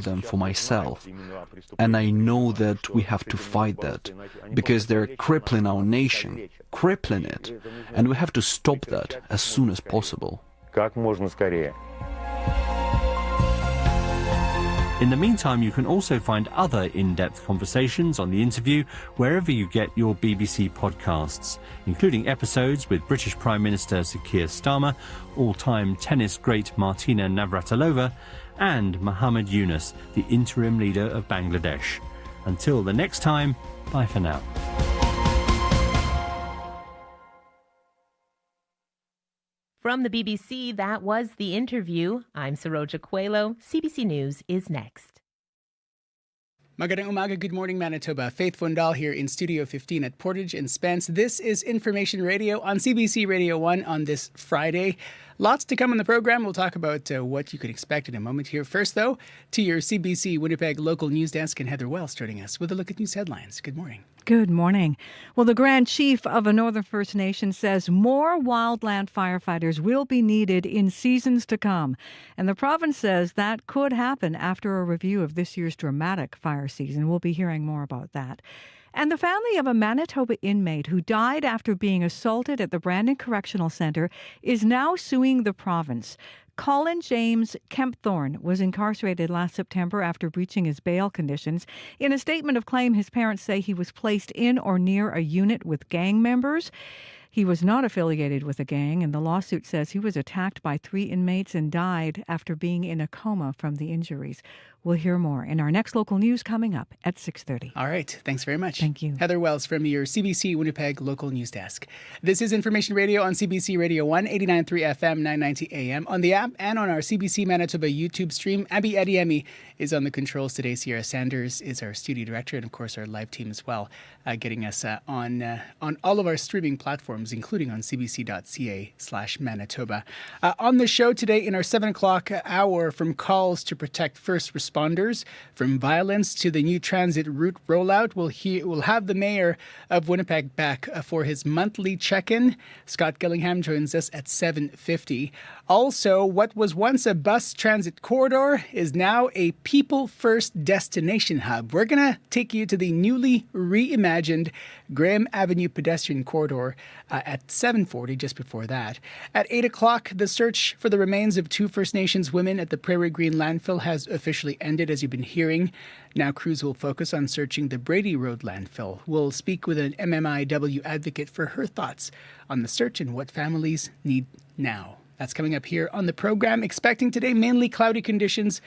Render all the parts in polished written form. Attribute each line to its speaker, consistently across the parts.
Speaker 1: them for myself, and I know that we have to fight that, because they're crippling our nation, crippling it, and we have to stop that as soon as possible.
Speaker 2: In the meantime, you can also find other in-depth conversations on the interview wherever you get your BBC podcasts, including episodes with British Prime Minister Sir Keir Starmer, all-time tennis great Martina Navratilova, and Muhammad Yunus, the interim leader of Bangladesh. Until the next time, bye for now.
Speaker 3: From the BBC, that was The Interview. I'm Saroja Coelho. CBC News is next.
Speaker 4: Magandang umaga, good morning Manitoba. Faith Fundal here in Studio 15 at Portage and Spence. This is Information Radio on CBC Radio 1 on this Friday. Lots to come on the program. We'll talk about what you can expect in a moment here. First, though, to your CBC Winnipeg local news desk and Heather Wells joining us with a look at news headlines. Good morning.
Speaker 5: Good morning. Well, the Grand Chief of a Northern First Nation says more wildland firefighters will be needed in seasons to come. And the province says that could happen after a review of this year's dramatic fire season. We'll be hearing more about that. And the family of a Manitoba inmate who died after being assaulted at the Brandon Correctional Centre is now suing the province. Colin James Kempthorne was incarcerated last September after breaching his bail conditions. In a statement of claim, his parents say he was placed in or near a unit with gang members. He was not affiliated with a gang, and the lawsuit says he was attacked by 3 inmates and died after being in a coma from the injuries. We'll hear more in our next local news coming up at 6:30.
Speaker 4: All right. Thanks very much.
Speaker 5: Thank you.
Speaker 4: Heather Wells from your CBC Winnipeg local news desk. This is Information Radio on CBC Radio 1, 89.3 FM, 990 AM, on the app and on our CBC Manitoba YouTube stream. Abby Adiemi is on the controls today. Sierra Sanders is our studio director, and of course our live team as well, getting us on all of our streaming platforms, including on cbc.ca/Manitoba. On the show today in our 7 o'clock hour, from calls to protect first responders, from violence to the new transit route rollout, we'll have the mayor of Winnipeg back for his monthly check-in. Scott Gillingham joins us at 7:50. Also, what was once a bus transit corridor is now a people-first destination hub. We're going to take you to the newly reimagined Graham Avenue pedestrian corridor at 7:40, just before that. At 8 o'clock, the search for the remains of 2 First Nations women at the Prairie Green landfill has officially ended, as you've been hearing. Now crews will focus on searching the Brady Road landfill. We'll speak with an MMIW advocate for her thoughts on the search and what families need now. That's coming up here on the program. Expecting today mainly cloudy conditions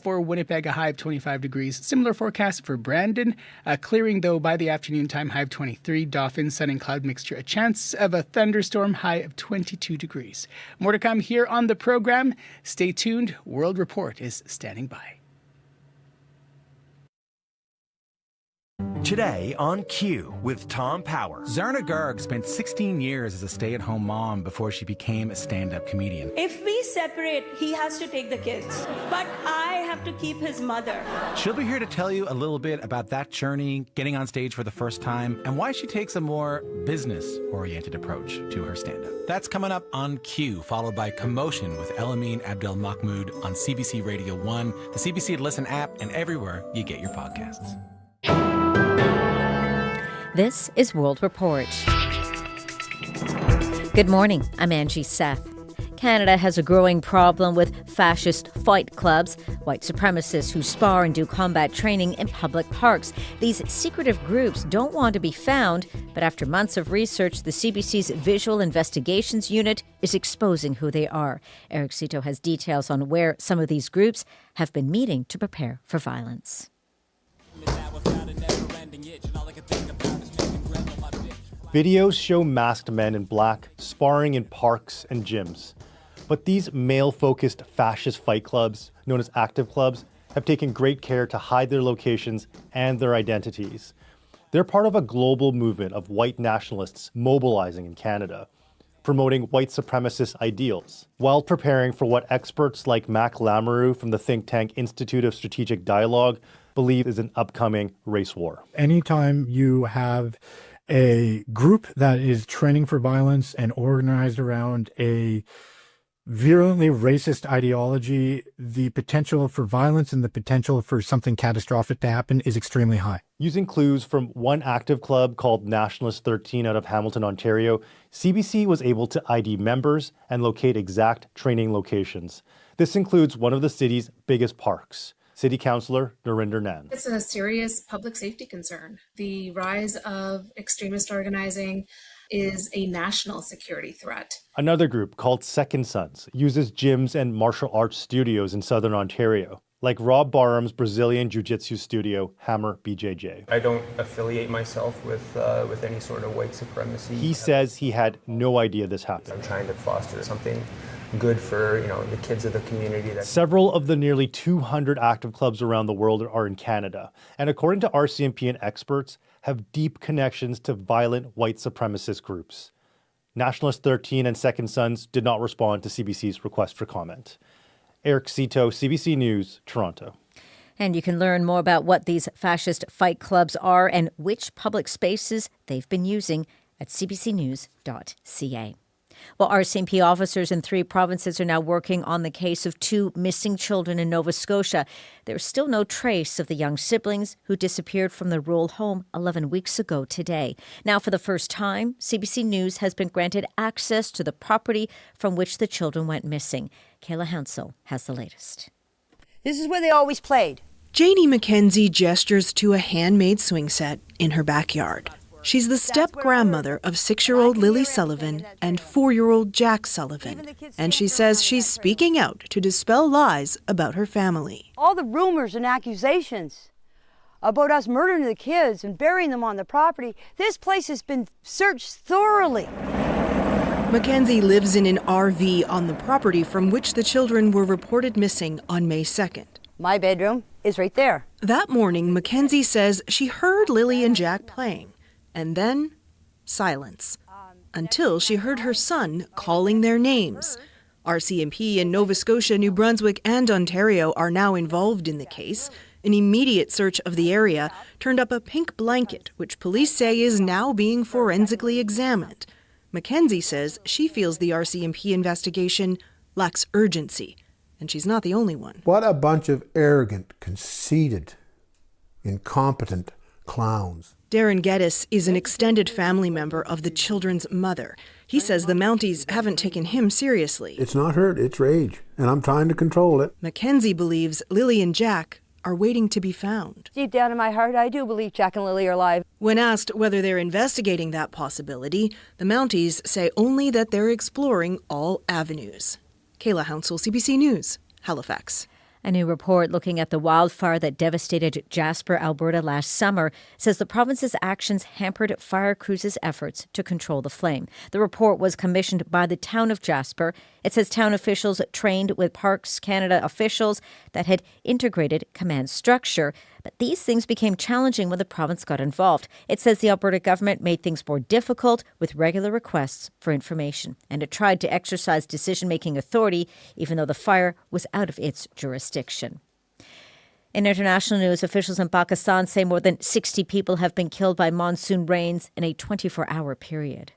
Speaker 4: for Winnipeg, a high of 25 degrees. Similar forecast for Brandon. Clearing, though, by the afternoon time, high of 23. Dauphin, sun and cloud mixture. A chance of a thunderstorm, high of 22 degrees. More to come here on the program. Stay tuned. World Report is standing by.
Speaker 6: Today on Q with Tom Power.
Speaker 7: Zarna Garg spent 16 years as a stay-at-home mom before she became a stand-up comedian.
Speaker 8: If we separate, he has to take the kids, but I have to keep his mother.
Speaker 7: She'll be here to tell you a little bit about that journey, getting on stage for the first time, and why she takes a more business-oriented approach to her stand-up. That's coming up on Q, followed by Commotion with Elamine Abdel Mahmoud on CBC Radio 1, the CBC Listen app, and everywhere you get your podcasts.
Speaker 9: This is World Report. Good morning, I'm Angie Seth. Canada has a growing problem with fascist fight clubs, white supremacists who spar and do combat training in public parks. These secretive groups don't want to be found, but after months of research, the CBC's Visual Investigations Unit is exposing who they are. Eric Cito has details on where some of these groups have been meeting to prepare for violence.
Speaker 10: Videos show masked men in black sparring in parks and gyms. But these male-focused fascist fight clubs, known as active clubs, have taken great care to hide their locations and their identities. They're part of a global movement of white nationalists mobilizing in Canada, promoting white supremacist ideals, while preparing for what experts like Mac Lamoureux from the think tank Institute of Strategic Dialogue believe is an upcoming race war.
Speaker 11: Anytime you have a group that is training for violence and organized around a virulently racist ideology, the potential for violence and the potential for something catastrophic to happen is extremely high.
Speaker 10: Using clues from one active club called Nationalist 13 out of Hamilton, Ontario, CBC was able to ID members and locate exact training locations. This includes one of the city's biggest parks. City Councillor Narinder Nan.
Speaker 12: It's a serious public safety concern. The rise of extremist organizing is a national security threat.
Speaker 10: Another group called Second Sons uses gyms and martial arts studios in southern Ontario, like Rob Barham's Brazilian Jiu-Jitsu studio, Hammer BJJ.
Speaker 13: I don't affiliate myself with any sort of white supremacy.
Speaker 10: He says he had no idea this happened.
Speaker 13: I'm trying to foster something good for, the kids of the community.
Speaker 10: Several of the nearly 200 active clubs around the world are in Canada, and according to RCMP and experts, have deep connections to violent white supremacist groups. Nationalist 13 and Second Sons did not respond to CBC's request for comment. Eric Cito, CBC News, Toronto.
Speaker 9: And you can learn more about what these fascist fight clubs are and which public spaces they've been using at cbcnews.ca. Well, RCMP officers in 3 provinces are now working on the case of 2 missing children in Nova Scotia. There's still no trace of the young siblings who disappeared from the rural home 11 weeks ago today. Now, for the first time, CBC News has been granted access to the property from which the children went missing. Kayla Hansel has the latest.
Speaker 14: This is where they always played.
Speaker 15: Janie McKenzie gestures to a handmade swing set in her backyard. She's the step-grandmother of 6-year-old Lily Sullivan and 4-year-old Jack Sullivan, and she says she's speaking out to dispel lies about her family.
Speaker 14: All the rumors and accusations about us murdering the kids and burying them on the property, this place has been searched thoroughly.
Speaker 15: Mackenzie lives in an RV on the property from which the children were reported missing on May 2nd.
Speaker 14: My bedroom is right there.
Speaker 15: That morning, Mackenzie says she heard Lily and Jack playing. And then, silence, until she heard her son calling their names. RCMP in Nova Scotia, New Brunswick, and Ontario are now involved in the case. An immediate search of the area turned up a pink blanket, which police say is now being forensically examined. Mackenzie says she feels the RCMP investigation lacks urgency, and she's not the only one.
Speaker 16: What a bunch of arrogant, conceited, incompetent clowns.
Speaker 15: Darren Geddes is an extended family member of the children's mother. He says the Mounties haven't taken him seriously.
Speaker 16: It's not hurt, it's rage, and I'm trying to control it.
Speaker 15: Mackenzie believes Lily and Jack are waiting to be found.
Speaker 14: Deep down in my heart, I do believe Jack and Lily are alive.
Speaker 15: When asked whether they're investigating that possibility, the Mounties say only that they're exploring all avenues. Kayla Hounsell, CBC News, Halifax.
Speaker 9: A new report looking at the wildfire that devastated Jasper, Alberta last summer says the province's actions hampered fire crews' efforts to control the flame. The report was commissioned by the town of Jasper. It says town officials trained with Parks Canada officials that had integrated command structure. But these things became challenging when the province got involved. It says the Alberta government made things more difficult with regular requests for information. And it tried to exercise decision-making authority, even though the fire was out of its jurisdiction. In international news, officials in Pakistan say more than 60 people have been killed by monsoon rains in a 24-hour period.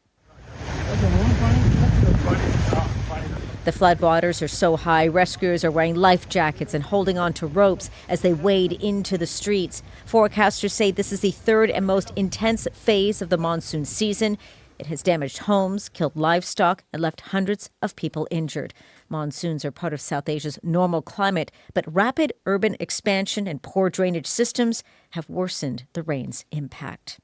Speaker 9: The floodwaters are so high, rescuers are wearing life jackets and holding on to ropes as they wade into the streets. Forecasters say this is the third and most intense phase of the monsoon season. It has damaged homes, killed livestock, and left hundreds of people injured. Monsoons are part of South Asia's normal climate, but rapid urban expansion and poor drainage systems have worsened the rain's impact.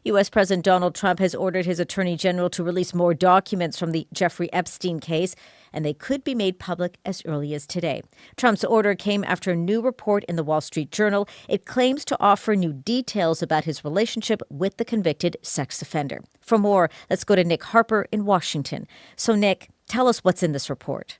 Speaker 9: U.S. President Donald Trump has ordered his attorney general to release more documents from the Jeffrey Epstein case, and they could be made public as early as today. Trump's order came after a new report in the Wall Street Journal. It claims to offer new details about his relationship with the convicted sex offender. For more, let's go to Nick Harper in Washington. So, Nick, tell us what's in this report.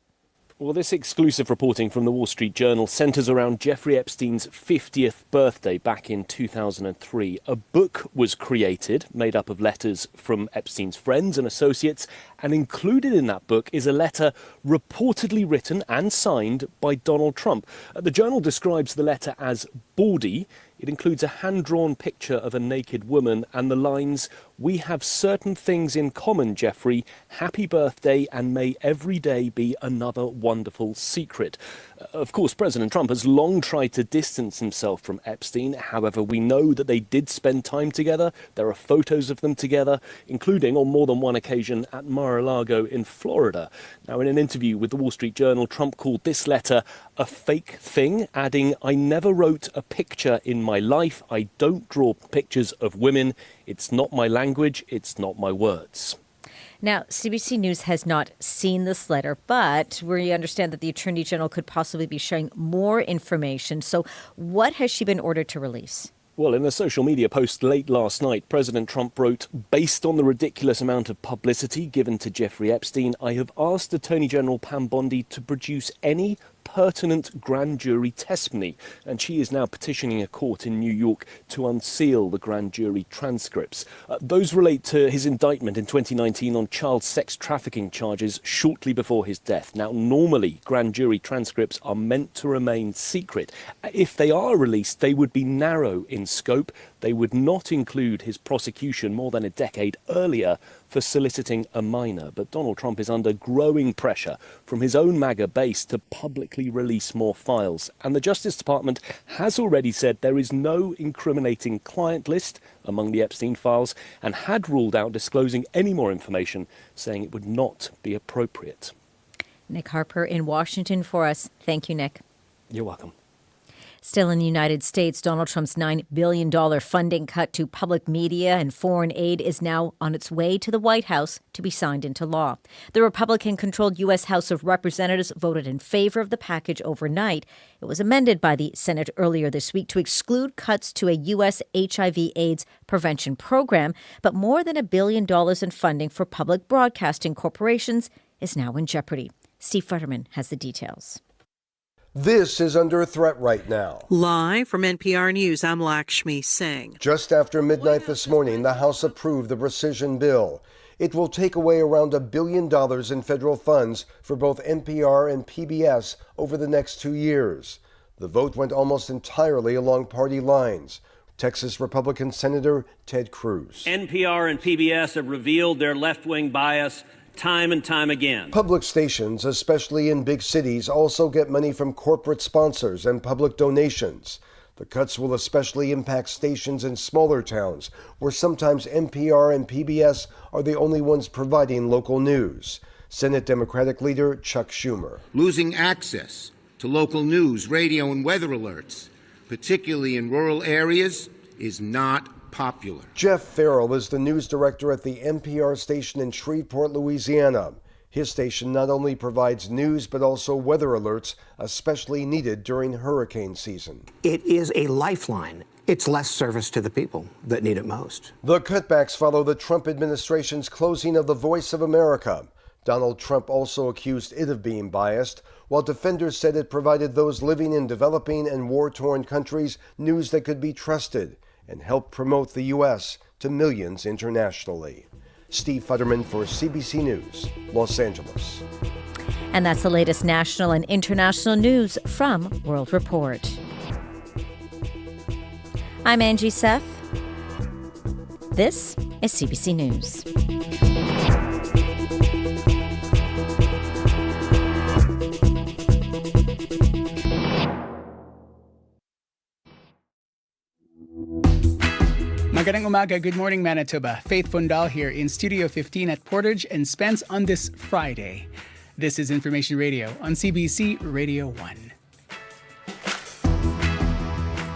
Speaker 17: Well, this exclusive reporting from the Wall Street Journal centres around Jeffrey Epstein's 50th birthday back in 2003. A book was created, made up of letters from Epstein's friends and associates, And included in that book is a letter reportedly written and signed by Donald Trump. The Journal describes the letter as bawdy. It includes a hand-drawn picture of a naked woman and the lines, "We have certain things in common, Jeffrey. Happy birthday, and may every day be another wonderful secret." Of course, President Trump has long tried to distance himself from Epstein. However, we know that they did spend time together. There are photos of them together, including on more than one occasion at Mar-a-Lago in Florida. Now, in an interview with the Wall Street Journal, Trump called this letter a fake thing, adding, "I never wrote a picture in my life. I don't draw pictures of women. It's not my language. It's not my words."
Speaker 9: Now, CBC News has not seen this letter, but we understand that the Attorney General could possibly be sharing more information. So what has she been ordered to release?
Speaker 17: Well, in a social media post late last night, President Trump wrote, "Based on the ridiculous amount of publicity given to Jeffrey Epstein, I have asked Attorney General Pam Bondi to produce any pertinent grand jury testimony." And she is now petitioning a court in New York to unseal the grand jury transcripts. Those relate to his indictment in 2019 on child sex trafficking charges shortly before his death. Now, normally, grand jury transcripts are meant to remain secret. If they are released, they would be narrow in scope. They would not include his prosecution more than a decade earlier for soliciting a minor. But Donald Trump is under growing pressure from his own MAGA base to publicly release more files. And the Justice Department has already said there is no incriminating client list among the Epstein files and had ruled out disclosing any more information, saying it would not be appropriate.
Speaker 9: Nick Harper in Washington for us. Thank you, Nick.
Speaker 17: You're welcome.
Speaker 9: Still in the United States, Donald Trump's $9 billion funding cut to public media and foreign aid is now on its way to the White House to be signed into law. The Republican-controlled U.S. House of Representatives voted in favor of the package overnight. It was amended by the Senate earlier this week to exclude cuts to a U.S. HIV/AIDS prevention program, but more than $1 billion in funding for public broadcasting corporations is now in jeopardy. Steve Futterman has the details.
Speaker 18: This is under threat right now.
Speaker 19: Live from NPR News, I'm Lakshmi Singh.
Speaker 18: Just after midnight this morning, the House approved the rescission bill. It will take away around $1 billion in federal funds for both NPR and PBS over the next 2 years. The vote went almost entirely along party lines. Texas Republican Senator Ted Cruz.
Speaker 20: NPR and PBS have revealed their left-wing bias time and time again.
Speaker 18: Public stations, especially in big cities, also get money from corporate sponsors and public donations. The cuts will especially impact stations in smaller towns, where sometimes NPR and PBS are the only ones providing local news. Senate Democratic leader Chuck Schumer.
Speaker 21: Losing access to local news, radio, and weather alerts, particularly in rural areas, is not popular.
Speaker 18: Jeff Farrell is the news director at the NPR station in Shreveport, Louisiana. His station not only provides news, but also weather alerts, especially needed during hurricane season.
Speaker 22: It is a lifeline. It's less service to the people that need it most.
Speaker 18: The cutbacks follow the Trump administration's closing of the Voice of America. Donald Trump also accused it of being biased, while defenders said it provided those living in developing and war-torn countries news that could be trusted and help promote the U.S. to millions internationally. Steve Futterman for CBC News, Los Angeles.
Speaker 9: And that's the latest national and international news from World Report. I'm Angie Seth. This is CBC News.
Speaker 4: Magandang umaga, good morning Manitoba. Faith Fundal here in Studio 15 at Portage and Spence on this Friday. This is Information Radio on CBC Radio 1.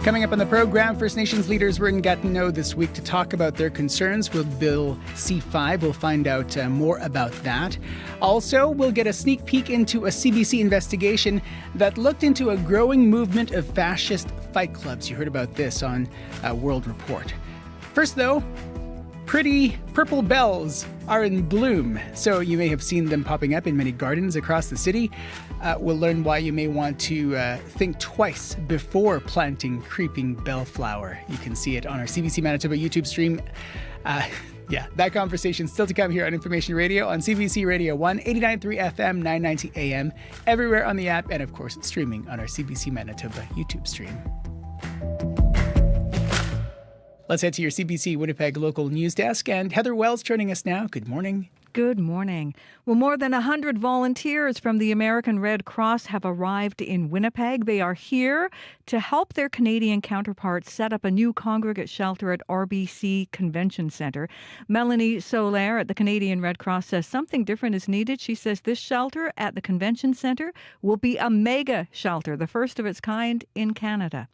Speaker 4: Coming up on the program, First Nations leaders were in Gatineau this week to talk about their concerns with Bill C-5. We'll find out more about that. Also, we'll get a sneak peek into a CBC investigation that looked into a growing movement of fascist fight clubs. You heard about this on World Report. First, though, Pretty purple bells are in bloom, so you may have seen them popping up in many gardens across the city. We'll learn why you may want to think twice before planting creeping bellflower. You can see it on our CBC Manitoba YouTube stream. That conversation still to come here on Information Radio on CBC Radio 1, 89.3 FM, 990 AM, everywhere on the app, and of course streaming on our CBC Manitoba YouTube stream. Let's head to your CBC Winnipeg local news desk, and Heather Wells joining us now. Good morning.
Speaker 5: Good morning. Well, more than 100 volunteers from the American Red Cross have arrived in Winnipeg. They are here to help their Canadian counterparts set up a new congregate shelter at RBC Convention Centre. Melanie Solaire at the Canadian Red Cross says something different is needed. She says this shelter at the Convention Centre will be a mega shelter, the first of its kind in Canada.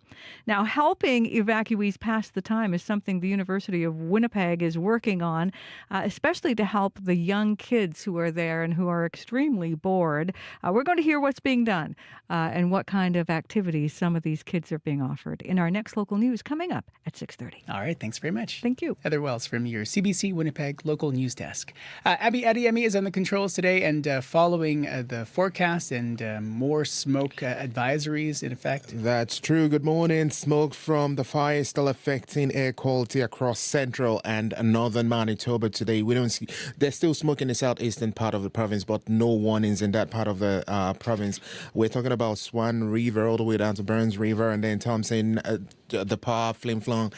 Speaker 5: Now, helping evacuees pass the time is something the University of Winnipeg is working on, especially to help the young kids who are there and who are extremely bored. We're going to hear what's being done and what kind of activities some of these kids are being offered in our next local news coming up at 6:30.
Speaker 4: All right, thanks very much.
Speaker 5: Thank you.
Speaker 4: Heather Wells from your CBC Winnipeg local news desk. Abby Adeyemi is on the controls today and following the forecast and more smoke advisories in effect.
Speaker 1: That's true. Good morning. Smoke from the fire is still affecting air quality across central and northern Manitoba today. We don't see, there's still smoke in the southeastern part of the province, but no warnings in that part of the province. We're talking about Swan River all the way down to Burns River, and then Thompson, the Par, Flim Flon,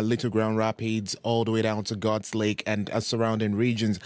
Speaker 1: Little Ground Rapids, all the way down to God's Lake and surrounding regions.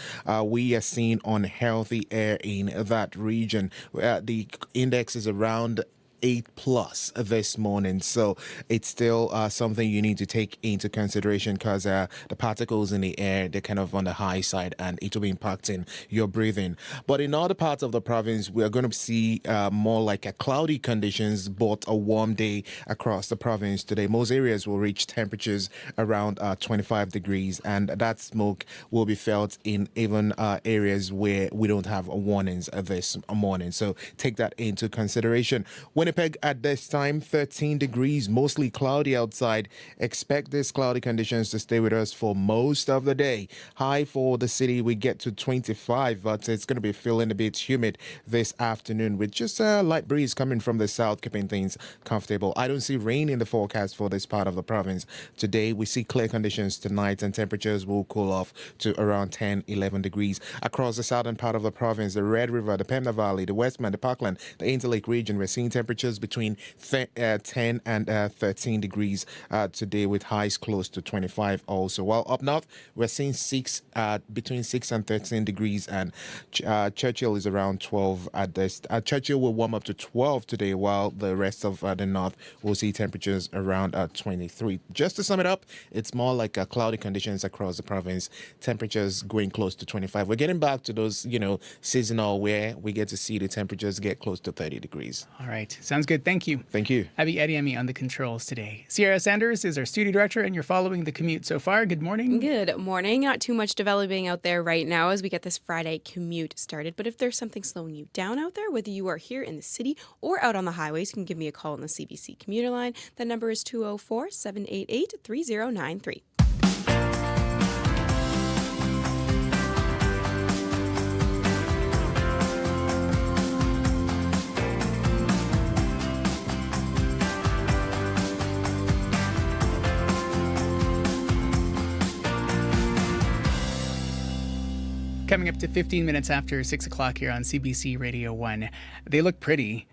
Speaker 1: We are seeing unhealthy air in that region. The index is around 8+ this morning, so it's still something you need to take into consideration because the particles in the air, they're kind of on the high side and it will be impacting your breathing. But in other parts of the province, we are going to see more like a cloudy conditions, but a warm day across the province today. Most areas will reach temperatures around 25 degrees, and that smoke will be felt in even areas where we don't have warnings this morning, so take that into consideration. Winnipeg at this time, 13 degrees, mostly cloudy outside. Expect these cloudy conditions to stay with us for most of the day. High for the city, we get to 25, but it's going to be feeling a bit humid this afternoon with just a light breeze coming from the south, keeping things comfortable. I don't see rain in the forecast for this part of the province. Today, we see clear conditions tonight, and temperatures will cool off to around 10, 11 degrees. Across the southern part of the province, the Red River, the Pembina Valley, the Westman, the Parkland, the Interlake region, we're seeing temperatures between 10 and 13 degrees today, with highs close to 25 also. While up north, we're seeing between 6 and 13 degrees, and Churchill is around 12 at this. Churchill will warm up to 12 today, while the rest of the north will see temperatures around 23. Just to sum it up, it's more like cloudy conditions across the province. Temperatures going close to 25. We're getting back to those, seasonal where we get to see the temperatures get close to 30 degrees.
Speaker 4: All right. Sounds good. Thank you.
Speaker 1: Thank you.
Speaker 4: Abby Adeyemi on the controls today. Sierra Sanders is our studio director, and you're following the commute so far. Good morning.
Speaker 2: Good morning. Not too much developing out there right now as we get this Friday commute started. But if there's something slowing you down out there, whether you are here in the city or out on the highways, you can give me a call on the CBC commuter line. That number is 204-788-3093.
Speaker 4: Coming up to 15 minutes after 6 o'clock here on CBC Radio 1. They look pretty.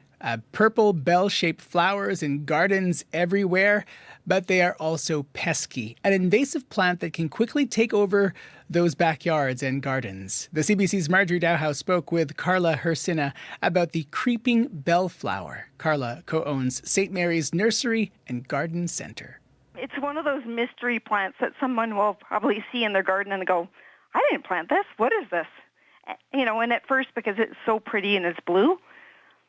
Speaker 4: Purple bell-shaped flowers in gardens everywhere, but they are also pesky, an invasive plant that can quickly take over those backyards and gardens. The CBC's Marjorie Dowhouse spoke with Carla Hersina about the creeping bellflower. Carla co-owns St. Mary's Nursery and Garden Centre.
Speaker 23: It's one of those mystery plants that someone will probably see in their garden and go, I didn't plant this. What is this? And at first, because it's so pretty and it's blue,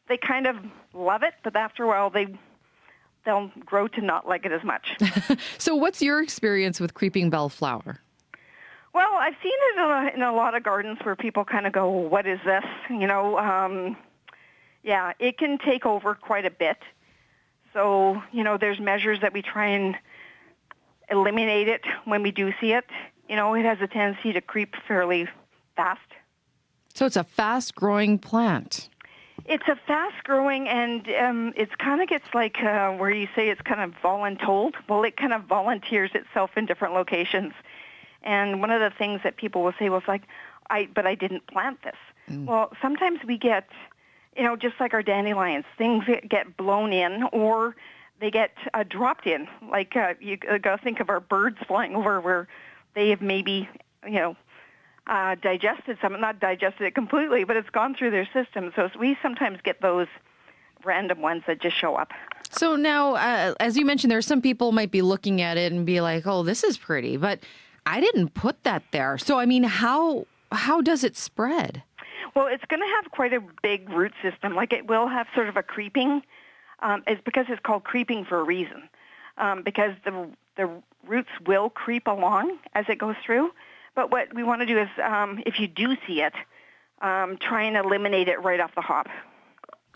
Speaker 23: they kind of love it, but after a while, they'll grow to not like it as much.
Speaker 24: So what's your experience with creeping bellflower?
Speaker 23: Well, I've seen it in a lot of gardens where people kind of go, what is this? It can take over quite a bit. So, there's measures that we try and eliminate it when we do see it. it has a tendency to creep fairly fast.
Speaker 24: So it's a fast-growing plant.
Speaker 23: It's a fast-growing, and it kind of gets like where you say it's kind of voluntold. Well, it kind of volunteers itself in different locations. And one of the things that people will say was like, but I didn't plant this. Well, sometimes we get, just like our dandelions, things get blown in or they get dropped in. Like you got to think of our birds flying over where they have maybe, digested some, not digested it completely, but it's gone through their system. So we sometimes get those random ones that just show up.
Speaker 24: So now, as you mentioned, there are some people might be looking at it and be like, oh, this is pretty, but I didn't put that there. So, I mean, how does it spread?
Speaker 23: Well, it's going to have quite a big root system. Like it will have sort of a creeping. It's because it's called creeping for a reason. Because the roots will creep along as it goes through. But what we want to do is, if you do see it, try and eliminate it right off the hop.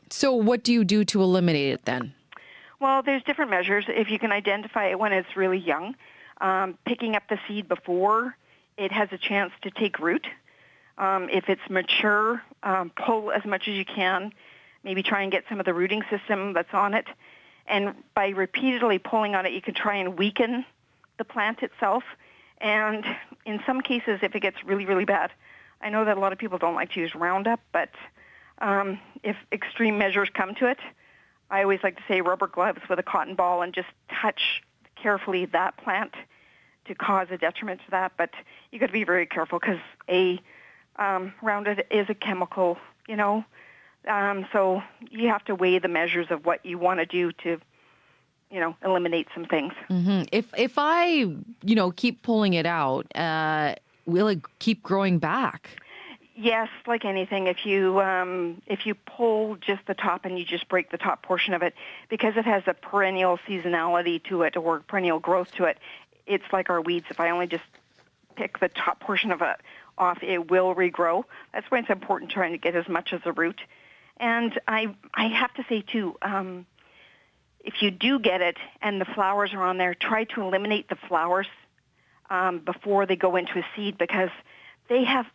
Speaker 24: So what do you do to eliminate it then?
Speaker 23: Well, there's different measures. If you can identify it when it's really young, picking up the seed before it has a chance to take root. If it's mature, pull as much as you can. Maybe try and get some of the rooting system that's on it. And by repeatedly pulling on it, you can try and weaken the plant itself. And in some cases, if it gets really, really bad, I know that a lot of people don't like to use Roundup, but if extreme measures come to it, I always like to say rubber gloves with a cotton ball and just touch carefully that plant to cause a detriment to that. But you got to be very careful because Roundup is a chemical, so you have to weigh the measures of what you want to do to, eliminate some things.
Speaker 24: Mm-hmm. If I, keep pulling it out, will it keep growing back?
Speaker 23: Yes, like anything. If you pull just the top and you just break the top portion of it, because it has a perennial seasonality to it or perennial growth to it, it's like our weeds. If I only just pick the top portion of it off, it will regrow. That's why it's important trying to get as much as the root. And I have to say, too, if you do get it and the flowers are on there, try to eliminate the flowers before they go into a seed because they have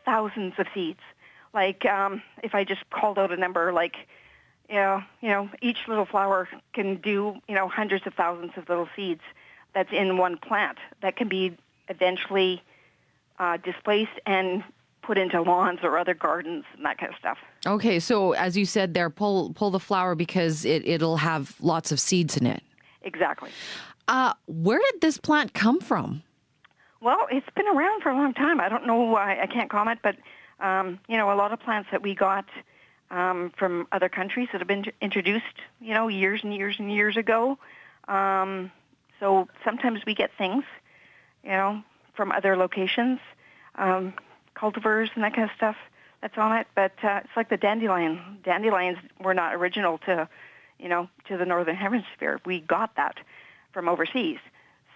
Speaker 23: thousands of seeds. Like if I just called out a number, like, each little flower can do, hundreds of thousands of little seeds that's in one plant that can be eventually displaced and put into lawns or other gardens and that kind of stuff.
Speaker 24: Okay, so as you said there, pull the flower because it'll have lots of seeds in it.
Speaker 23: Exactly.
Speaker 24: Where did this plant come from?
Speaker 23: Well, it's been around for a long time. I don't know. I can't comment, but a lot of plants that we got from other countries that have been introduced, years and years and years ago. So sometimes we get things, from other locations, cultivars and that kind of stuff that's on it. But it's like the dandelion. Dandelions were not original to the Northern Hemisphere. We got that from overseas.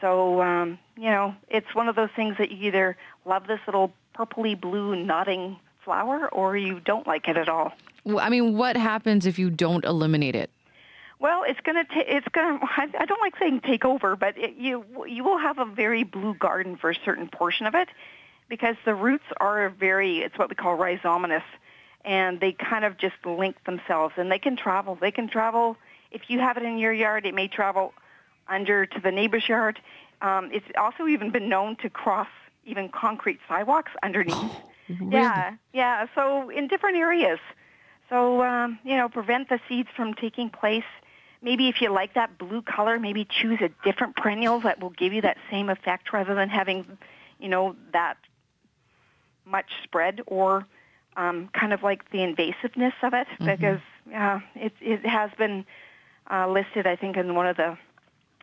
Speaker 23: So, it's one of those things that you either love this little purpley blue nodding flower or you don't like it at all.
Speaker 24: Well, I mean, what happens if you don't eliminate it?
Speaker 23: Well, I don't like saying take over, but you will have a very blue garden for a certain portion of it because the roots are it's what we call rhizomatous, and they kind of just link themselves, and they can travel. If you have it in your yard, it may travel under to the neighbor's yard. It's also even been known to cross even concrete sidewalks underneath.
Speaker 24: Really?
Speaker 23: Yeah. So in different areas. So, prevent the seeds from taking place. Maybe if you like that blue color, maybe choose a different perennial that will give you that same effect rather than having, that much spread or kind of like the invasiveness of it because it has been listed, I think, in one of the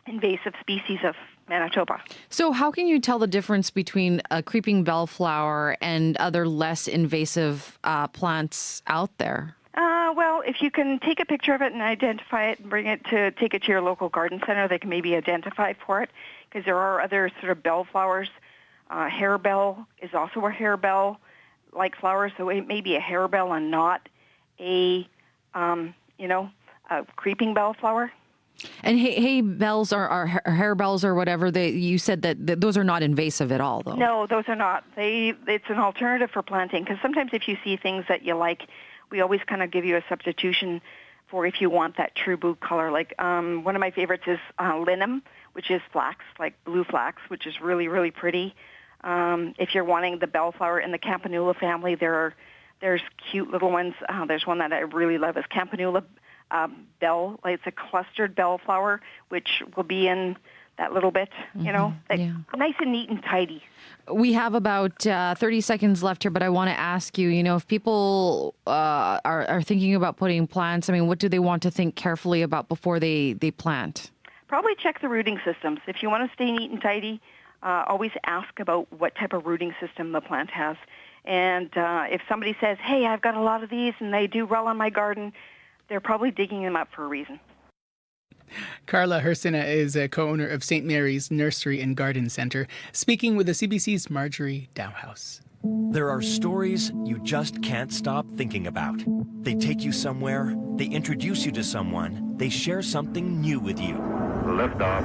Speaker 23: invasive species of Manitoba.
Speaker 24: So how can you tell the difference between a creeping bellflower and other less invasive plants out there?
Speaker 23: Well, if you can take a picture of it and identify it and take it to your local garden center, they can maybe identify for it because there are other sort of bellflowers. Harebell is also a harebell-like flower, so it may be a harebell and not a creeping bellflower.
Speaker 24: And hay bells or hair bells or whatever, you said that those are not invasive at all, though.
Speaker 23: No, those are not. It's an alternative for planting, because sometimes if you see things that you like, we always kind of give you a substitution for if you want that true blue color. Like one of my favorites is linum, which is flax, like blue flax, which is really, really pretty. If you're wanting the bellflower in the campanula family, there's cute little ones. There's one that I really love is campanula bell. Like it's a clustered bellflower, which will be in that little bit, nice and neat and tidy.
Speaker 24: We have about 30 seconds left here, but I want to ask you, if people are thinking about putting plants, what do they want to think carefully about before they plant?
Speaker 23: Probably check the rooting systems. If you want to stay neat and tidy, always ask about what type of rooting system the plant has. And if somebody says, hey, I've got a lot of these and they do well in my garden, they're probably digging them up for a reason.
Speaker 4: Carla Hersina is a co-owner of St. Mary's Nursery and Garden Centre, speaking with the CBC's Marjorie Dowhouse.
Speaker 3: There are stories you just can't stop thinking about. They take you somewhere, they introduce you to someone, they share something new with you. Liftoff.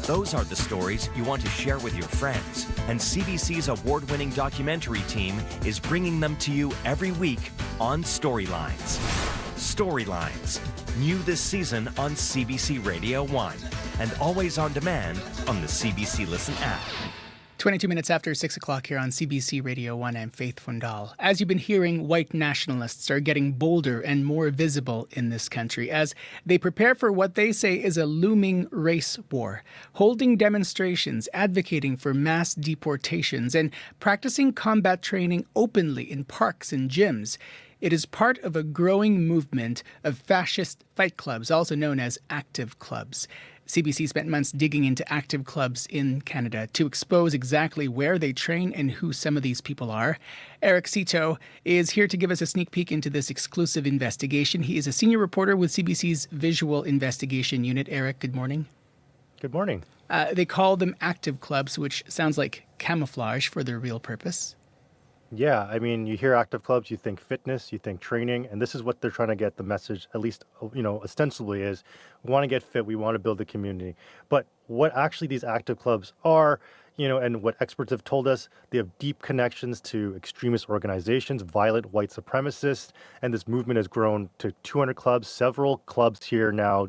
Speaker 3: Those are the stories you want to share with your friends, and CBC's award-winning documentary team is bringing them to you every week on Storylines. Storylines, new this season on CBC Radio 1 and always on demand on the CBC Listen app.
Speaker 4: 22 minutes after 6 o'clock here on CBC Radio 1, I'm Faith Fundal. As you've been hearing, white nationalists are getting bolder and more visible in this country as they prepare for what they say is a looming race war, holding demonstrations, advocating for mass deportations, and practicing combat training openly in parks and gyms. It is part of a growing movement of fascist fight clubs, also known as active clubs. CBC spent months digging into active clubs in Canada to expose exactly where they train and who some of these people are. Eric Cito is here to give us a sneak peek into this exclusive investigation. He is a senior reporter with CBC's Visual Investigation Unit. Eric, good morning.
Speaker 10: Good morning.
Speaker 4: They call them active clubs, which sounds like camouflage for their real purpose.
Speaker 10: Yeah, you hear active clubs, you think fitness, you think training, and this is what they're trying to get the message, at least, ostensibly is, we want to get fit, we want to build a community. But what actually these active clubs are, and what experts have told us, they have deep connections to extremist organizations, violent white supremacists, and this movement has grown to 200 clubs, several clubs here now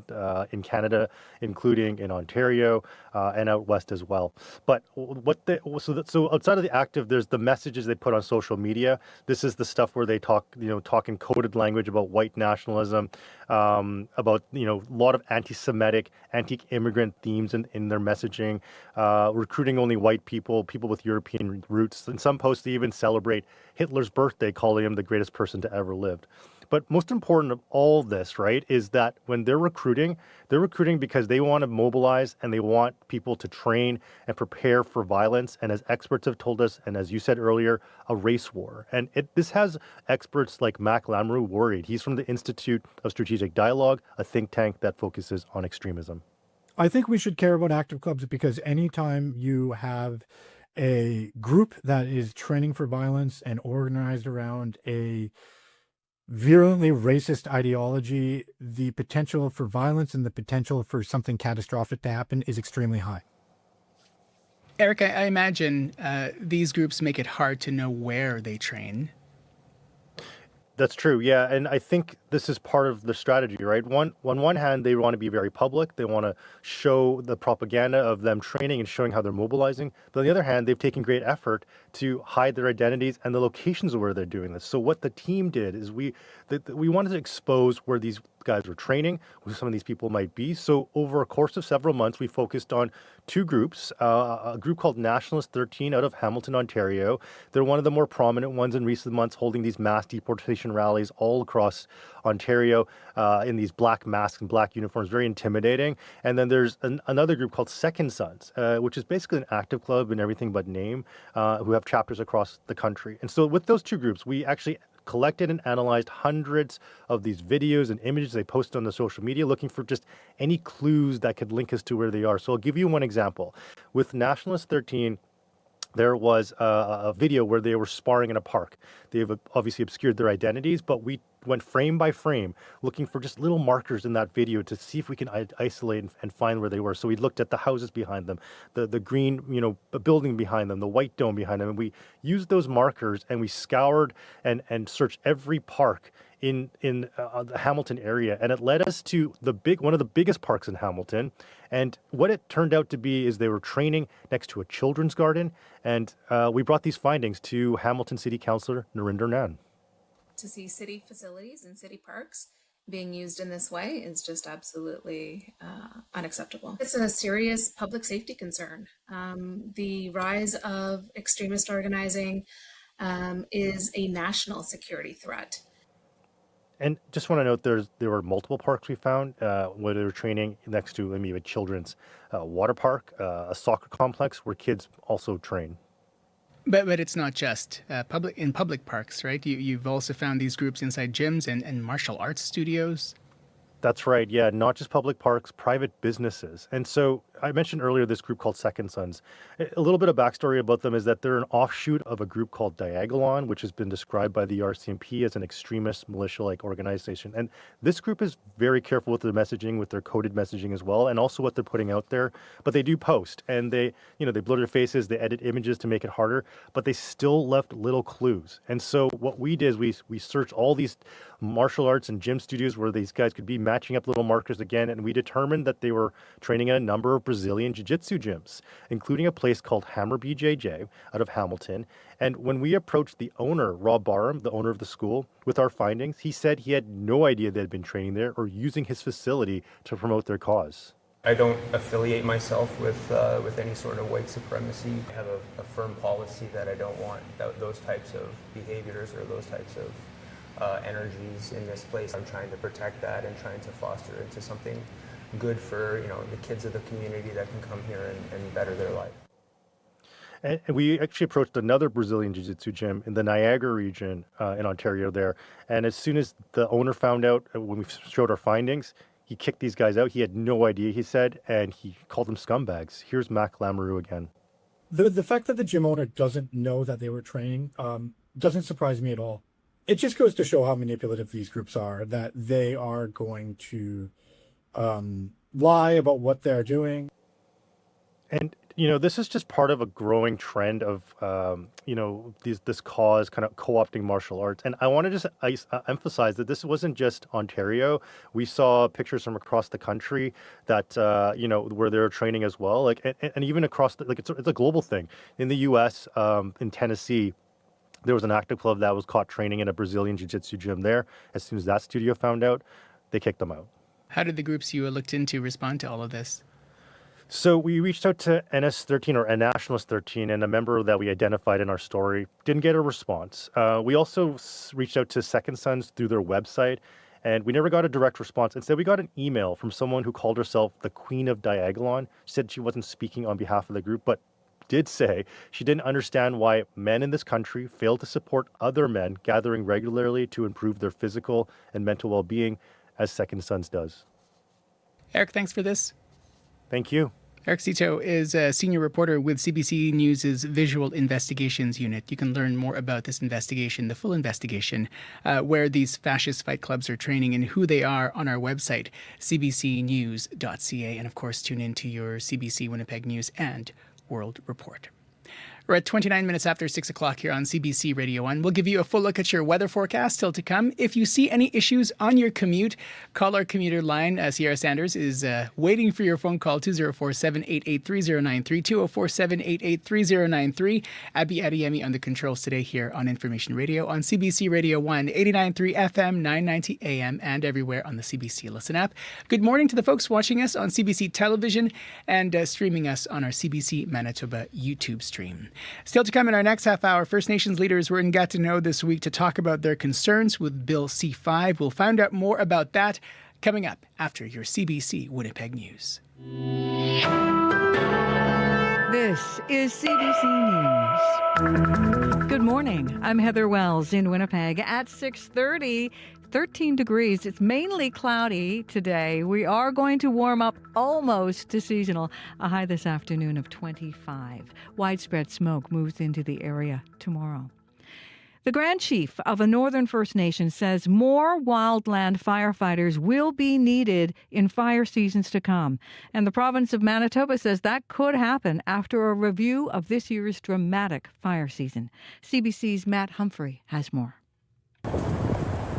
Speaker 10: in Canada, including in Ontario and out west as well. But so outside of the active, there's the messages they put on social media. This is the stuff where they talk in coded language about white nationalism, about a lot of anti-Semitic, anti-immigrant themes in their messaging, recruiting only white people with European roots. In some posts, they even celebrate Hitler's birthday, calling him the greatest person to ever live. But most important of all this, right, is that when they're recruiting because they want to mobilize and they want people to train and prepare for violence. And as experts have told us, and as you said earlier, a race war. And this has experts like Mac Lamrou worried. He's from the Institute of Strategic Dialogue, a think tank that focuses on extremism.
Speaker 11: I think we should care about active clubs because anytime you have a group that is training for violence and organized around a virulently racist ideology, the potential for violence and the potential for something catastrophic to happen is extremely high.
Speaker 4: Eric, I imagine these groups make it hard to know where they train.
Speaker 10: That's true, yeah, and I think this is part of the strategy, right? On one hand, they want to be very public. They want to show the propaganda of them training and showing how they're mobilizing. But on the other hand, they've taken great effort to hide their identities and the locations where they're doing this. So what the team did is we wanted to expose where these guys were training, who some of these people might be. So over a course of several months, we focused on two groups, a group called Nationalist 13 out of Hamilton, Ontario. They're one of the more prominent ones in recent months, holding these mass deportation rallies all across Ontario in these black masks and black uniforms, very intimidating. And then there's another group called Second Sons, which is basically an active club in everything but name, who have chapters across the country. And so with those two groups, we actually collected and analyzed hundreds of these videos and images they posted on the social media, looking for just any clues that could link us to where they are. So I'll give you one example. With Nationalist 13, there was a video where they were sparring in a park. They've obviously obscured their identities, but we went frame by frame looking for just little markers in that video to see if we can isolate and find where they were. So we looked at the houses behind them, the green, building behind them, the white dome behind them, and we used those markers and we scoured and searched every park in the Hamilton area, and it led us to one of the biggest parks in Hamilton. And what it turned out to be is they were training next to a children's garden, and we brought these findings to Hamilton City Councillor Narinder Nan.
Speaker 6: To see city facilities and city parks being used in this way is just absolutely unacceptable. It's a serious public safety concern. The rise of extremist organizing is a national security threat.
Speaker 10: And just want to note, there were multiple parks we found where they were training next to maybe a children's water park, a soccer complex where kids also train.
Speaker 4: But it's not just public parks, right? You've also found these groups inside gyms and martial arts studios.
Speaker 10: That's right. Yeah, not just public parks, private businesses. And so I mentioned earlier this group called Second Sons. A little bit of backstory about them is that they're an offshoot of a group called Diagolon, which has been described by the RCMP as an extremist militia-like organization. And this group is very careful with their messaging, with their coded messaging as well, and also what they're putting out there. But they do post, and they blur their faces, they edit images to make it harder, but they still left little clues. And so what we did is we searched all these martial arts and gym studios where these guys could be matching up little markers again, and we determined that they were training at a number of Brazilian jiu-jitsu gyms, including a place called Hammer BJJ out of Hamilton. And when we approached the owner, Rob Barham, the owner of the school, with our findings, he said he had no idea they had been training there or using his facility to promote their cause.
Speaker 13: I don't affiliate myself with any sort of white supremacy. I have a firm policy that I don't want those types of behaviors or those types of energies in this place. I'm trying to protect that and trying to foster into something good for the kids of the community that can come here and better their life.
Speaker 10: And we actually approached another Brazilian Jiu-Jitsu gym in the Niagara region in Ontario there. And as soon as the owner found out, when we showed our findings, he kicked these guys out. He had no idea, he said, and he called them scumbags. Here's Mac Lamoureux again.
Speaker 11: The fact that the gym owner doesn't know that they were training doesn't surprise me at all. It just goes to show how manipulative these groups are, that they are going to lie about what they're doing.
Speaker 10: And, this is just part of a growing trend of, this cause kind of co-opting martial arts. And I want to just emphasize that this wasn't just Ontario. We saw pictures from across the country that, where they're training as well. And even across, it's a global thing. In the U.S., in Tennessee, there was an active club that was caught training in a Brazilian jiu-jitsu gym there. As soon as that studio found out, they kicked them out.
Speaker 4: How did the groups you looked into respond to all of this?
Speaker 10: So we reached out to NS13 or Nationalist 13, and a member that we identified in our story didn't get a response. We also reached out to Second Sons through their website, and we never got a direct response. Instead, we got an email from someone who called herself the Queen of Diagolon. She said she wasn't speaking on behalf of the group, but did say she didn't understand why men in this country fail to support other men gathering regularly to improve their physical and mental well-being, as Second Sons does.
Speaker 4: Eric, thanks for this.
Speaker 10: Thank you.
Speaker 4: Eric Cito is a senior reporter with CBC News' Visual Investigations Unit. You can learn more about this investigation, the full investigation, where these fascist fight clubs are training and who they are on our website, cbcnews.ca. And of course, tune in to your CBC Winnipeg News and World Report. We're at 29 minutes after 6 o'clock here on CBC Radio 1. We'll give you a full look at your weather forecast still to come. If you see any issues on your commute, call our commuter line. Sierra Sanders is waiting for your phone call, 204-788-3093, 204-788-3093. Abby Adeyemi on the controls today here on Information Radio on CBC Radio 1, 89.3 FM, 990 AM, and everywhere on the CBC Listen app. Good morning to the folks watching us on CBC Television and streaming us on our CBC Manitoba YouTube stream. Still to come in our next half hour, First Nations leaders were in Gatineau this week to talk about their concerns with Bill C-5. We'll find out more about that coming up after your CBC Winnipeg News.
Speaker 5: This is CBC News. Good morning. I'm Heather Wells in Winnipeg at 6:30. 13 degrees. It's mainly cloudy today. We are going to warm up almost to seasonal. A high this afternoon of 25. Widespread smoke moves into the area tomorrow. The Grand Chief of a Northern First Nation says more wildland firefighters will be needed in fire seasons to come. And the province of Manitoba says that could happen after a review of this year's dramatic fire season. CBC's Matt Humphrey has more.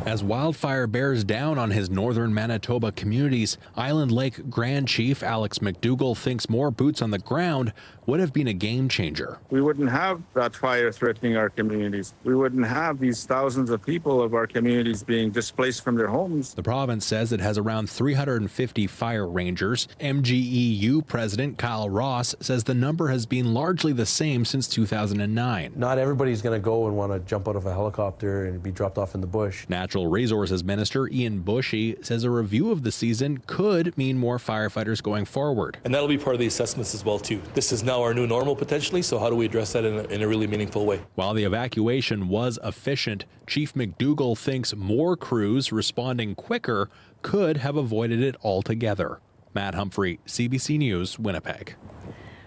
Speaker 7: As wildfire bears down on his northern Manitoba communities, Island Lake Grand Chief Alex McDougall thinks more boots on the ground would have been a game changer.
Speaker 8: We wouldn't have that fire threatening our communities. We wouldn't have these thousands of people of our communities being displaced from their homes.
Speaker 7: The province says it has around 350 fire rangers. MGEU President Kyle Ross says the number has been largely the same since 2009.
Speaker 12: Not everybody's going to go and want to jump out of a helicopter and be dropped off in the bush.
Speaker 7: Natural Resources Minister Ian Bushy says a review of the season could mean more firefighters going forward.
Speaker 16: And that'll be part of the assessments as well, too. This is now our new normal, potentially, so how do we address that in a really meaningful way?
Speaker 7: While the evacuation was efficient, Chief McDougall thinks more crews responding quicker could have avoided it altogether. Matt Humphrey, CBC News, Winnipeg.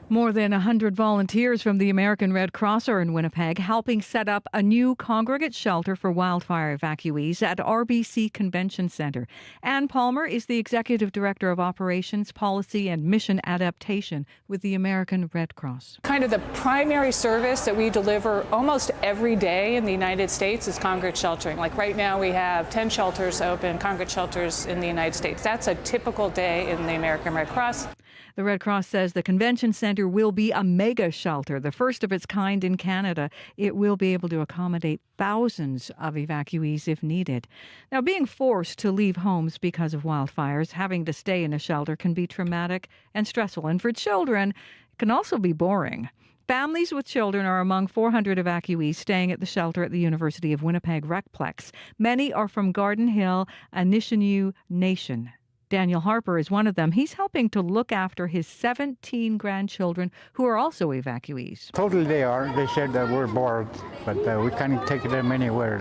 Speaker 5: More than 100 volunteers from the American Red Cross are in Winnipeg helping set up a new congregate shelter for wildfire evacuees at RBC Convention Centre. Ann Palmer is the Executive Director of Operations, Policy and Mission Adaptation with the American Red Cross.
Speaker 25: Kind of the primary service that we deliver almost every day in the United States is congregate sheltering. Like right now we have 10 shelters open, congregate shelters in the United States. That's a typical day in the American Red Cross.
Speaker 5: The Red Cross says the convention centre will be a mega shelter, the first of its kind in Canada. It will be able to accommodate thousands of evacuees if needed. Now, being forced to leave homes because of wildfires, having to stay in a shelter can be traumatic and stressful. And for children, it can also be boring. Families with children are among 400 evacuees staying at the shelter at the University of Winnipeg Recplex. Many are from Garden Hill, Anishinaabe Nation. Daniel Harper is one of them. He's helping to look after his 17 grandchildren who are also evacuees.
Speaker 26: Totally they are. They said that we're bored, but we can't take them anywhere.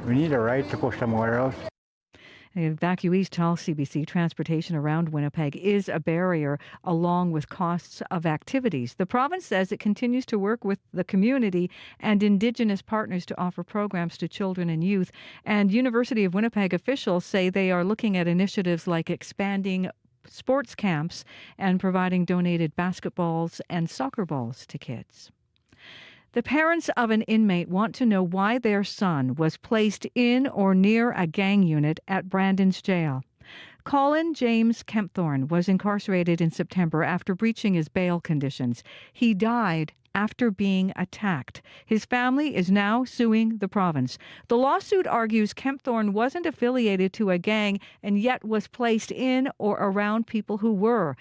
Speaker 26: We need a right to go somewhere else.
Speaker 5: Evacuees tell CBC transportation around Winnipeg is a barrier, along with costs of activities. The province says it continues to work with the community and Indigenous partners to offer programs to children and youth. And University of Winnipeg officials say they are looking at initiatives like expanding sports camps and providing donated basketballs and soccer balls to kids. The parents of an inmate want to know why their son was placed in or near a gang unit at Brandon's jail. Colin James Kempthorne was incarcerated in September after breaching his bail conditions. He died after being attacked. His family is now suing the province. The lawsuit argues Kempthorne wasn't affiliated to a gang and yet was placed in or around people who were.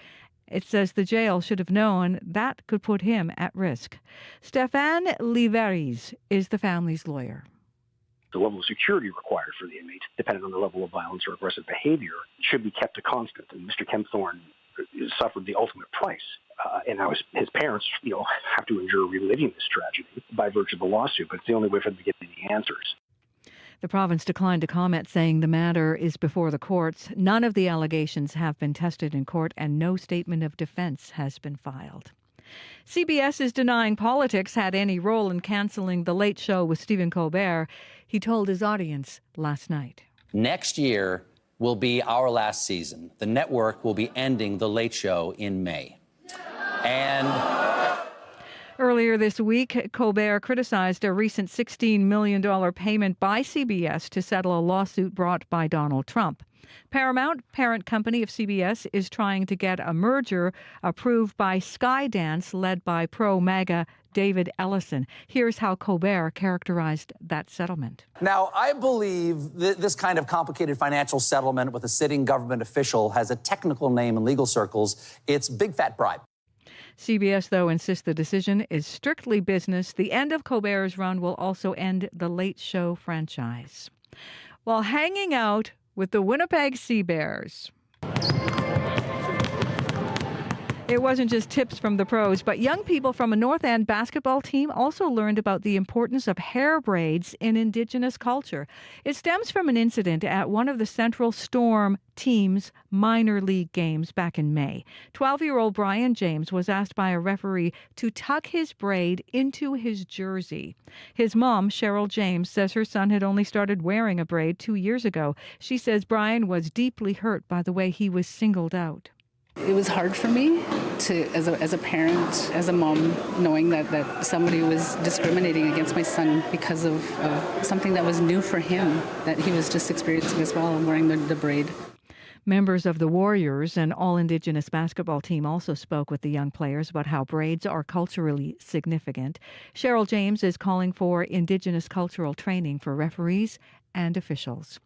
Speaker 5: It says the jail should have known that could put him at risk. Stéphane Liveris is the family's lawyer.
Speaker 27: The level of security required for the inmate, depending on the level of violence or aggressive behavior, should be kept a constant. And Mr. Kempthorne suffered the ultimate price. And now his parents, have to endure reliving this tragedy by virtue of the lawsuit, but it's the only way for them to get any answers.
Speaker 5: The province declined to comment, saying the matter is before the courts. None of the allegations have been tested in court, and no statement of defense has been filed. CBS is denying politics had any role in canceling The Late Show with Stephen Colbert. He told his audience last night.
Speaker 28: Next year will be our last season. The network will be ending The Late Show in May.
Speaker 5: Earlier this week, Colbert criticized a recent $16 million payment by CBS to settle a lawsuit brought by Donald Trump. Paramount, parent company of CBS, is trying to get a merger approved by Skydance, led by pro-MAGA David Ellison. Here's how Colbert characterized that settlement.
Speaker 29: Now, I believe this kind of complicated financial settlement with a sitting government official has a technical name in legal circles. It's big fat bribe.
Speaker 5: CBS, though, insists the decision is strictly business. The end of Colbert's run will also end the Late Show franchise. While hanging out with the Winnipeg Sea Bears. It wasn't just tips from the pros, but young people from a North End basketball team also learned about the importance of hair braids in Indigenous culture. It stems from an incident at one of the Central Storm team's minor league games back in May. 12-year-old Brian James was asked by a referee to tuck his braid into his jersey. His mom, Cheryl James, says her son had only started wearing a braid 2 years ago. She says Brian was deeply hurt by the way he was singled out.
Speaker 9: It was hard for me to, as a parent, as a mom, knowing that somebody was discriminating against my son because of something that was new for him, that he was just experiencing as well, wearing the braid.
Speaker 5: Members of the Warriors, an all-Indigenous basketball team, also spoke with the young players about how braids are culturally significant. Cheryl James is calling for Indigenous cultural training for referees and officials.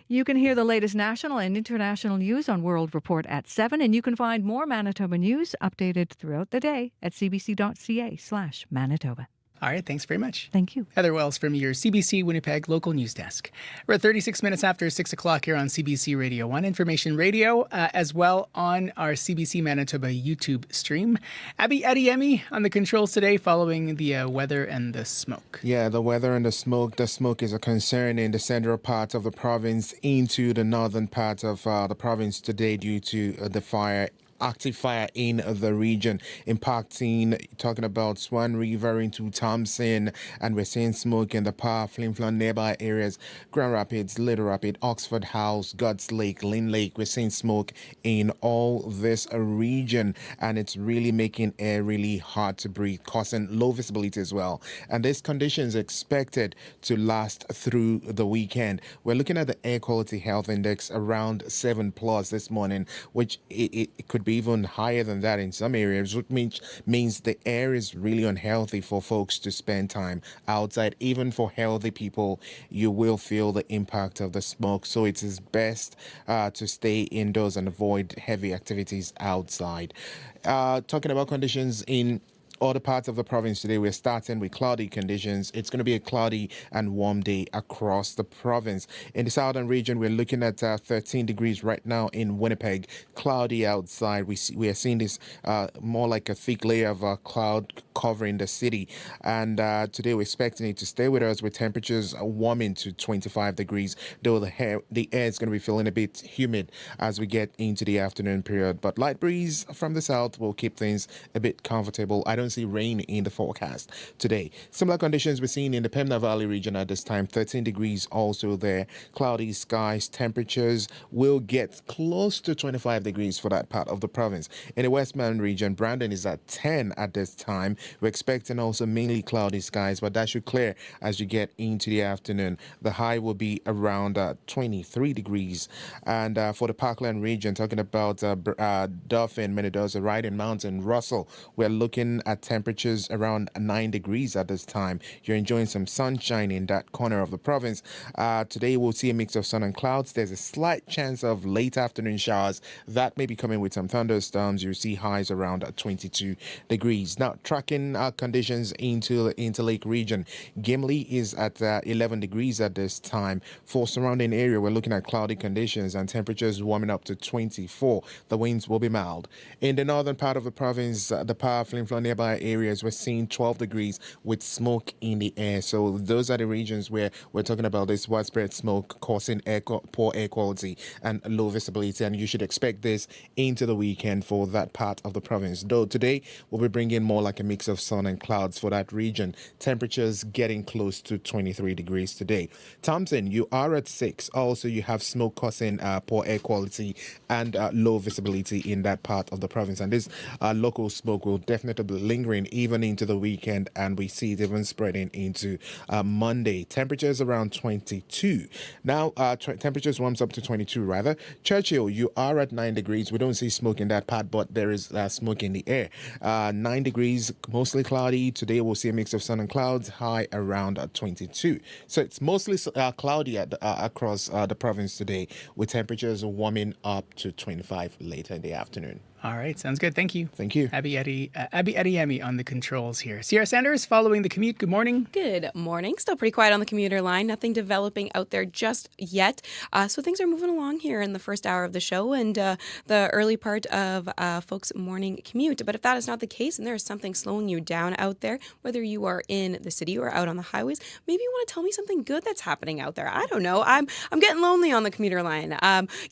Speaker 5: You can hear the latest national and international news on World Report at 7, and you can find more Manitoba news updated throughout the day at cbc.ca/Manitoba.
Speaker 4: All right, thanks very much.
Speaker 5: Thank you.
Speaker 4: Heather Wells from your CBC Winnipeg local news desk. We're at 36 minutes after 6 o'clock here on CBC Radio 1 Information Radio, as well on our CBC Manitoba YouTube stream. Abby Adiemi on the controls today following the weather and the smoke.
Speaker 1: Yeah, the weather and the smoke. The smoke is a concern in the central part of the province into the northern part of the province today due to the active fire in the region, impacting, talking about Swan River into Thompson, and we're seeing smoke in the Flin Flon nearby areas, Grand Rapids, Little Rapid, Oxford House, God's Lake, Lynn Lake. We're seeing smoke in all this region, and it's really making air really hard to breathe, causing low visibility as well. And this condition is expected to last through the weekend. We're looking at the air quality health index around 7+ this morning, which it could be even higher than that in some areas, which means the air is really unhealthy for folks to spend time outside. Even for healthy people, you will feel the impact of the smoke. So it is best to stay indoors and avoid heavy activities outside. Talking about conditions in other parts of the province today, we're starting with cloudy conditions. It's going to be a cloudy and warm day across the province. In the southern region, we're looking at 13 degrees right now in Winnipeg. Cloudy outside. We are seeing this more like a thick layer of cloud covering the city. And today we're expecting it to stay with us with temperatures warming to 25 degrees, though the air is going to be feeling a bit humid as we get into the afternoon period. But light breeze from the south will keep things a bit comfortable. I don't see rain in the forecast today. Similar conditions we're seeing in the Pembina Valley region at this time. 13 degrees also there. Cloudy skies. Temperatures will get close to 25 degrees for that part of the province. In the Westmountain region, Brandon is at 10 at this time. We're expecting also mainly cloudy skies, but that should clear as you get into the afternoon. The high will be around 23 degrees. And for the Parkland region, talking about Dauphin, Minnedosa, Riding Mountain, Russell, we're looking at temperatures around 9 degrees at this time. You're enjoying some sunshine in that corner of the province. Today we'll see a mix of sun and clouds. There's a slight chance of late afternoon showers that may be coming with some thunderstorms. You see highs around 22 degrees. Now tracking conditions into the Interlake region. Gimli is at 11 degrees at this time. For surrounding area, we're looking at cloudy conditions and temperatures warming up to 24. The winds will be mild. In the northern part of the province, the Flin Flon nearby areas, we're seeing 12 degrees with smoke in the air. So those are the regions where we're talking about this widespread smoke causing poor air quality and low visibility. And you should expect this into the weekend for that part of the province. Though today we'll be bringing more like a mix of sun and clouds for that region. Temperatures getting close to 23 degrees today. Thompson, you are at 6. Also, you have smoke causing poor air quality and low visibility in that part of the province. And this local smoke will definitely be lingering even into the weekend, and we see it even spreading into Monday. Temperatures around 22. Now, temperatures warms up to 22 rather. Churchill, you are at 9 degrees. We don't see smoke in that part, but there is smoke in the air. 9 degrees, mostly cloudy. Today we'll see a mix of sun and clouds, high around 22. So it's mostly cloudy across the province today, with temperatures warming up to 25 later in the afternoon.
Speaker 4: All right, sounds good. Thank you.
Speaker 1: Thank you.
Speaker 4: Abby Ediemi Tammy on the controls here. Sierra Sanders following the commute. Good morning.
Speaker 2: Good morning. Still pretty quiet on the commuter line. Nothing developing out there just yet. So things are moving along here in the first hour of the show and the early part of folks' morning commute. But if that is not the case and there is something slowing you down out there, whether you are in the city or out on the highways, maybe you want to tell me something good that's happening out there. I don't know. I'm getting lonely on the commuter line.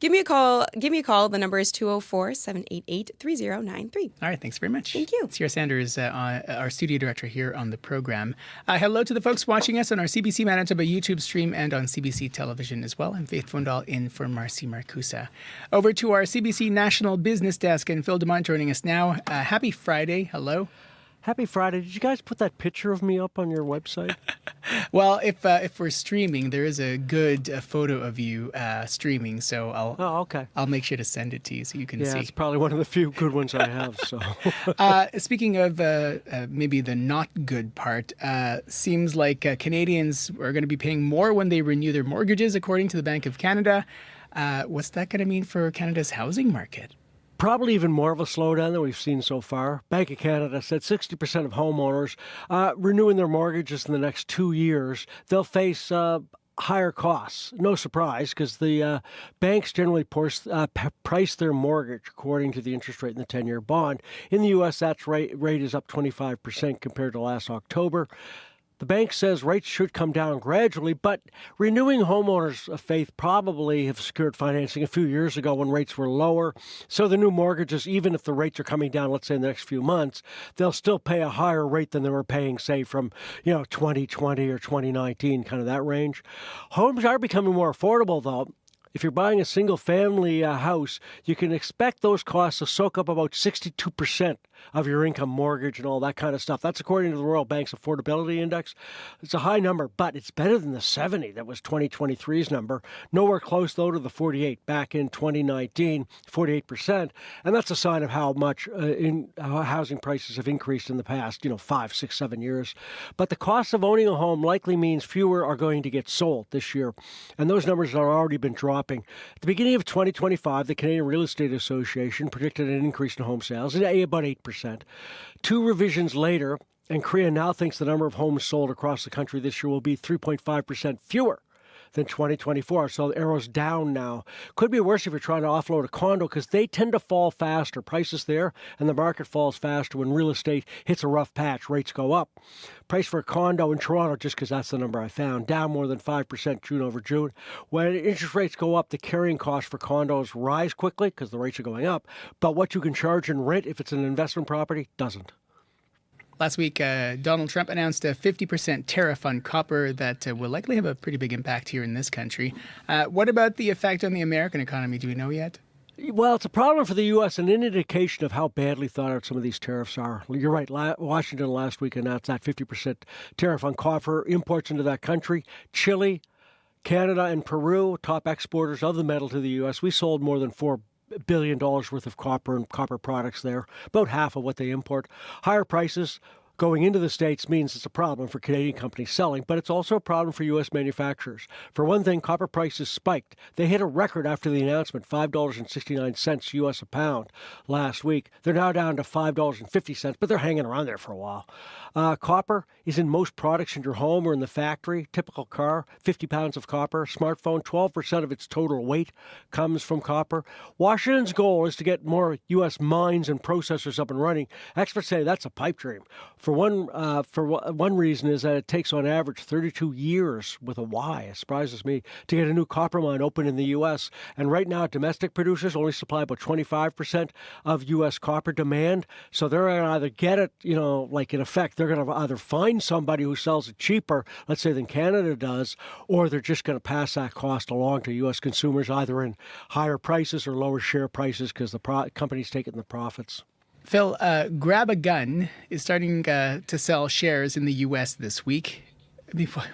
Speaker 2: Give me a call. The number is 204-788-3093.
Speaker 4: All right. Thanks very much.
Speaker 2: Thank you.
Speaker 4: Sierra Sanders, our studio director here on the program. Hello to the folks watching us on our CBC Manitoba YouTube stream and on CBC television as well. I'm Faith Fundal in for Marcy Marcusa. Over to our CBC National Business Desk, and Phil DeMont joining us now. Happy Friday. Hello.
Speaker 14: Happy Friday. Did you guys put that picture of me up on your website?
Speaker 4: Well, if we're streaming, there is a good photo of you streaming, so I'll make sure to send it to you so you can see.
Speaker 14: Yeah, it's probably one of the few good ones I have. So,
Speaker 4: speaking of maybe the not good part, seems like Canadians are going to be paying more when they renew their mortgages, according to the Bank of Canada. What's that going to mean for Canada's housing market?
Speaker 14: Probably even more of a slowdown than we've seen so far. Bank of Canada said 60% of homeowners renewing their mortgages in the next 2 years, they'll face higher costs. No surprise, because the banks generally price their mortgage according to the interest rate in the 10-year bond. In the U.S., that rate is up 25% compared to last October. The bank says rates should come down gradually, but renewing homeowners of faith probably have secured financing a few years ago when rates were lower. So the new mortgages, even if the rates are coming down, let's say in the next few months, they'll still pay a higher rate than they were paying, say, from 2020 or 2019, kind of that range. Homes are becoming more affordable, though. If you're buying a single-family house, you can expect those costs to soak up about 62% of your income, mortgage, and all that kind of stuff. That's according to the Royal Bank's Affordability Index. It's a high number, but it's better than the 70 that was 2023's number. Nowhere close, though, to the 48 back in 2019, 48%. And that's a sign of how much how housing prices have increased in the past, 5, 6, 7 years. But the cost of owning a home likely means fewer are going to get sold this year. And those numbers have already been dropping. At the beginning of 2025, the Canadian Real Estate Association predicted an increase in home sales, about 8%. 2 revisions later, and Korea now thinks the number of homes sold across the country this year will be 3.5% fewer than 2024. So the arrow's down now. Could be worse if you're trying to offload a condo, because they tend to fall faster. Prices there, and the market falls faster when real estate hits a rough patch. Rates go up. Price for a condo in Toronto, just because that's the number I found, down more than 5% June over June. When interest rates go up, the carrying costs for condos rise quickly because the rates are going up. But what you can charge in rent if it's an investment property doesn't.
Speaker 4: Last week, Donald Trump announced a 50% tariff on copper that will likely have a pretty big impact here in this country. What about the effect on the American economy? Do we know yet?
Speaker 14: Well, it's a problem for the U.S. and an indication of how badly thought out some of these tariffs are. You're right. Washington last week announced that 50% tariff on copper imports into that country. Chile, Canada, and Peru, top exporters of the metal to the U.S. We sold more than $4 billion worth of copper and copper products there, about half of what they import. Higher prices going into the States means it's a problem for Canadian companies selling, but it's also a problem for U.S. manufacturers. For one thing, copper prices spiked. They hit a record after the announcement, $5.69 U.S. a pound last week. They're now down to $5.50, but they're hanging around there for a while. Copper is in most products in your home or in the factory. Typical car, 50 pounds of copper. Smartphone, 12% of its total weight comes from copper. Washington's goal is to get more U.S. mines and processors up and running. Experts say that's a pipe dream. For one reason is that it takes on average 32 years with a Y. It surprises me to get a new copper mine open in the U.S. And right now, domestic producers only supply about 25% of U.S. copper demand. So they're going to either get it, like in effect, they're going to either find somebody who sells it cheaper, let's say, than Canada does, or they're just going to pass that cost along to U.S. consumers, either in higher prices or lower share prices because the company's taking the profits.
Speaker 4: Phil, Grab a Gun is starting to sell shares in the U.S. this week.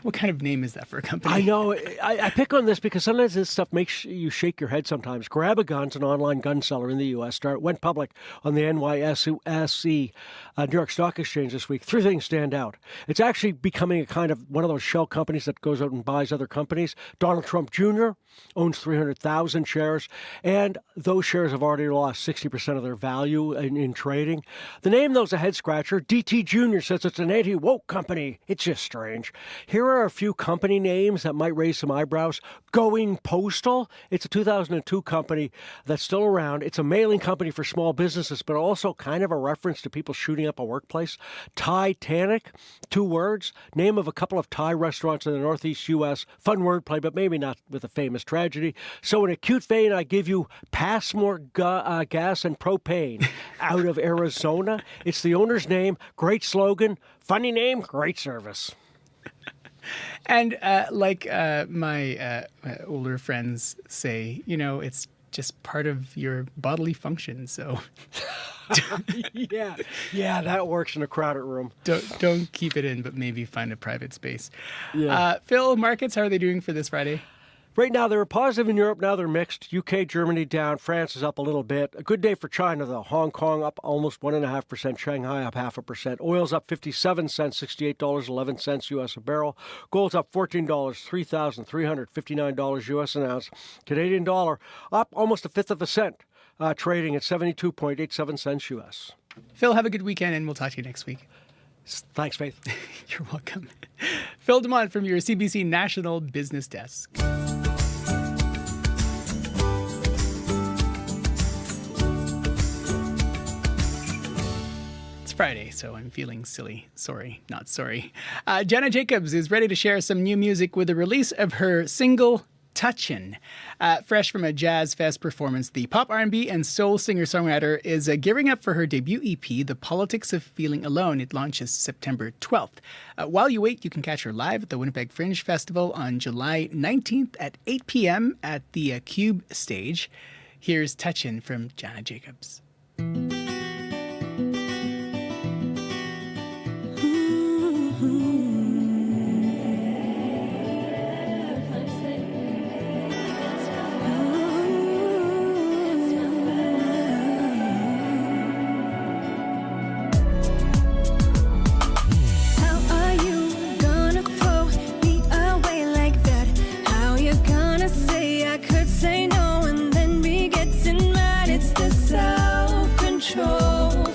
Speaker 4: what kind of name is that for a company?
Speaker 14: I know. I pick on this because sometimes this stuff makes you shake your head sometimes. Grab a Gun's an online gun seller in the U.S. Went public on the NYSE, New York Stock Exchange this week. 3 things stand out. It's actually becoming a kind of one of those shell companies that goes out and buys other companies. Donald Trump Jr. owns 300,000 shares, and those shares have already lost 60% of their value in trading. The name, though, is a head-scratcher. DT Jr. says it's an anti-woke company. It's just strange. Here are a few company names that might raise some eyebrows. Going Postal. It's a 2002 company that's still around. It's a mailing company for small businesses, but also kind of a reference to people shooting up a workplace. Titanic, 2 words. Name of a couple of Thai restaurants in the Northeast U.S. Fun wordplay, but maybe not with a famous tragedy. So in a cute vein, I give you Passmore Gas and Propane out of Arizona. It's the owner's name. Great slogan. Funny name. Great service.
Speaker 4: And my older friends say, it's just part of your bodily function. So
Speaker 14: yeah, that works in a crowded room.
Speaker 4: Don't keep it in, but maybe find a private space.
Speaker 14: Yeah.
Speaker 4: Phil, markets, how are they doing for this Friday?
Speaker 14: Right now, they're positive in Europe. Now they're mixed. UK, Germany down. France is up a little bit. A good day for China, though. Hong Kong up almost 1.5%. Shanghai up 0.5%. Oil's up 57 cents, $68.11 U.S. a barrel. Gold's up $14, $3,359 U.S. an ounce. Canadian dollar up almost 1/5 of a cent, trading at 72.87 cents U.S.
Speaker 4: Phil, have a good weekend, and we'll talk to you next week.
Speaker 14: Thanks, Faith.
Speaker 4: You're welcome. Phil DeMont from your CBC National Business Desk. Friday, so I'm feeling silly. Sorry, not sorry. Jenna Jacobs is ready to share some new music with the release of her single, Touchin'. Fresh from a Jazz Fest performance, the pop R&B and soul singer-songwriter is gearing up for her debut EP, The Politics of Feeling Alone. It launches September 12th. While you wait, you can catch her live at the Winnipeg Fringe Festival on July 19th at 8 p.m. at the Cube stage. Here's Touchin' from Jenna Jacobs.
Speaker 15: Say no and then be getting mad. It's the self-control.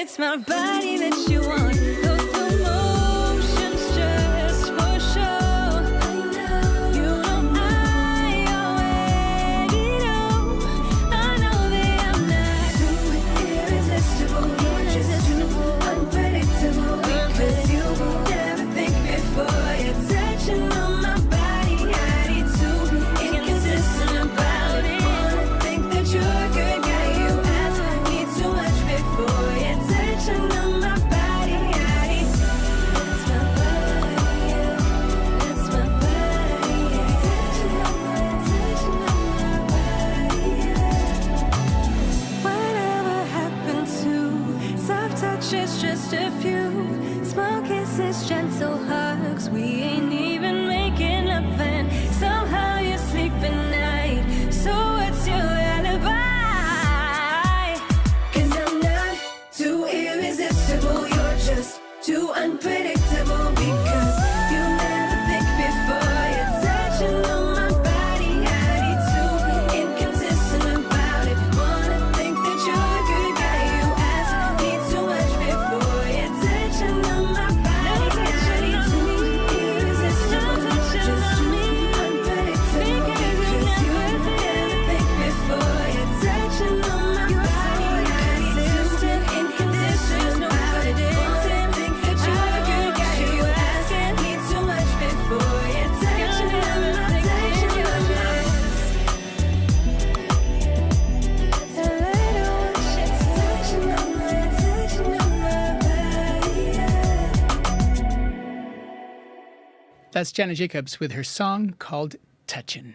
Speaker 15: it's my body that you want. Go through motions just for show. You know I already know. I know that I'm not too irresistible. You're just too unpredictable because you never think before you're touching on my body. I need to inconsistent about it. Wanna think that you're a good guy. You ask me too much before you're touching on my body. I need it's my body, yeah. It's my body, yeah. Touching on my body, yeah. Whatever happened to soft touches, just a few small kisses, gentle hugs. We ain't even making up, and somehow you sleep at night. So what's your alibi? 'Cause I'm not too irresistible. You're just
Speaker 4: That's Janet Jacobs with her song called Touchin'.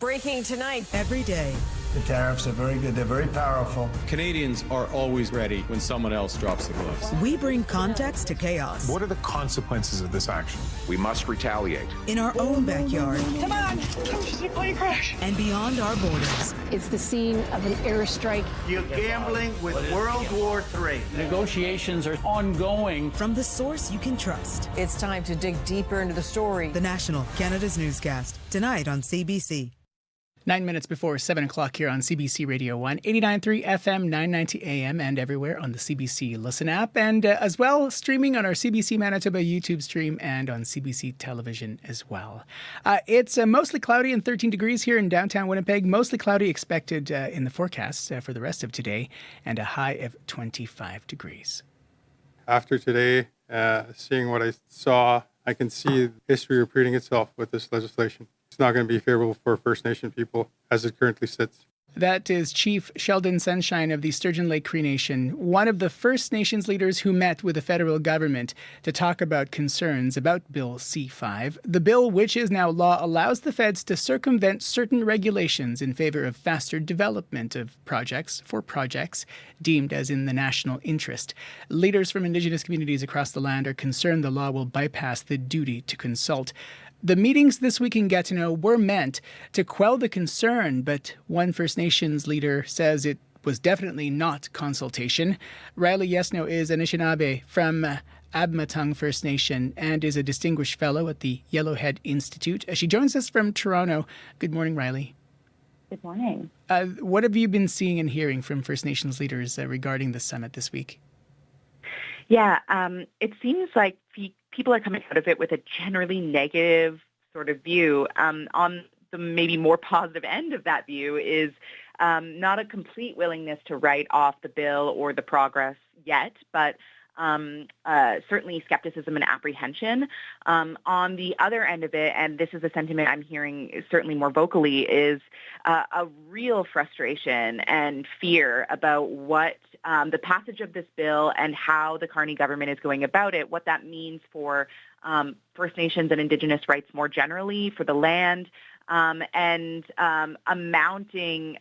Speaker 3: Breaking tonight. Every day.
Speaker 17: The tariffs are very good. They're very powerful.
Speaker 18: Canadians are always ready when someone else drops the gloves.
Speaker 3: We bring context to chaos.
Speaker 18: What are the consequences of this action?
Speaker 19: We must retaliate.
Speaker 3: In our own backyard. Come on! Plane crash! And beyond our borders.
Speaker 20: It's the scene of an airstrike.
Speaker 17: You're gambling with World War III.
Speaker 3: Negotiations are ongoing. From the source you can trust. It's time to dig deeper into the story. The National, Canada's newscast. Tonight on CBC.
Speaker 4: 9 minutes before 7 o'clock here on CBC Radio 1, 89.3 FM, 990 AM, and everywhere on the CBC Listen app, and as well streaming on our CBC Manitoba YouTube stream and on CBC Television as well. It's mostly cloudy and 13 degrees here in downtown Winnipeg, mostly cloudy expected in the forecast for the rest of today, and a high of 25 degrees.
Speaker 21: After today, seeing what I saw, I can see history repeating itself with this legislation. It's not going to be favorable for First Nation people as it currently sits.
Speaker 4: That is Chief Sheldon Sunshine of the Sturgeon Lake Cree Nation, one of the First Nations leaders who met with the federal government to talk about concerns about Bill C-5. The bill, which is now law, allows the feds to circumvent certain regulations in favor of faster development of projects deemed as in the national interest. Leaders from Indigenous communities across the land are concerned the law will bypass the duty to consult. The meetings this week in Gatineau were meant to quell the concern, but one First Nations leader says it was definitely not consultation. Riley Yesno is Anishinaabe from Abmatung First Nation and is a distinguished fellow at the Yellowhead Institute. She joins us from Toronto. Good morning, Riley.
Speaker 22: Good morning.
Speaker 4: What have you been seeing and hearing from First Nations leaders regarding the summit this week?
Speaker 22: Yeah, it seems like people are coming out of it with a generally negative sort of view. On the maybe more positive end of that view is not a complete willingness to write off the bill or the progress yet, but certainly skepticism and apprehension. On the other end of it, and this is a sentiment I'm hearing certainly more vocally, is a real frustration and fear about what the passage of this bill and how the Carney government is going about it, what that means for First Nations and Indigenous rights more generally, for the land, and a mounting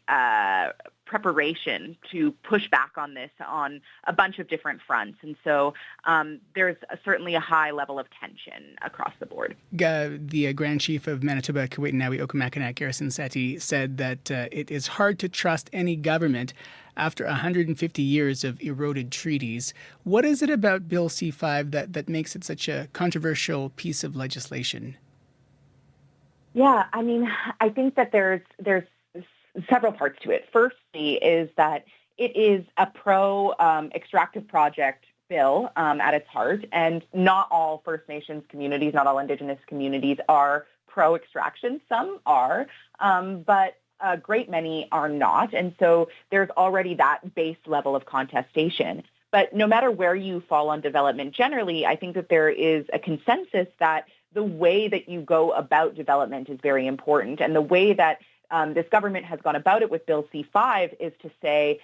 Speaker 22: preparation to push back on this on a bunch of different fronts. And so there's certainly a high level of tension across the board.
Speaker 4: The Grand Chief of Manitoba, Kiwetinawi Okamakinak, Garrison Setti, said that it is hard to trust any government after 150 years of eroded treaties. What is it about Bill C-5 that makes it such a controversial piece of legislation?
Speaker 22: Yeah, I mean, I think that there's several parts to it. Firstly is that it is a pro-extractive project bill at its heart, and not all First Nations communities, not all Indigenous communities are pro-extraction. Some are, but a great many are not, and so there's already that base level of contestation. But no matter where you fall on development generally, I think that there is a consensus that the way that you go about development is very important, and the way that this government has gone about it with Bill C-5 is to say,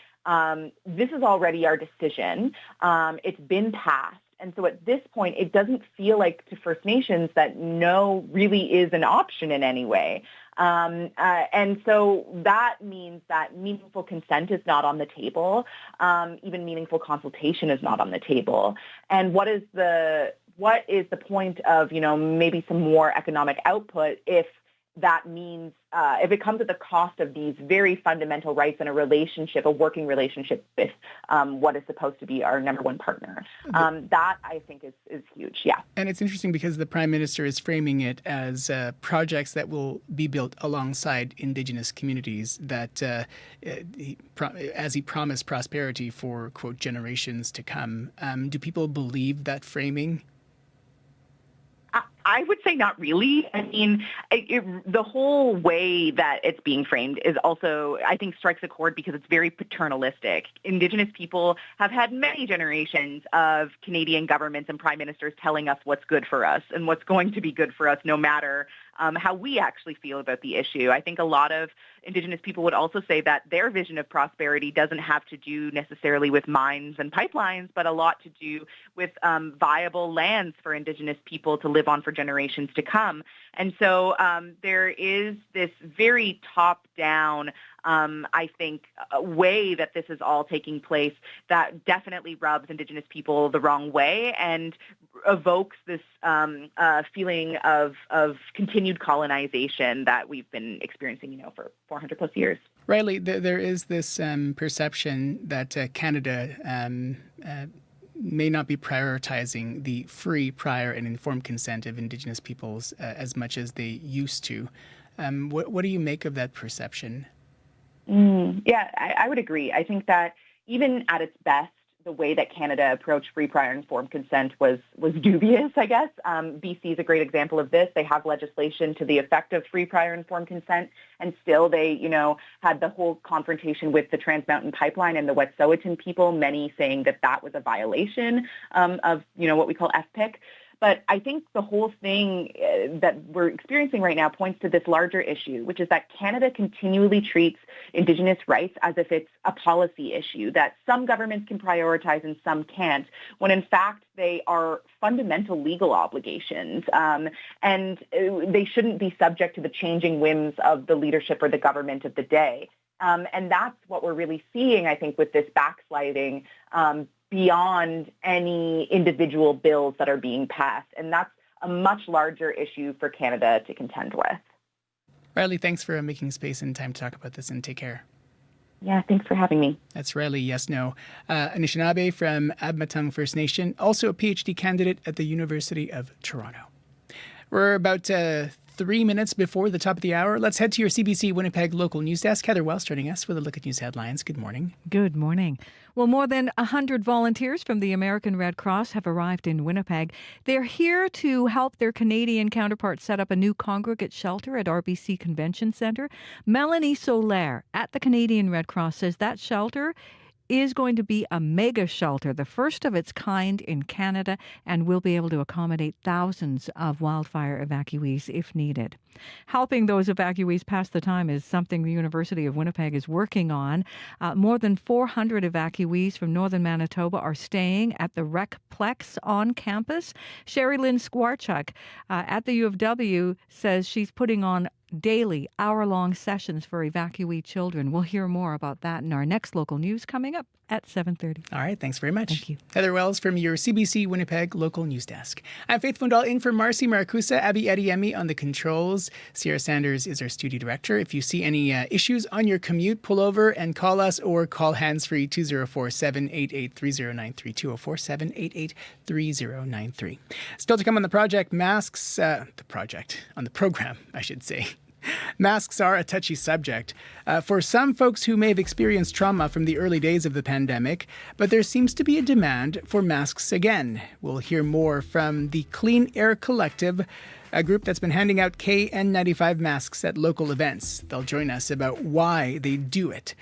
Speaker 22: this is already our decision. It's been passed. And so at this point, it doesn't feel like to First Nations that no really is an option in any way. And so that means that meaningful consent is not on the table. Even meaningful consultation is not on the table. And what is the point of, maybe some more economic output if that means, if it comes at the cost of these very fundamental rights in a relationship, a working relationship with what is supposed to be our number one partner. That, I think, is huge, yeah.
Speaker 4: And it's interesting because the Prime Minister is framing it as projects that will be built alongside Indigenous communities that, as he promised prosperity for, quote, generations to come. Do people believe that framing?
Speaker 22: I would say not really. I mean, the whole way that it's being framed is also, I think, strikes a chord because it's very paternalistic. Indigenous people have had many generations of Canadian governments and prime ministers telling us what's good for us and what's going to be good for us, no matter how we actually feel about the issue. I think a lot of Indigenous people would also say that their vision of prosperity doesn't have to do necessarily with mines and pipelines, but a lot to do with viable lands for Indigenous people to live on for generations to come. And so there is this very top-down, I think, way that this is all taking place that definitely rubs Indigenous people the wrong way and evokes this feeling of continued colonization that we've been experiencing, for 400 plus years.
Speaker 4: Riley, there is this perception that Canada may not be prioritizing the free, prior, and informed consent of Indigenous peoples as much as they used to. What do you make of that perception?
Speaker 22: Yeah, I would agree. I think that even at its best, the way that Canada approached free, prior, and informed consent was dubious, I guess. BC is a great example of this. They have legislation to the effect of free, prior, and informed consent, and still they, had the whole confrontation with the Trans Mountain Pipeline and the Wet'suwet'en people, many saying that that was a violation of, what we call FPIC. But I think the whole thing that we're experiencing right now points to this larger issue, which is that Canada continually treats Indigenous rights as if it's a policy issue, that some governments can prioritize and some can't, when in fact they are fundamental legal obligations. And they shouldn't be subject to the changing whims of the leadership or the government of the day. And that's what we're really seeing, I think, with this backsliding beyond any individual bills that are being passed. And that's a much larger issue for Canada to contend with.
Speaker 4: Riley, thanks for making space and time to talk about this, and take care.
Speaker 22: Yeah, thanks for having me.
Speaker 4: That's Riley Yes-No, Anishinaabe from Admatung First Nation, also a PhD candidate at the University of Toronto. We're about 3 minutes before the top of the hour. Let's head to your CBC Winnipeg local news desk. Heather Wells joining us with a look at news headlines. Good morning.
Speaker 5: Good morning. Well, more than 100 volunteers from the American Red Cross have arrived in Winnipeg. They're here to help their Canadian counterparts set up a new congregate shelter at RBC Convention Centre. Melanie Solaire at the Canadian Red Cross says that shelter is going to be a mega shelter, the first of its kind in Canada, and will be able to accommodate thousands of wildfire evacuees if needed. Helping those evacuees pass the time is something the University of Winnipeg is working on. More than 400 evacuees from northern Manitoba are staying at the Recplex on campus. Sherry Lynn Skwarchuk at the U of W says she's putting on daily, hour-long sessions for evacuee children. We'll hear more about that in our next local news coming up at 7:30.
Speaker 4: All right, thanks very much.
Speaker 5: Thank you.
Speaker 4: Heather Wells from your CBC Winnipeg local news desk. I'm Faith Fundal in for Marcy Maracusa, Abby Adiemi on the controls. Sierra Sanders is our studio director. If you see any issues on your commute, pull over and call us or call hands-free 204-788-3093, 204-788-3093. Still to come on the project, masks, on the program, I should say. Masks are a touchy subject for some folks who may have experienced trauma from the early days of the pandemic, but there seems to be a demand for masks again. We'll hear more from the Clean Air Collective, a group that's been handing out KN95 masks at local events. They'll join us about why they do it.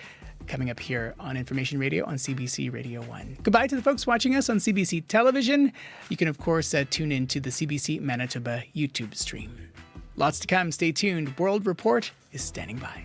Speaker 4: Coming up here on Information Radio on CBC Radio 1. Goodbye to the folks watching us on CBC Television. You can, of course, tune in to the CBC Manitoba YouTube stream. Lots to come. Stay tuned. World Report is standing by.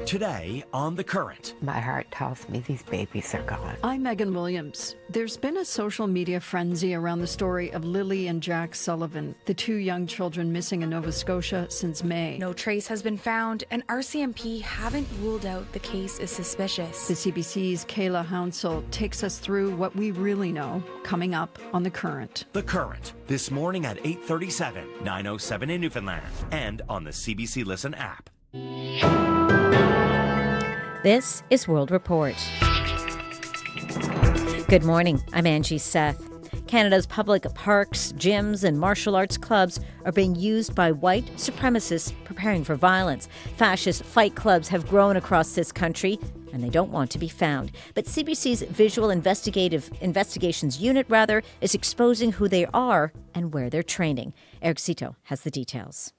Speaker 6: Today on The Current.
Speaker 8: My heart tells me these babies are gone.
Speaker 10: I'm Megan Williams. There's been a social media frenzy around the story of Lily and Jack Sullivan, the two young children missing in Nova Scotia since May.
Speaker 11: No trace has been found, and RCMP haven't ruled out the case is suspicious.
Speaker 10: The CBC's Kayla Hounsell takes us through what we really know, coming up on The Current.
Speaker 6: The Current, this morning at 8:37, 9:07 in Newfoundland, and on the CBC Listen app.
Speaker 12: This is World Report. Good morning, I'm Angie Seth. Canada's public parks, gyms, and martial arts clubs are being used by white supremacists preparing for violence. Fascist fight clubs have grown across this country, and they don't want to be found. But CBC's Visual Investigations Unit, is exposing who they are and where they're training. Eric Cito has the details.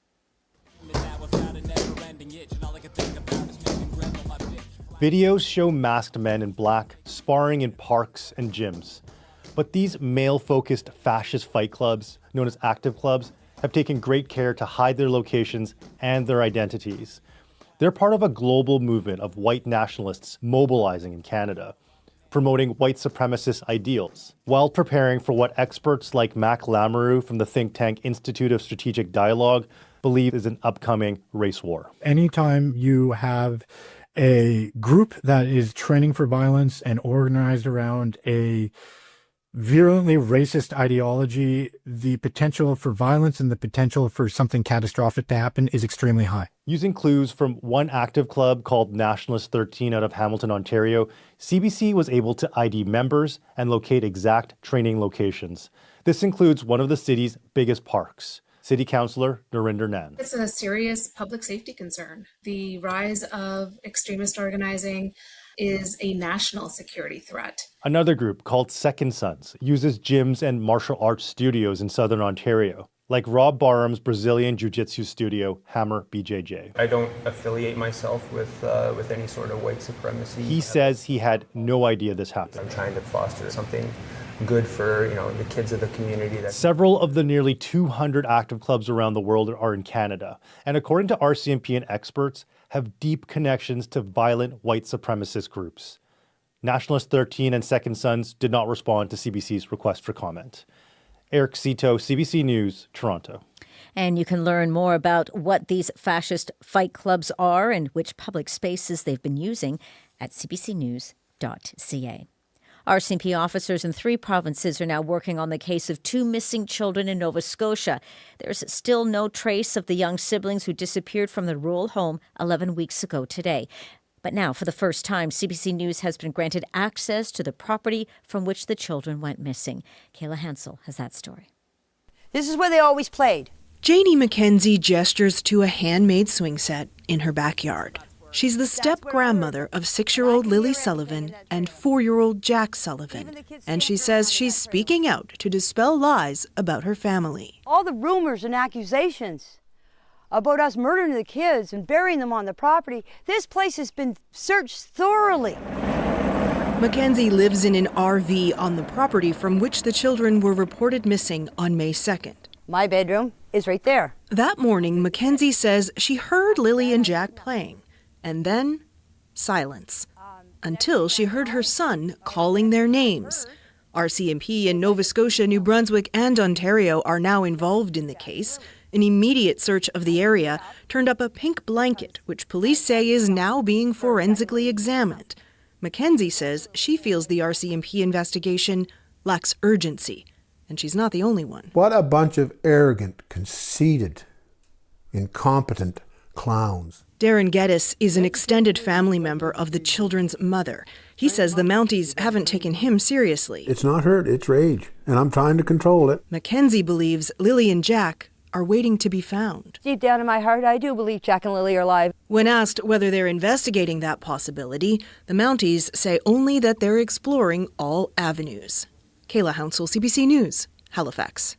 Speaker 13: Videos show masked men in black sparring in parks and gyms. But these male-focused fascist fight clubs, known as active clubs, have taken great care to hide their locations and their identities. They're part of a global movement of white nationalists mobilizing in Canada, promoting white supremacist ideals, while preparing for what experts like Mac Lamoureux from the think tank Institute of Strategic Dialogue believe is an upcoming race war.
Speaker 19: Anytime you have a group that is training for violence and organized around a virulently racist ideology, the potential for violence and the potential for something catastrophic to happen is extremely high.
Speaker 13: Using clues from one active club called Nationalist 13 out of Hamilton, Ontario, CBC was able to ID members and locate exact training locations. This includes one of the city's biggest parks. City Councillor Narinder Nan.
Speaker 23: It's a serious public safety concern. The rise of extremist organizing is a national security threat.
Speaker 13: Another group called Second Sons uses gyms and martial arts studios in southern Ontario, like Rob Barham's Brazilian Jiu-Jitsu studio, Hammer BJJ.
Speaker 24: I don't affiliate myself with any sort of white supremacy.
Speaker 13: He says he had no idea this happened.
Speaker 24: I'm trying to foster something good for the kids of the community.
Speaker 13: Several of the nearly 200 active clubs around the world are in Canada, and according to RCMP and experts, have deep connections to violent white supremacist groups. Nationalist 13 and Second Sons did not respond to CBC's request for comment. Eric Cito, CBC News, Toronto.
Speaker 12: And you can learn more about what these fascist fight clubs are and which public spaces they've been using at cbcnews.ca. RCMP officers in 3 provinces are now working on the case of 2 missing children in Nova Scotia. There's still no trace of the young siblings who disappeared from the rural home 11 weeks ago today. But now, for the first time, CBC News has been granted access to the property from which the children went missing. Kayla Hounsell has that story.
Speaker 30: This is where they always played.
Speaker 31: Janie McKenzie gestures to a handmade swing set in her backyard. She's the step-grandmother of 6-year-old Lily Sullivan and 4-year-old Jack Sullivan, and she says she's speaking out to dispel lies about her family.
Speaker 30: All the rumors and accusations about us murdering the kids and burying them on the property, this place has been searched thoroughly.
Speaker 31: Mackenzie lives in an RV on the property from which the children were reported missing on May 2nd.
Speaker 30: My bedroom is right there.
Speaker 31: That morning, Mackenzie says she heard Lily and Jack playing. And then, silence, until she heard her son calling their names. RCMP in Nova Scotia, New Brunswick, and Ontario are now involved in the case. An immediate search of the area turned up a pink blanket, which police say is now being forensically examined. Mackenzie says she feels the RCMP investigation lacks urgency, and she's not the only one.
Speaker 32: What a bunch of arrogant, conceited, incompetent clowns.
Speaker 31: Darren Geddes is an extended family member of the children's mother. He says the Mounties haven't taken him seriously.
Speaker 32: It's not hurt, it's rage, and I'm trying to control it.
Speaker 31: Mackenzie believes Lily and Jack are waiting to be found.
Speaker 30: Deep down in my heart, I do believe Jack and Lily are alive.
Speaker 31: When asked whether they're investigating that possibility, the Mounties say only that they're exploring all avenues. Kayla Hounsell, CBC News, Halifax.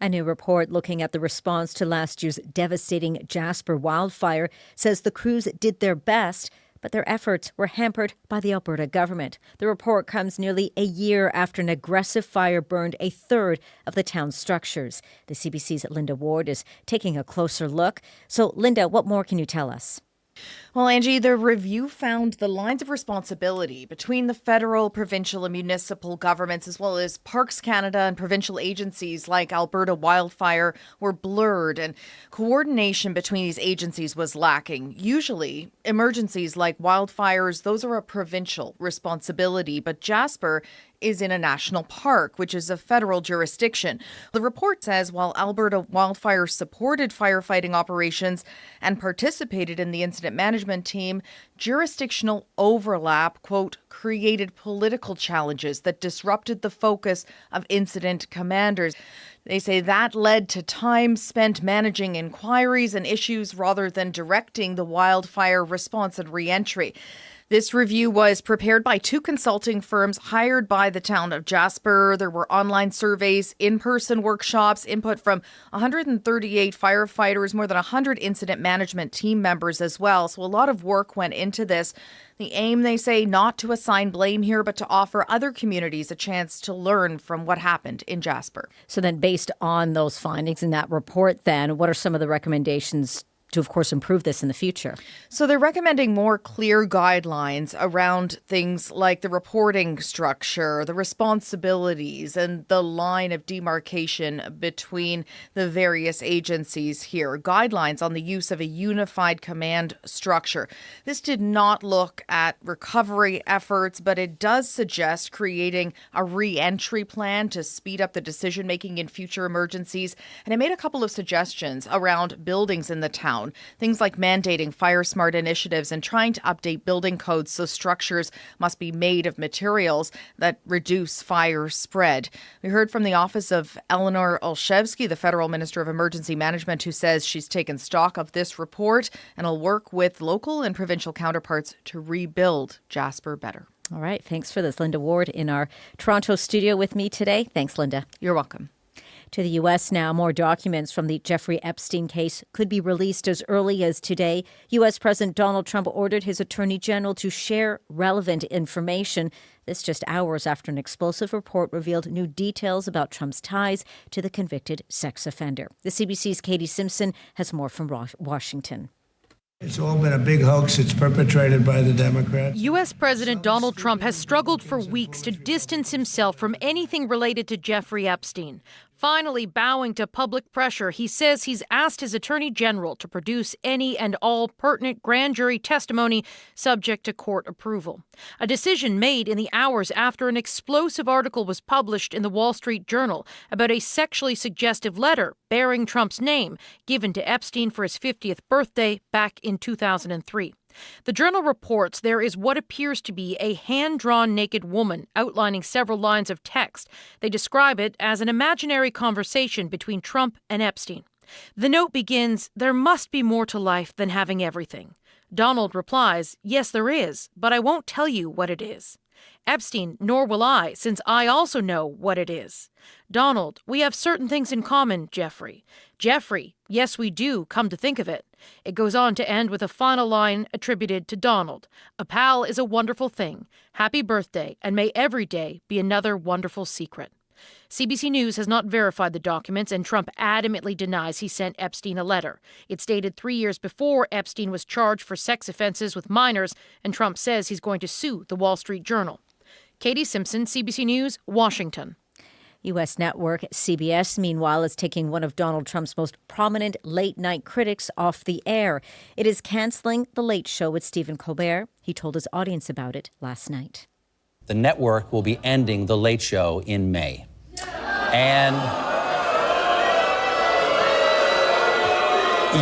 Speaker 12: A new report looking at the response to last year's devastating Jasper wildfire says the crews did their best, but their efforts were hampered by the Alberta government. The report comes nearly a year after an aggressive fire burned a third of the town's structures. The CBC's Linda Ward is taking a closer look. So, Linda, what more can you tell us?
Speaker 1: Well, Angie, the review found the lines of responsibility between the federal, provincial, and municipal governments, as well as Parks Canada and provincial agencies like Alberta Wildfire, were blurred, and coordination between these agencies was lacking. Usually, emergencies like wildfires, those are a provincial responsibility, but Jasper is in a national park, which is a federal jurisdiction. The report says while Alberta Wildfire supported firefighting operations and participated in the incident management team, jurisdictional overlap, quote, created political challenges that disrupted the focus of incident commanders. They say that led to time spent managing inquiries and issues rather than directing the wildfire response and reentry. This review was prepared by 2 consulting firms hired by the town of Jasper. There were online surveys, in-person workshops, input from 138 firefighters, more than 100 incident management team members as well. So a lot of work went into this. The aim, they say, not to assign blame here, but to offer other communities a chance to learn from what happened in Jasper.
Speaker 12: So then based on those findings in that report, then, what are some of the recommendations to, of course, improve this in the future?
Speaker 1: So they're recommending more clear guidelines around things like the reporting structure, the responsibilities, and the line of demarcation between the various agencies here. Guidelines on the use of a unified command structure. This did not look at recovery efforts, but it does suggest creating a re-entry plan to speed up the decision-making in future emergencies. And it made a couple of suggestions around buildings in the town. Things like mandating fire-smart initiatives and trying to update building codes so structures must be made of materials that reduce fire spread. We heard from the office of Eleanor Olszewski, the Federal Minister of Emergency Management, who says she's taken stock of this report and will work with local and provincial counterparts to rebuild Jasper better.
Speaker 12: All right. Thanks for this. Linda Ward in our Toronto studio with me today. Thanks, Linda.
Speaker 1: You're welcome.
Speaker 12: To the U.S. now, more documents from the Jeffrey Epstein case could be released as early as today. U.S. President Donald Trump ordered his attorney general to share relevant information. This just hours after an explosive report revealed new details about Trump's ties to the convicted sex offender. The CBC's Katie Simpson has more from Washington.
Speaker 17: It's all been a big hoax. It's perpetrated by the Democrats.
Speaker 2: U.S. President Donald Trump has struggled for weeks to distance himself from anything related to Jeffrey Epstein. Finally bowing to public pressure, he says he's asked his attorney general to produce any and all pertinent grand jury testimony subject to court approval. A decision made in the hours after an explosive article was published in the Wall Street Journal about a sexually suggestive letter bearing Trump's name given to Epstein for his 50th birthday back in 2003. The journal reports there is what appears to be a hand-drawn naked woman outlining several lines of text. They describe it as an imaginary conversation between Trump and Epstein. The note begins, "There must be more to life than having everything." Donald replies, "Yes, there is, but I won't tell you what it is." Epstein, "Nor will I, since I also know what it is." Donald, "We have certain things in common, Jeffrey." Jeffrey, "Yes, we do, come to think of it." It goes on to end with a final line attributed to Donald. "A pal is a wonderful thing. Happy birthday, and may every day be another wonderful secret." CBC News has not verified the documents, and Trump adamantly denies he sent Epstein a letter. It's dated 3 years before Epstein was charged for sex offenses with minors, and Trump says he's going to sue the Wall Street Journal. Katie Simpson, CBC News, Washington.
Speaker 12: U.S. network CBS, meanwhile, is taking one of Donald Trump's most prominent late-night critics off the air. It is canceling The Late Show with Stephen Colbert. He told his audience about it last night.
Speaker 7: The network will be ending The Late Show in May. And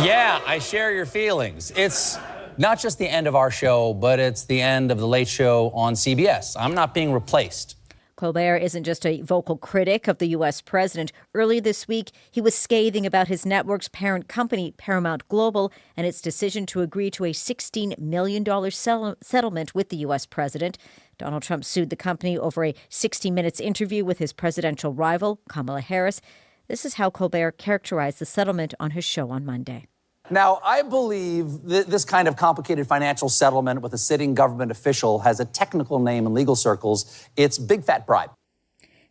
Speaker 7: yeah, I share your feelings. It's not just the end of our show, but it's the end of The Late Show on CBS. I'm not being replaced.
Speaker 12: Colbert isn't just a vocal critic of the U.S. president. Earlier this week, he was scathing about his network's parent company, Paramount Global, and its decision to agree to a $16 million settlement with the U.S. president. Donald Trump sued the company over a 60 Minutes interview with his presidential rival, Kamala Harris. This is how Colbert characterized the settlement on his show on Monday.
Speaker 9: Now, I believe this kind of complicated financial settlement with a sitting government official has a technical name in legal circles. It's big fat bribe.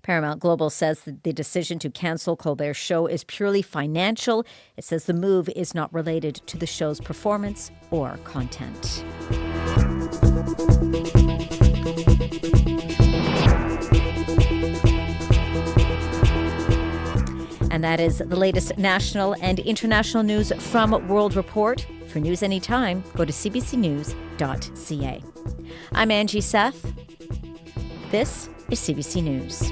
Speaker 12: Paramount Global says that the decision to cancel Colbert's show is purely financial. It says the move is not related to the show's performance or content. And that is the latest national and international news from World Report. For news anytime, go to cbcnews.ca. I'm Angie Seth. This is CBC News.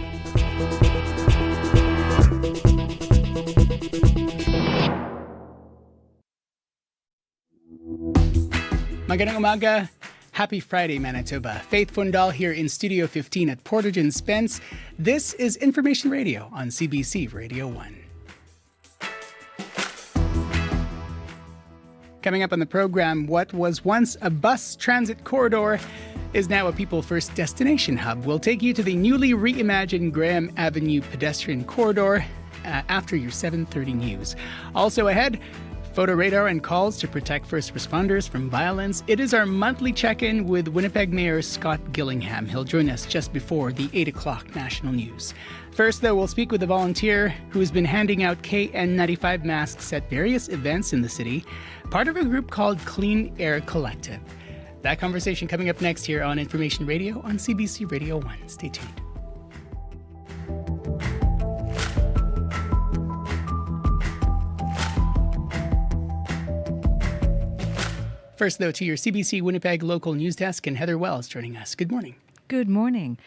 Speaker 4: Magandang umaga. Happy Friday, Manitoba. Faith Fundal here in Studio 15 at Portage and Spence. This is Information Radio on CBC Radio 1. Coming up on the program, what was once a bus transit corridor is now a People First destination hub. We'll take you to the newly reimagined Graham Avenue pedestrian corridor after your 7:30 news. Also ahead, photo radar and calls to protect first responders from violence. It is our monthly check-in with Winnipeg Mayor Scott Gillingham. He'll join us just before the 8 o'clock national news. First, though, we'll speak with a volunteer who has been handing out KN95 masks at various events in the city, part of a group called Clean Air Collective. That conversation coming up next here on Information Radio on CBC Radio 1. Stay tuned. First, though, to your CBC Winnipeg local news desk, and Heather Wells joining us. Good morning.
Speaker 5: Good morning.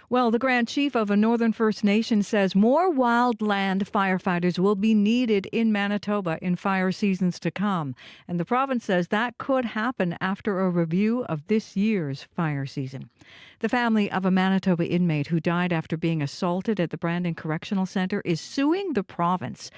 Speaker 5: Well, the Grand Chief of a Northern First Nation says more wildland firefighters will be needed in Manitoba in fire seasons to come. And the province says that could happen after a review of this year's fire season. The family of a Manitoba inmate who died after being assaulted at the Brandon Correctional Centre is suing the province.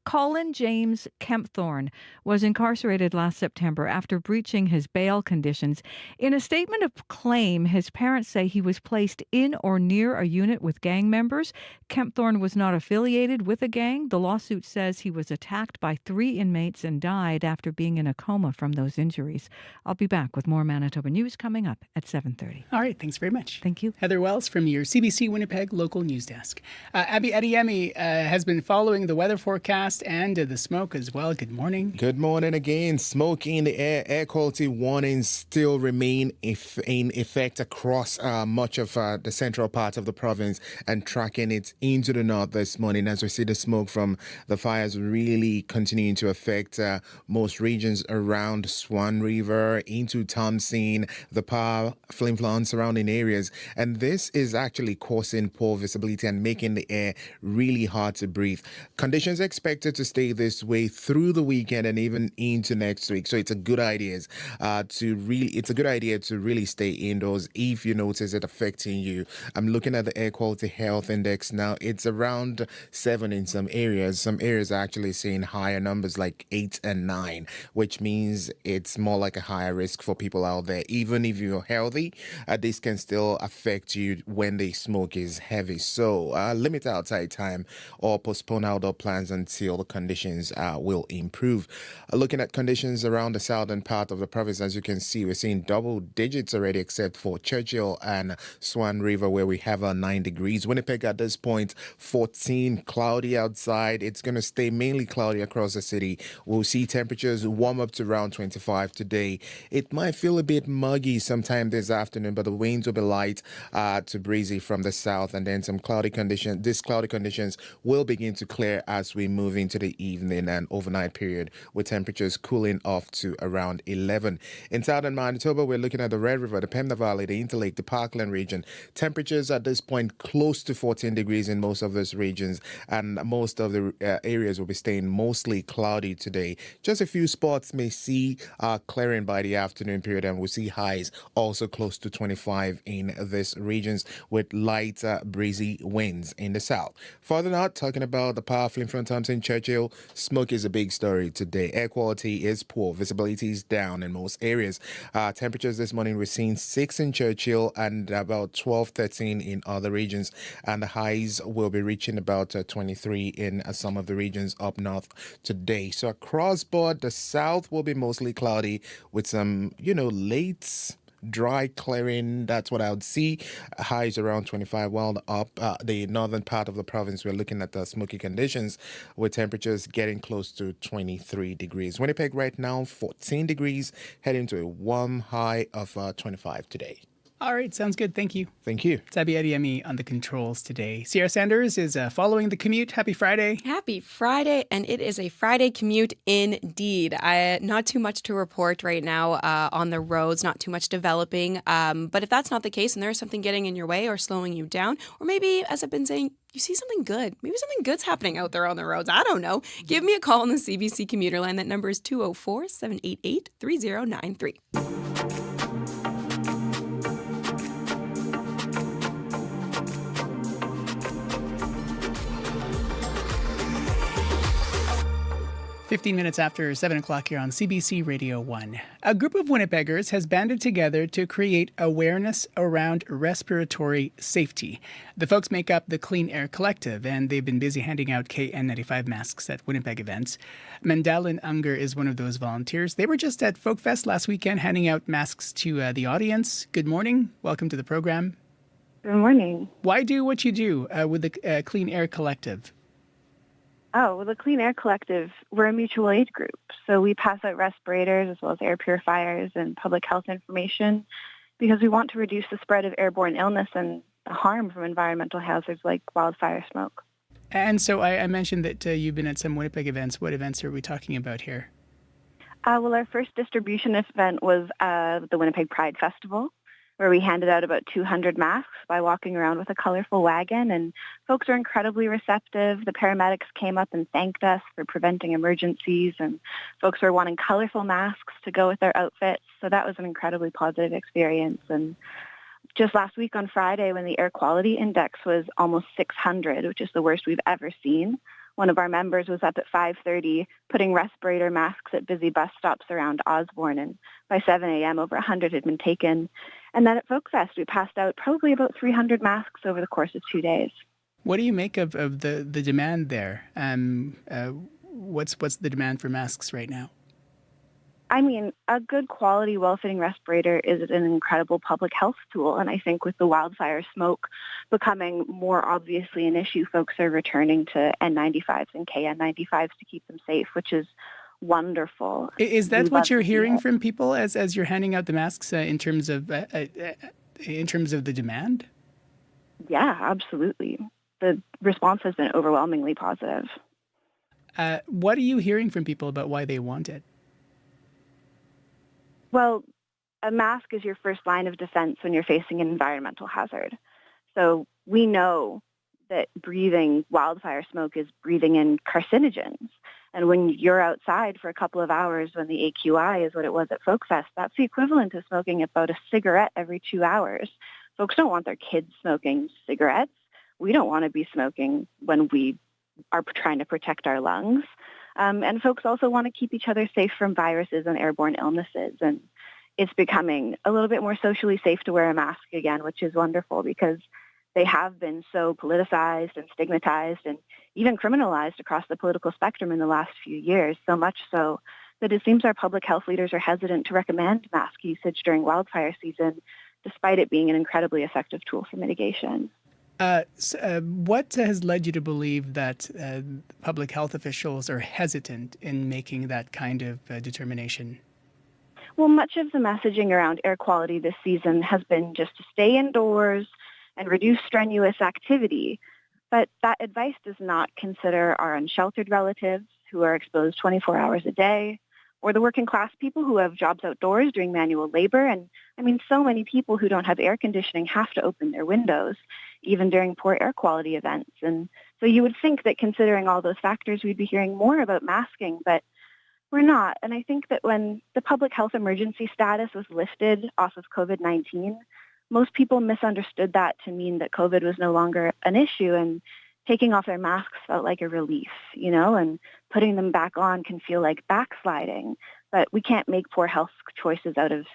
Speaker 5: Colin James Kempthorne was incarcerated last September after breaching his bail conditions. In a statement of claim, his parents say he was placed in or near a unit with gang members. Kempthorne was not affiliated with a gang. The lawsuit says he was attacked by 3 inmates and died after being in a coma from those injuries. I'll be back with more Manitoba news coming up at 7:30.
Speaker 4: All right, thanks very much.
Speaker 5: Thank you.
Speaker 4: Heather Wells from your CBC Winnipeg local news desk. Abby Adeyemi has been following the weather forecast and the smoke as well. Good morning.
Speaker 3: Good morning again. Smoke in the air. Air quality warnings still remain in effect across much of the central part of the province and tracking it into the north this morning as we see the smoke from the fires really continuing to affect most regions around Swan River, into Thompson, the Par, Flin Flon surrounding areas. And this is actually causing poor visibility and making the air really hard to breathe. Conditions expected to stay this way through the weekend and even into next week. So it's a good idea to really stay indoors if you notice it affecting you. I'm looking at the air quality health index now. It's around 7 in some areas. Some areas are actually seeing higher numbers like 8 and 9, which means it's more like a higher risk for people out there. Even if you're healthy, this can still affect you when the smoke is heavy. So limit outside time or postpone outdoor plans until the conditions will improve. Looking at conditions around the southern part of the province, as you can see, we're seeing double digits already, except for Churchill and Swan River, where we have 9 degrees. Winnipeg at this point, 14, cloudy outside. It's going to stay mainly cloudy across the city. We'll see temperatures warm up to around 25 today. It might feel a bit muggy sometime this afternoon, but the winds will be light to breezy from the south, and then some cloudy conditions. These cloudy conditions will begin to clear as we move into the evening and overnight period, with temperatures cooling off to around 11. In southern Manitoba, we're looking at the Red River, the Pembina Valley, the Interlake, the Parkland region. Temperatures at this point close to 14 degrees in most of those regions, and most of the areas will be staying mostly cloudy today. Just a few spots may see clearing by the afternoon period, and we'll see highs also close to 25 in these regions, with light breezy winds in the south. Further north, talking about the Par, Flin Flon, Thompson, Churchill, smoke is a big story today. Air quality is poor. Visibility is down in most areas. Temperatures this morning, we're seeing 6 in Churchill and about 12, 13 in other regions. And the highs will be reaching about 23 in some of the regions up north today. So across board, the south will be mostly cloudy with some, late dry clearing. That's what I would see. Highs around 25. While up the northern part of the province, we're looking at the smoky conditions with temperatures getting close to 23 degrees. Winnipeg right now, 14 degrees, heading to a warm high of 25 today.
Speaker 4: All right, sounds good. Thank you.
Speaker 3: Thank you.
Speaker 4: It's Abby Adiemi on the controls today. Sierra Sanders is following the commute. Happy Friday.
Speaker 14: Happy Friday, and it is a Friday commute indeed. Not too much to report right now on the roads, not too much developing. But if that's not the case and there's something getting in your way or slowing you down, or maybe, as I've been saying, you see something good. Maybe something good's happening out there on the roads. I don't know. Give me a call on the CBC commuter line. That number is 204-788-3093.
Speaker 4: 15 minutes after 7 o'clock here on CBC Radio 1. A group of Winnipeggers has banded together to create awareness around respiratory safety. The folks make up the Clean Air Collective, and they've been busy handing out KN95 masks at Winnipeg events. Mandalin Unger is one of those volunteers. They were just at Folk Fest last weekend handing out masks to the audience. Good morning. Welcome to the program.
Speaker 15: Good morning.
Speaker 4: Why do what you do with the Clean Air Collective?
Speaker 15: Oh, well, the Clean Air Collective, we're a mutual aid group. So we pass out respirators as well as air purifiers and public health information because we want to reduce the spread of airborne illness and the harm from environmental hazards like wildfire smoke.
Speaker 4: And so I mentioned that you've been at some Winnipeg events. What events are we talking about here?
Speaker 15: Well, our first distribution event was the Winnipeg Pride Festival, where we handed out about 200 masks by walking around with a colorful wagon, and folks were incredibly receptive. The paramedics came up and thanked us for preventing emergencies, and folks were wanting colorful masks to go with their outfits, so that was an incredibly positive experience. And just last week on Friday, when the air quality index was almost 600, which is the worst we've ever seen, one of our members was up at 5:30 putting respirator masks at busy bus stops around Osborne, and by 7 a.m. over 100 had been taken. And then at Folk Fest, we passed out probably about 300 masks over the course of 2 days.
Speaker 4: What do you make of the demand there? What's the demand for masks right now?
Speaker 15: I mean, a good quality, well-fitting respirator is an incredible public health tool. And I think with the wildfire smoke becoming more obviously an issue, folks are returning to N95s and KN95s to keep them safe, which is wonderful.
Speaker 4: Is that what you're hearing from people as you're handing out the masks in terms of the demand?
Speaker 15: Yeah, absolutely. The response has been overwhelmingly positive.
Speaker 4: What are you hearing from people about why they want it?
Speaker 15: Well, a mask is your first line of defense when you're facing an environmental hazard. So we know that breathing wildfire smoke is breathing in carcinogens. And when you're outside for a couple of hours, when the AQI is what it was at Folk Fest, that's the equivalent of smoking about a cigarette every 2 hours. Folks don't want their kids smoking cigarettes. We don't want to be smoking when we are trying to protect our lungs. And folks also want to keep each other safe from viruses and airborne illnesses. And it's becoming a little bit more socially safe to wear a mask again, which is wonderful because they have been so politicized and stigmatized and even criminalized across the political spectrum in the last few years, so much so that it seems our public health leaders are hesitant to recommend mask usage during wildfire season, despite it being an incredibly effective tool for mitigation.
Speaker 4: What has led you to believe that public health officials are hesitant in making that kind of determination?
Speaker 15: Well, much of the messaging around air quality this season has been just to stay indoors and reduce strenuous activity. But that advice does not consider our unsheltered relatives who are exposed 24 hours a day, or the working class people who have jobs outdoors doing manual labor. And I mean, so many people who don't have air conditioning have to open their windows, even during poor air quality events. And so you would think that considering all those factors, we'd be hearing more about masking, but we're not. And I think that when the public health emergency status was lifted off of COVID-19, most people misunderstood that to mean that COVID was no longer an issue, and taking off their masks felt like a relief, and putting them back on can feel like backsliding. But we can't make poor health choices out of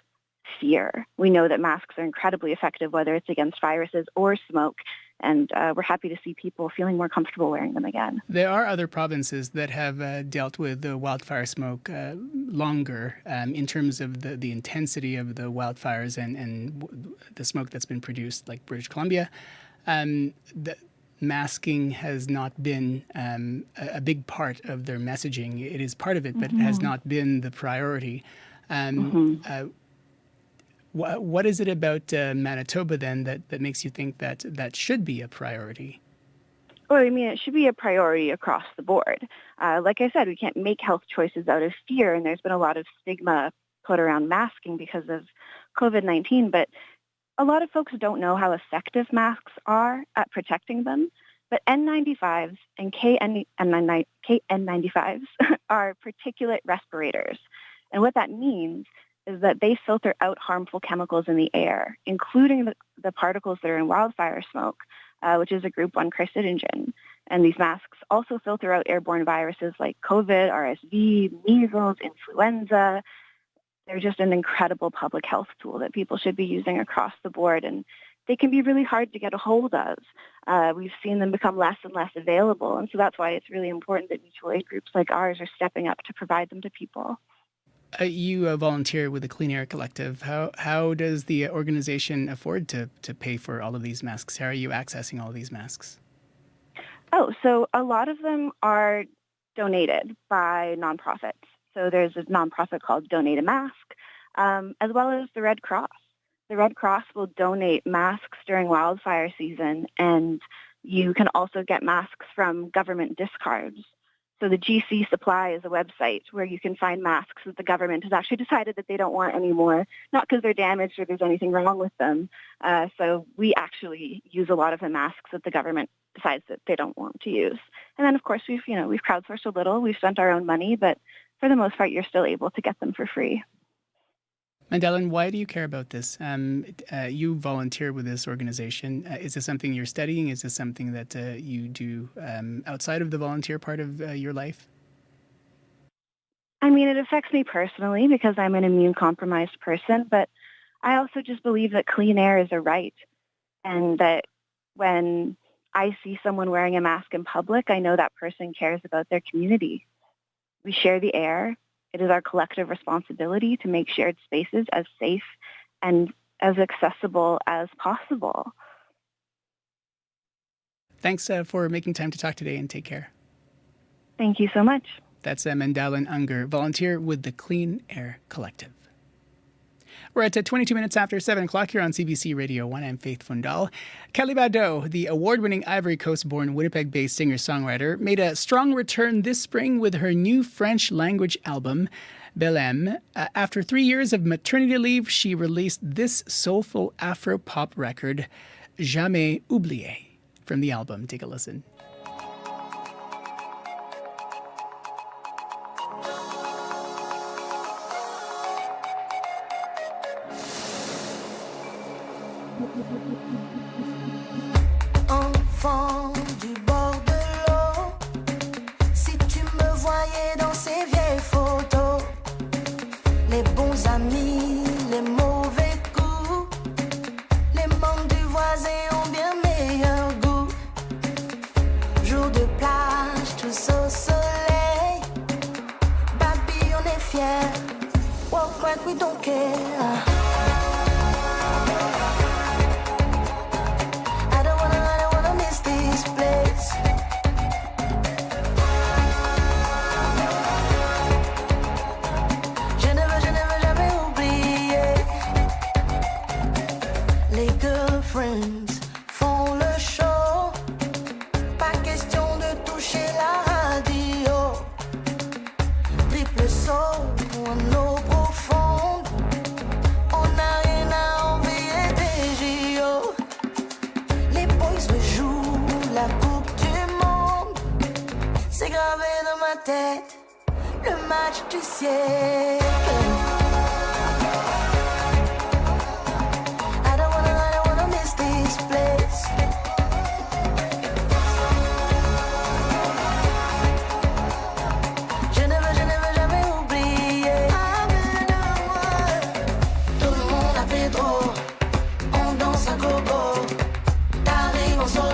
Speaker 15: fear. We know that masks are incredibly effective, whether it's against viruses or smoke, And we're happy to see people feeling more comfortable wearing them again.
Speaker 4: There are other provinces that have dealt with the wildfire smoke longer in terms of the intensity of the wildfires and the smoke that's been produced, like British Columbia. The masking has not been a big part of their messaging. It is part of it, but it has not been the priority. What is it about Manitoba then that makes you think that should be a priority?
Speaker 15: Well, I mean, it should be a priority across the board. Like I said, we can't make health choices out of fear, and there's been a lot of stigma put around masking because of COVID-19, but a lot of folks don't know how effective masks are at protecting them. But N95s and KN95s are particulate respirators. And what that means is that they filter out harmful chemicals in the air, including the particles that are in wildfire smoke, which is a group 1 carcinogen. And these masks also filter out airborne viruses like COVID, RSV, measles, influenza. They're just an incredible public health tool that people should be using across the board. And they can be really hard to get a hold of. We've seen them become less and less available. And so that's why it's really important that mutual aid groups like ours are stepping up to provide them to people.
Speaker 4: You volunteer with the Clean Air Collective. How does the organization afford to pay for all of these masks? How are you accessing all of these masks?
Speaker 15: Oh, so a lot of them are donated by nonprofits. So there's a nonprofit called Donate a Mask, as well as the Red Cross. The Red Cross will donate masks during wildfire season, and you can also get masks from government discards. So the GC Supply is a website where you can find masks that the government has actually decided that they don't want anymore, not because they're damaged or there's anything wrong with them. So we actually use a lot of the masks that the government decides that they don't want to use. And then, of course, we've crowdsourced a little. We've spent our own money, but for the most part, you're still able to get them for free.
Speaker 4: Mandela, why do you care about this? You volunteer with this organization. Is this something you're studying? Is this something that you do outside of the volunteer part of your life?
Speaker 15: I mean, it affects me personally because I'm an immune-compromised person, but I also just believe that clean air is a right, and that when I see someone wearing a mask in public, I know that person cares about their community. We share the air. It is our collective responsibility to make shared spaces as safe and as accessible as possible.
Speaker 4: Thanks for making time to talk today, and take care.
Speaker 15: Thank you so much.
Speaker 4: That's Mandela Unger, volunteer with the Clean Air Collective. We're at 22 minutes after 7 o'clock here on CBC Radio 1. I'm Faith Fundal. Kelly Bado, the award-winning Ivory Coast-born Winnipeg-based singer-songwriter, made a strong return this spring with her new French-language album, Belém. After 3 years of maternity leave, she released this soulful Afro-pop record, Jamais Oublié. From the album, take a listen.
Speaker 8: Enfant du bord de l'eau, si tu me voyais dans ces vieilles photos, les bons amis, les mauvais coups, les manques du voisin ont bien meilleur goût. Jour de plage, tous au soleil, baby on est fiers, walk like we don't care. Font le show, pas question de toucher la radio. Triple saut en eau profonde, on n'a rien à envier des JO. Les boys rejouent la coupe du monde, c'est gravé dans ma tête, le match du siècle. On danse un gogo, t'arrives en solo.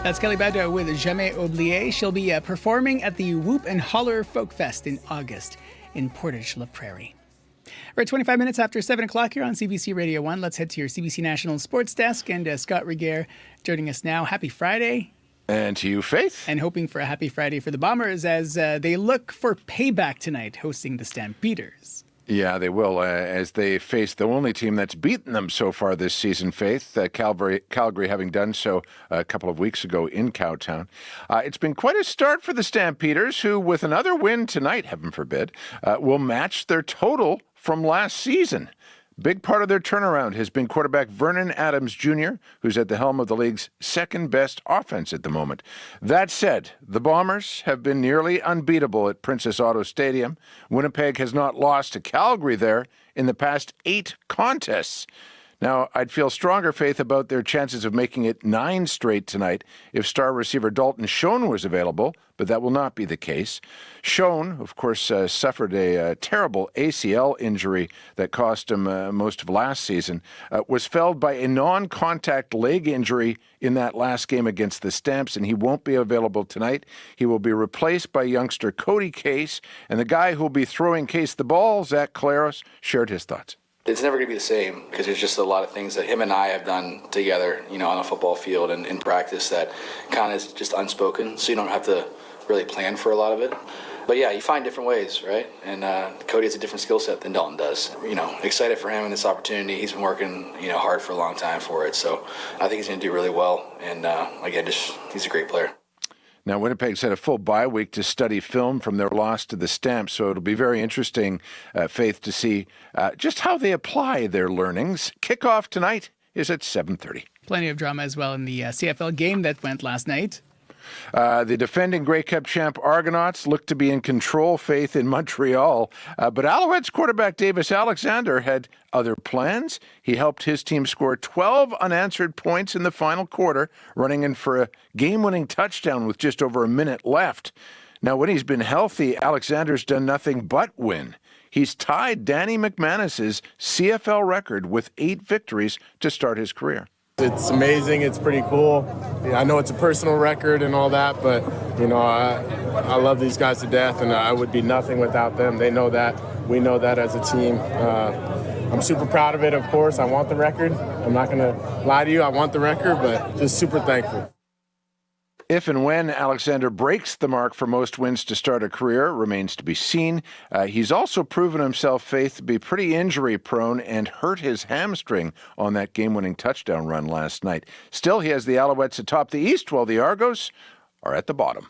Speaker 4: That's Kelly Bada with Jamais Oublié. She'll be performing at the Whoop and Holler Folk Fest in August in Portage-la Prairie. We're at 25 minutes after 7 o'clock here on CBC Radio 1. Let's head to your CBC National Sports Desk. And Scott Regier joining us now. Happy Friday.
Speaker 10: And to you, Faith.
Speaker 4: And hoping for a happy Friday for the Bombers as they look for payback tonight, hosting the Stampeders.
Speaker 10: Yeah, they will, as they face the only team that's beaten them so far this season, Faith. Calgary having done so a couple of weeks ago in Cowtown. It's been quite a start for the Stampeders, who, with another win tonight, heaven forbid, will match their total from last season. Big part of their turnaround has been quarterback Vernon Adams Jr., who's at the helm of the league's second-best offense at the moment. That said, the Bombers have been nearly unbeatable at Princess Auto Stadium. Winnipeg has not lost to Calgary there in the past 8 contests. Now, I'd feel stronger, Faith, about their chances of making it 9 straight tonight if star receiver Dalton Schoen was available, but that will not be the case. Schoen, of course, suffered a terrible ACL injury that cost him most of last season, was felled by a non-contact leg injury in that last game against the Stamps, and he won't be available tonight. He will be replaced by youngster Cody Case, and the guy who will be throwing Case the ball, Zach Claros, shared his thoughts.
Speaker 11: It's never going to be the same because there's just a lot of things that him and I have done together, on a football field and in practice that kind of is just unspoken, so you don't have to really plan for a lot of it. But yeah, you find different ways, right? And Cody has a different skill set than Dalton does. Excited for him and this opportunity. He's been working, hard for a long time for it, so I think he's going to do really well. And again, he's a great player.
Speaker 10: Now, Winnipeg's had a full bye week to study film from their loss to the Stamps, so it'll be very interesting, Faith, to see just how they apply their learnings. Kickoff tonight is at 7:30.
Speaker 4: Plenty of drama as well in the CFL game that went last night.
Speaker 10: The defending Grey Cup champ Argonauts look to be in control, Faith, in Montreal. But Alouettes quarterback Davis Alexander had other plans. He helped his team score 12 unanswered points in the final quarter, running in for a game-winning touchdown with just over a minute left. Now, when he's been healthy, Alexander's done nothing but win. He's tied Danny McManus's CFL record with 8 victories to start his career.
Speaker 16: It's amazing. It's pretty cool. I know it's a personal record and all that, but, I love these guys to death, and I would be nothing without them. They know that. We know that as a team. I'm super proud of it, of course. I want the record. I'm not going to lie to you. I want the record, but just super thankful.
Speaker 10: If and when Alexander breaks the mark for most wins to start a career remains to be seen. He's also proven himself, Faith, to be pretty injury-prone and hurt his hamstring on that game-winning touchdown run last night. Still, he has the Alouettes atop the East while the Argos are at the bottom.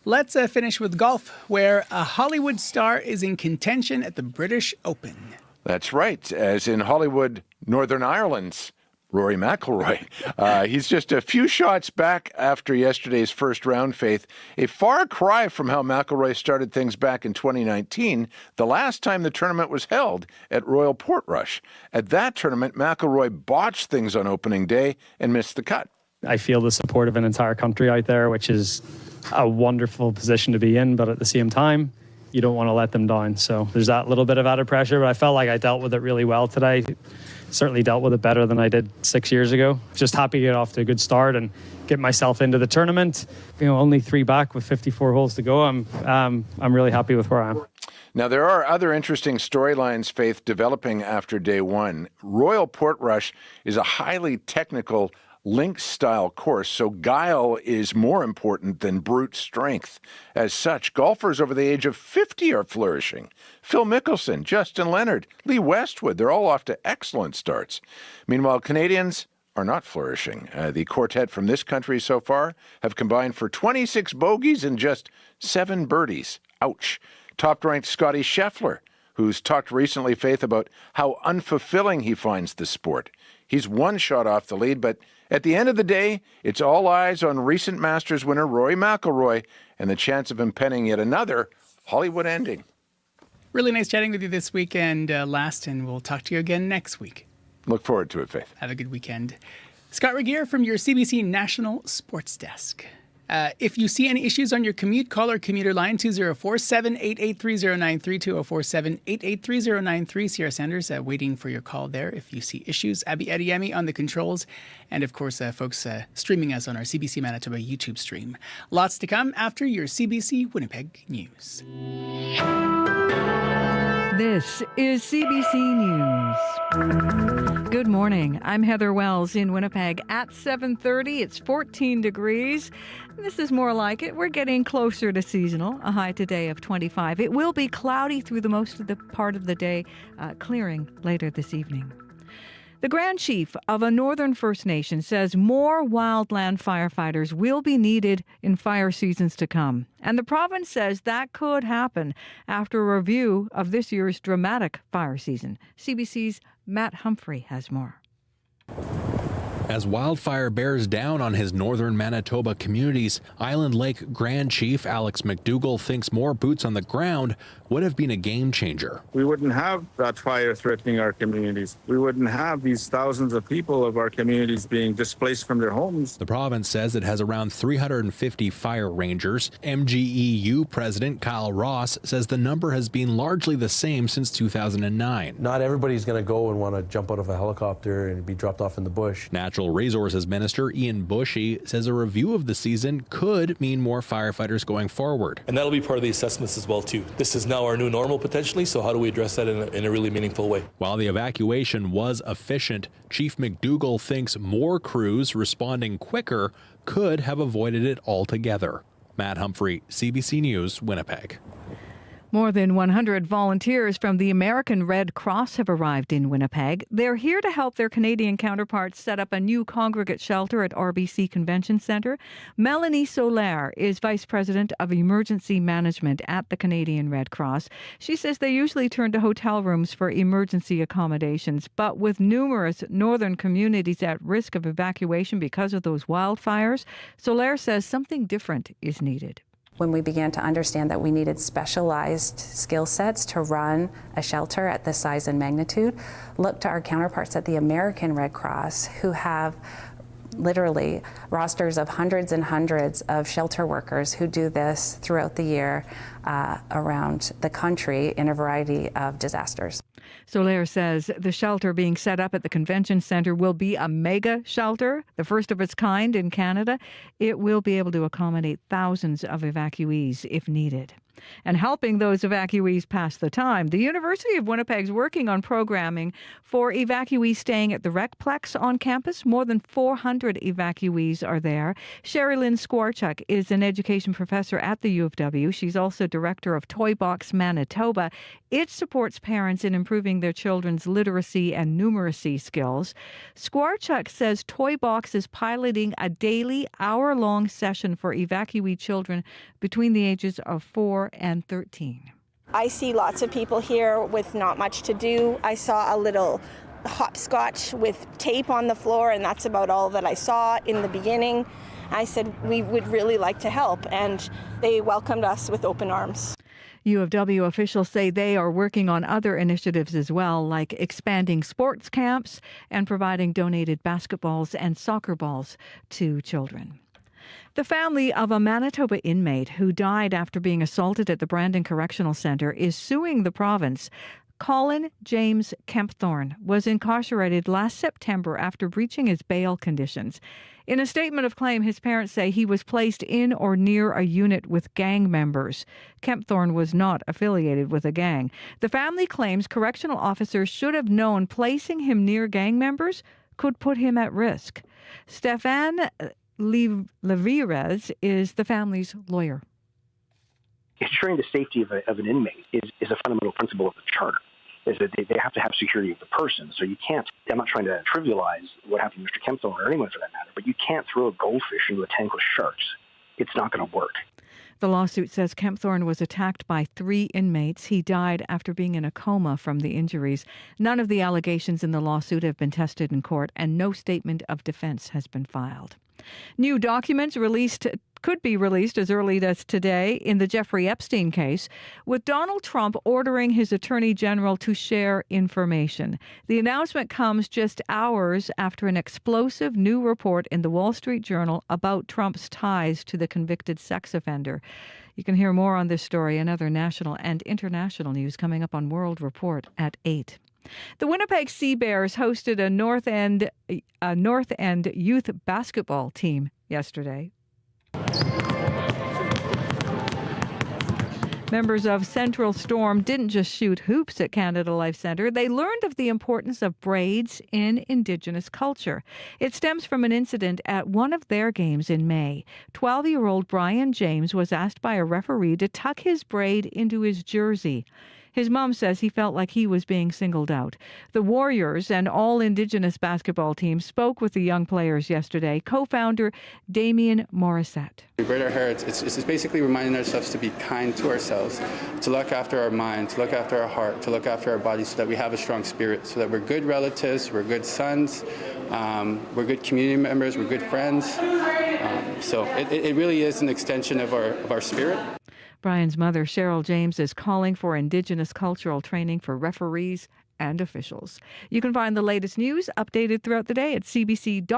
Speaker 4: Let's finish with golf, where a Hollywood star is in contention at the British Open.
Speaker 10: That's right, as in Hollywood, Northern Ireland's Rory McIlroy. He's just a few shots back after yesterday's first round, Faith. A far cry from how McIlroy started things back in 2019, the last time the tournament was held at Royal Portrush. At that tournament, McIlroy botched things on opening day and missed the cut.
Speaker 18: I feel the support of an entire country out there, which is a wonderful position to be in, but at the same time, you don't want to let them down. So there's that little bit of added pressure, but I felt like I dealt with it really well today. Certainly dealt with it better than I did 6 years ago. Just happy to get off to a good start and get myself into the tournament. Only 3 back with 54 holes to go. I'm really happy with where I am.
Speaker 10: Now, there are other interesting storylines, Faith, developing after day one. Royal Portrush is a highly technical links-style course, so guile is more important than brute strength. As such, golfers over the age of 50 are flourishing. Phil Mickelson, Justin Leonard, Lee Westwood, they're all off to excellent starts. Meanwhile, Canadians are not flourishing. The quartet from this country so far have combined for 26 bogeys and just 7 birdies. Ouch. Top-ranked Scotty Scheffler, who's talked recently, Faith, about how unfulfilling he finds the sport. He's 1 shot off the lead, but at the end of the day, it's all eyes on recent Masters winner Rory McIlroy and the chance of him penning yet another Hollywood ending.
Speaker 4: Really nice chatting with you this weekend, last, and we'll talk to you again next week.
Speaker 10: Look forward to it, Faith.
Speaker 4: Have a good weekend. Scott Regier from your CBC National Sports Desk. If you see any issues on your commute, call our commuter line 2047-883-0932, 2047-883-0933. Sierra Sanders waiting for your call there if you see issues. Abby Ediemi on the controls. And of course, folks streaming us on our CBC Manitoba YouTube stream. Lots to come after your CBC Winnipeg News.
Speaker 5: This is CBC News. Good morning. I'm Heather Wells in Winnipeg at 7:30. It's 14 degrees. This is more like it. We're getting closer to seasonal. A high today of 25. It will be cloudy through the most of the part of the day, clearing later this evening. The Grand Chief of a Northern First Nation says more wildland firefighters will be needed in fire seasons to come. And the province says that could happen after a review of this year's dramatic fire season. CBC's Matt Humphrey has more.
Speaker 6: As wildfire bears down on his northern Manitoba communities, Island Lake Grand Chief Alex McDougall thinks more boots on the ground would have been a game changer.
Speaker 19: We wouldn't have that fire threatening our communities. We wouldn't have these thousands of people of our communities being displaced from their homes.
Speaker 6: The province says it has around 350 fire rangers. MGEU President Kyle Ross says the number has been largely the same since 2009.
Speaker 20: Not everybody's going to go and want to jump out of a helicopter and be dropped off in the bush.
Speaker 6: Natural Resources Minister Ian Bushy says a review of the season could mean more firefighters going forward.
Speaker 21: And that'll be part of the assessments as well, too. This is now our new normal, potentially, so how do we address that in a really meaningful way?
Speaker 6: While the evacuation was efficient, Chief McDougall thinks more crews responding quicker could have avoided it altogether. Matt Humphrey, CBC News, Winnipeg.
Speaker 5: More than 100 volunteers from the American Red Cross have arrived in Winnipeg. They're here to help their Canadian counterparts set up a new congregate shelter at RBC Convention Centre. Melanie Solaire is Vice President of Emergency Management at the Canadian Red Cross. She says they usually turn to hotel rooms for emergency accommodations, but with numerous northern communities at risk of evacuation because of those wildfires, Solaire says something different is needed.
Speaker 22: When we began to understand that we needed specialized skill sets to run a shelter at this size and magnitude, looked to our counterparts at the American Red Cross, who have literally rosters of hundreds and hundreds of shelter workers who do this throughout the year around the country in a variety of disasters.
Speaker 5: Solaire says the shelter being set up at the convention centre will be a mega shelter, the first of its kind in Canada. It will be able to accommodate thousands of evacuees if needed. And helping those evacuees pass the time, the University of Winnipeg's working on programming for evacuees staying at the Recplex on campus. More than 400 evacuees are there. Sherry Lynn Skwarchuk is an education professor at the U of W. She's also director of Toy Box Manitoba. It supports parents in improving their children's literacy and numeracy skills. Skwarchuk says Toy Box is piloting a daily hour-long session for evacuee children between the ages of 4 and 13.
Speaker 23: I see lots of people here with not much to do. I saw a little hopscotch with tape on the floor, and that's about all that I saw in the beginning. I said, we would really like to help, and they welcomed us with open arms.
Speaker 5: U of W officials say they are working on other initiatives as well, like expanding sports camps and providing donated basketballs and soccer balls to children. The family of a Manitoba inmate who died after being assaulted at the Brandon Correctional Centre is suing the province. Colin James Kempthorne was incarcerated last September after breaching his bail conditions. In a statement of claim, his parents say he was placed in or near a unit with gang members. Kempthorne was not affiliated with a gang. The family claims correctional officers should have known placing him near gang members could put him at risk. Stefan Levirez is the family's lawyer.
Speaker 24: Ensuring the safety of an inmate is a fundamental principle of the charter, is that they have to have security of the person. So you can't, I'm not trying to trivialize what happened to Mr. Kempthorne or anyone for that matter, but you can't throw a goldfish into a tank with sharks. It's not going to work.
Speaker 5: The lawsuit says Kempthorne was attacked by 3 inmates. He died after being in a coma from the injuries. None of the allegations in the lawsuit have been tested in court, and no statement of defense has been filed. New documents released could be released as early as today in the Jeffrey Epstein case, with Donald Trump ordering his attorney general to share information. The announcement comes just hours after an explosive new report in the Wall Street Journal about Trump's ties to the convicted sex offender. You can hear more on this story and other national and international news coming up on World Report at 8. The Winnipeg Sea Bears hosted a North End youth basketball team yesterday. Members of Central Storm didn't just shoot hoops at Canada Life Centre. They learned of the importance of braids in Indigenous culture. It stems from an incident at one of their games in May. 12-year-old Brian James was asked by a referee to tuck his braid into his jersey. His mom says he felt like he was being singled out. The Warriors, an all-Indigenous basketball team, spoke with the young players yesterday. Co-founder Damien Morissette.
Speaker 1: We braid our hair. It's basically reminding ourselves to be kind to ourselves, to look after our mind, to look after our heart, to look after our body so that we have a strong spirit, so that we're good relatives, we're good sons, we're good community members, we're good friends. So it really is an extension of our spirit.
Speaker 5: Brian's mother, Cheryl James, is calling for Indigenous cultural training for referees and officials. You can find the latest news updated throughout the day at cbc.ca/Manitoba.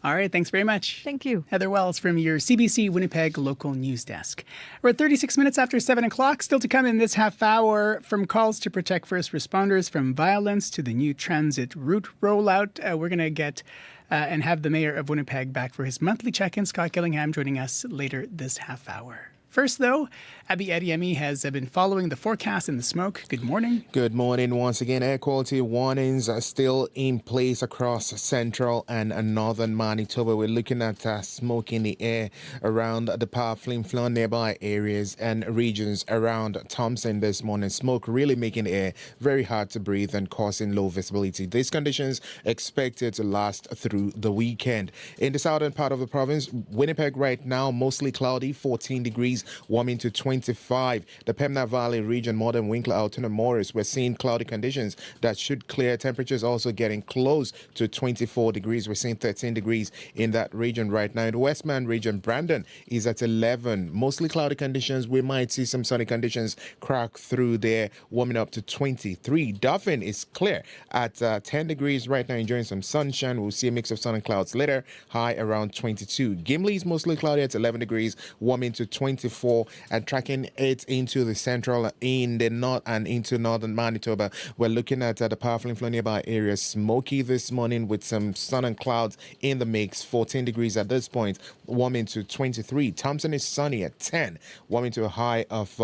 Speaker 4: All right, thanks very much.
Speaker 5: Thank you.
Speaker 4: Heather Wells from your CBC Winnipeg local news desk. We're at 36 minutes after 7 o'clock. Still to come in this half hour, from calls to protect first responders from violence to the new transit route rollout. We're going to get and have the mayor of Winnipeg back for his monthly check-in. Scott Gillingham joining us later this half hour. First, though, Abby Adiemi has been following the forecast and the smoke. Good morning.
Speaker 3: Good morning. Once again, air quality warnings are still in place across central and northern Manitoba. We're looking at smoke in the air around the Flin-Flon nearby areas and regions around Thompson this morning. Smoke really making the air very hard to breathe and causing low visibility. These conditions expected to last through the weekend. In the southern part of the province, Winnipeg right now, mostly cloudy, 14 degrees. Warming to 25. The Pembina Valley region, Modern Winkler, Altoona, Morris, we're seeing cloudy conditions that should clear. Temperatures also getting close to 24 degrees. We're seeing 13 degrees in that region right now. In the Westman region, Brandon is at 11. Mostly cloudy conditions. We might see some sunny conditions crack through there, warming up to 23. Dauphin is clear at 10 degrees right now, enjoying some sunshine. We'll see a mix of sun and clouds later, high around 22. Gimli is mostly cloudy at 11 degrees, warming to 24, and tracking it into the central, in the north, and into northern Manitoba. We're looking at the powerful inflow nearby areas. Smoky this morning with some sun and clouds in the mix. 14 degrees at this point, warming to 23. Thompson is sunny at 10, warming to a high of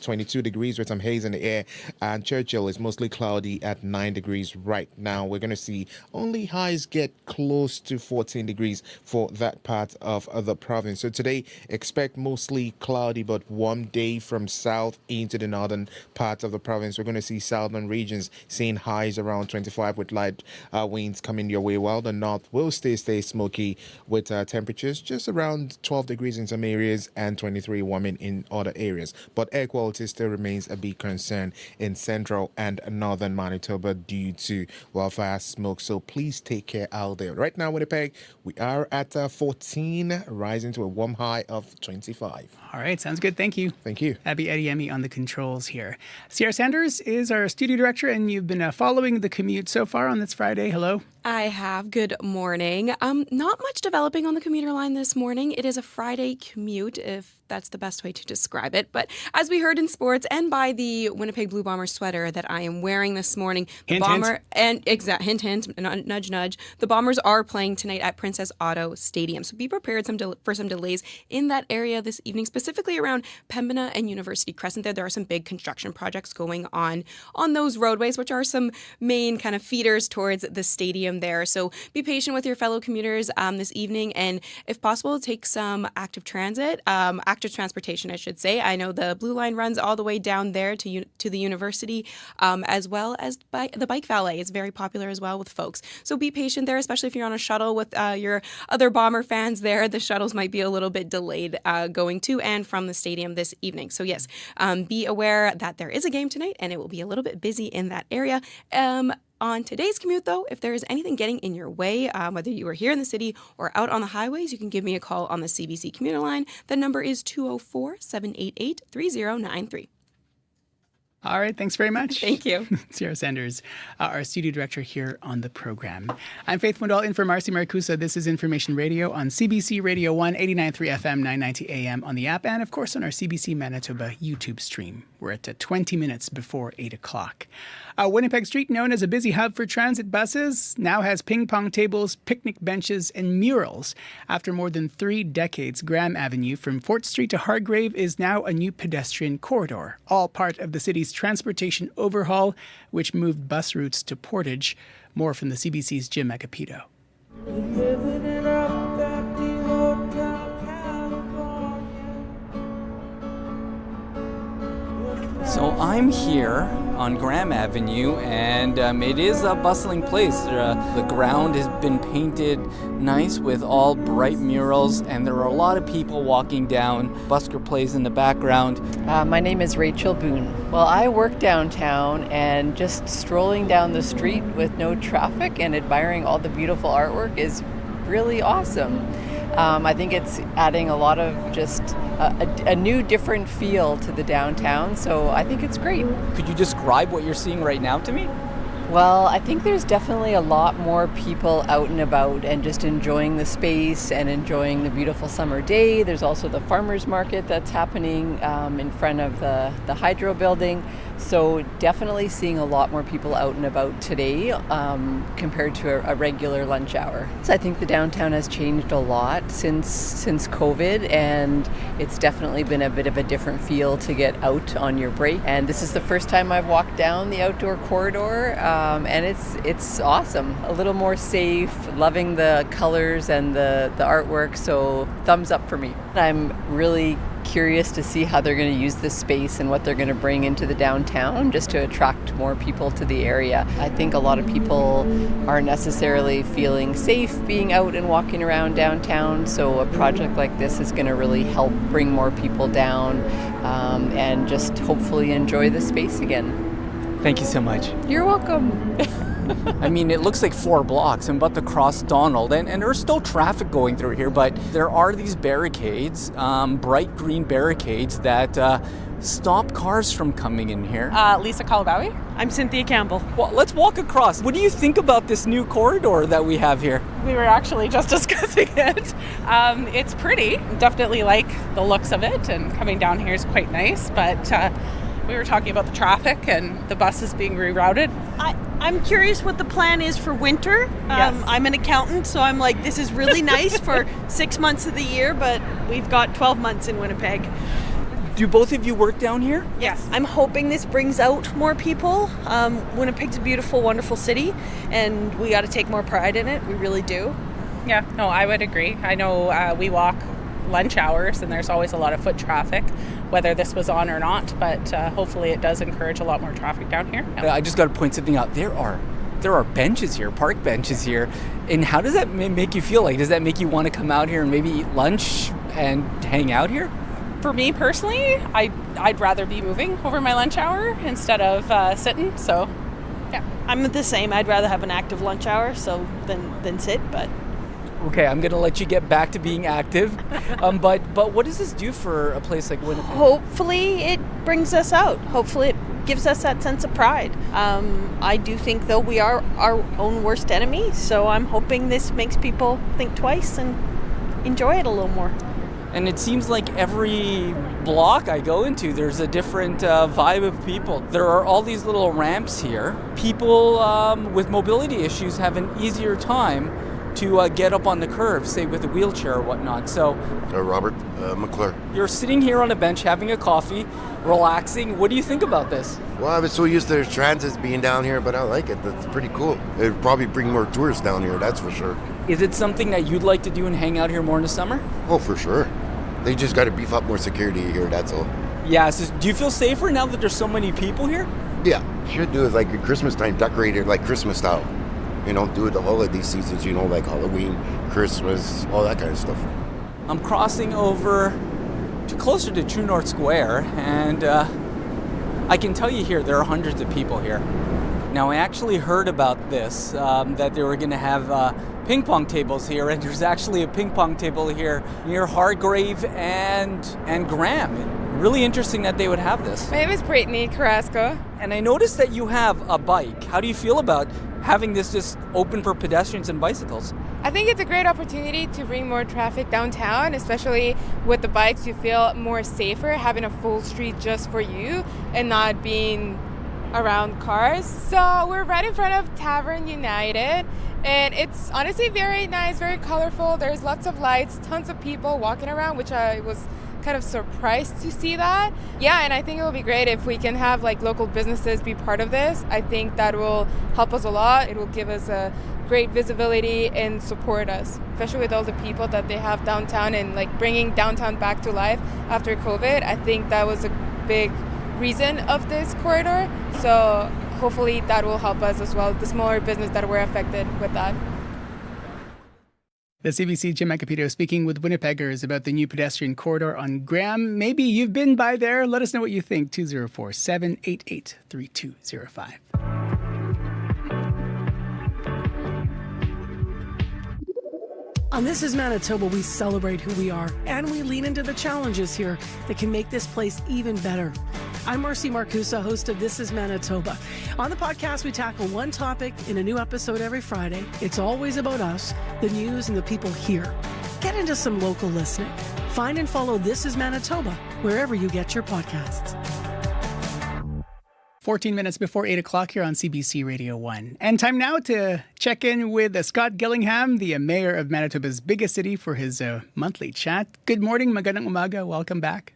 Speaker 3: 22 degrees with some haze in the air, and Churchill is mostly cloudy at 9 degrees right now. We're going to see only highs get close to 14 degrees for that part of the province. So today, expect mostly cloudy but warm day from south into the northern part of the province. We're going to see southern regions seeing highs around 25 with light winds coming your way, while the north will stay smoky with temperatures just around 12 degrees in some areas and 23 warming in other areas. But air quality still remains a big concern in central and northern Manitoba due to wildfire smoke. So please take care out there. Right now, Winnipeg, we are at 14, rising to a warm high of 25.
Speaker 4: All right, sounds good. Thank you.
Speaker 3: Thank you.
Speaker 4: Abby Adiemi on the controls here. Sierra Sanders is our studio director, and you've been following the commute so far on this Friday. Hello.
Speaker 14: I have. Good morning. Not much developing on the commuter line this morning. It is a Friday commute, if that's the best way to describe it. But as we heard in sports and by the Winnipeg Blue Bomber sweater that I am wearing this morning, the hint, nudge, nudge. The Bombers are playing tonight at Princess Auto Stadium. So be prepared for some delays in that area this evening, specifically around Pembina and University Crescent. There are some big construction projects going on those roadways, which are some main kind of feeders towards the stadium there. So be patient with your fellow commuters this evening, and if possible, take some active transportation, I should say. I know the Blue Line runs all the way down there to the university, as well as the bike valet is very popular as well with folks. So be patient there, especially if you're on a shuttle with your other Bomber fans there. The shuttles might be a little bit delayed going to and from the stadium this evening. So yes, be aware that there is a game tonight and it will be a little bit busy in that area. On today's commute, though, if there is anything getting in your way, whether you are here in the city or out on the highways, you can give me a call on the CBC commuter line. The number is 204-788-3093.
Speaker 4: All right, thanks very much.
Speaker 14: Thank you.
Speaker 4: Sarah Sanders, our studio director here on the program. I'm Faith Mundal in for Marcy Marcusa. This is Information Radio on CBC Radio 1, 89.3 FM, 990 AM on the app, and of course on our CBC Manitoba YouTube stream. We're at 20 minutes before 8 o'clock. Winnipeg Street, known as a busy hub for transit buses, now has ping pong tables, picnic benches, and murals. After more than 3 decades, Graham Avenue from Fort Street to Hargrave is now a new pedestrian corridor, all part of the city's transportation overhaul, which moved bus routes to Portage. More from the CBC's Jim Agapito.
Speaker 2: So I'm here on Graham Avenue, and it is a bustling place. The ground has been painted nice with all bright murals, and there are a lot of people walking down. Busker plays in the background.
Speaker 7: My name is Rachel Boone. Well, I work downtown, and just strolling down the street with no traffic and admiring all the beautiful artwork is really awesome. I think it's adding a lot of just a new, different feel to the downtown, so I think it's great.
Speaker 2: Could you describe what you're seeing right now to me?
Speaker 7: Well, I think there's definitely a lot more people out and about and just enjoying the space and enjoying the beautiful summer day. There's also the farmers market that's happening in front of the Hydro building. So definitely seeing a lot more people out and about today compared to a regular lunch hour. So I think the downtown has changed a lot since COVID, and it's definitely been a bit of a different feel to get out on your break. And this is the first time I've walked down the outdoor corridor, and it's awesome. A little more safe, loving the colors and the artwork, so thumbs up for me. I'm really curious to see how they're going to use this space and what they're going to bring into the downtown just to attract more people to the area. I think a lot of people aren't necessarily feeling safe being out and walking around downtown, so a project like this is going to really help bring more people down and just hopefully enjoy the space again.
Speaker 2: Thank you so much.
Speaker 7: You're welcome.
Speaker 2: I mean, it looks like 4 blocks. I'm about to cross Donald, and there's still traffic going through here, but there are these barricades, bright green barricades that stop cars from coming in here.
Speaker 13: Lisa Calabawi. I'm Cynthia Campbell.
Speaker 2: Well, let's walk across. What do you think about this new corridor that we have here?
Speaker 13: We were actually just discussing it. It's pretty. Definitely like the looks of it, and coming down here is quite nice, but we were talking about the traffic and the buses being rerouted.
Speaker 17: I'm curious what the plan is for winter.
Speaker 13: Yes.
Speaker 17: I'm an accountant, so I'm like, this is really nice for 6 months of the year, but we've got 12 months in Winnipeg.
Speaker 2: Do both of you work down here?
Speaker 17: Yes. I'm hoping this brings out more people. Winnipeg's a beautiful, wonderful city, and we got to take more pride in it. We really do.
Speaker 13: Yeah, no, I would agree. I know we walk lunch hours, and there's always a lot of foot traffic, whether this was on or not, but hopefully it does encourage a lot more traffic down here.
Speaker 2: I just got to point something out. There are benches here, park benches here, and how does that make you feel? Like, does that make you want to come out here and maybe eat lunch and hang out here?
Speaker 13: For me personally, I'd rather be moving over my lunch hour instead of sitting, so yeah.
Speaker 17: I'm the same. I'd rather have an active lunch hour than sit, but
Speaker 2: okay, I'm going to let you get back to being active. But what does this do for a place like Winnipeg?
Speaker 17: Hopefully it brings us out. Hopefully it gives us that sense of pride. I do think, though, we are our own worst enemy, so I'm hoping this makes people think twice and enjoy it a little more.
Speaker 2: And it seems like every block I go into, there's a different vibe of people. There are all these little ramps here. People with mobility issues have an easier time to get up on the curve, say with a wheelchair or whatnot. So,
Speaker 25: Robert McClure.
Speaker 2: You're sitting here on a bench having a coffee, relaxing. What do you think about this?
Speaker 25: Well, I was so used to transits being down here, but I like it. That's pretty cool. It'd probably bring more tourists down here, that's for sure.
Speaker 2: Is it something that you'd like to do and hang out here more in the summer?
Speaker 25: Oh, for sure. They just got to beef up more security here, that's all.
Speaker 2: Yeah, so do you feel safer now that there's so many people here?
Speaker 25: Yeah, should do it like at Christmas time, decorate it like Christmas style. You know, do it the holiday seasons, you know, like Halloween, Christmas, all that kind of stuff.
Speaker 2: I'm crossing over to closer to True North Square, and I can tell you here, there are hundreds of people here. Now, I actually heard about this, that they were going to have ping pong tables here, and there's actually a ping pong table here near Hargrave and Graham. Really interesting that they would have this.
Speaker 8: My name is Brittany Carrasco.
Speaker 2: And I noticed that you have a bike. How do you feel about having this just open for pedestrians and bicycles?
Speaker 8: I think it's a great opportunity to bring more traffic downtown, especially with the bikes. You feel more safer having a full street just for you and not being around cars. So we're right in front of Tavern United, and it's honestly very nice, very colorful. There's lots of lights, tons of people walking around, which I was kind of surprised to see that. Yeah, and I think it will be great if we can have like local businesses be part of this. I think that will help us a lot. It will give us a great visibility and support us, especially with all the people that they have downtown and like bringing downtown back to life after COVID. I think that was a big reason of this corridor. So hopefully that will help us as well, the smaller business that were affected with that.
Speaker 4: The CBC Jim Acapito speaking with Winnipeggers about the new pedestrian corridor on Graham. Maybe you've been by there. Let us know what you think. 204-788-3205.
Speaker 9: On This is Manitoba, we celebrate who we are, and we lean into the challenges here that can make this place even better. I'm Marcy Marcusa, host of This is Manitoba. On the podcast, we tackle one topic in a new episode every Friday. It's always about us, the news, and the people here. Get into some local listening. Find and follow This is Manitoba wherever you get your podcasts.
Speaker 4: 14 minutes before 8 o'clock here on CBC Radio 1. And time now to check in with Scott Gillingham, the mayor of Manitoba's biggest city, for his monthly chat. Good morning, magandang umaga. Welcome back.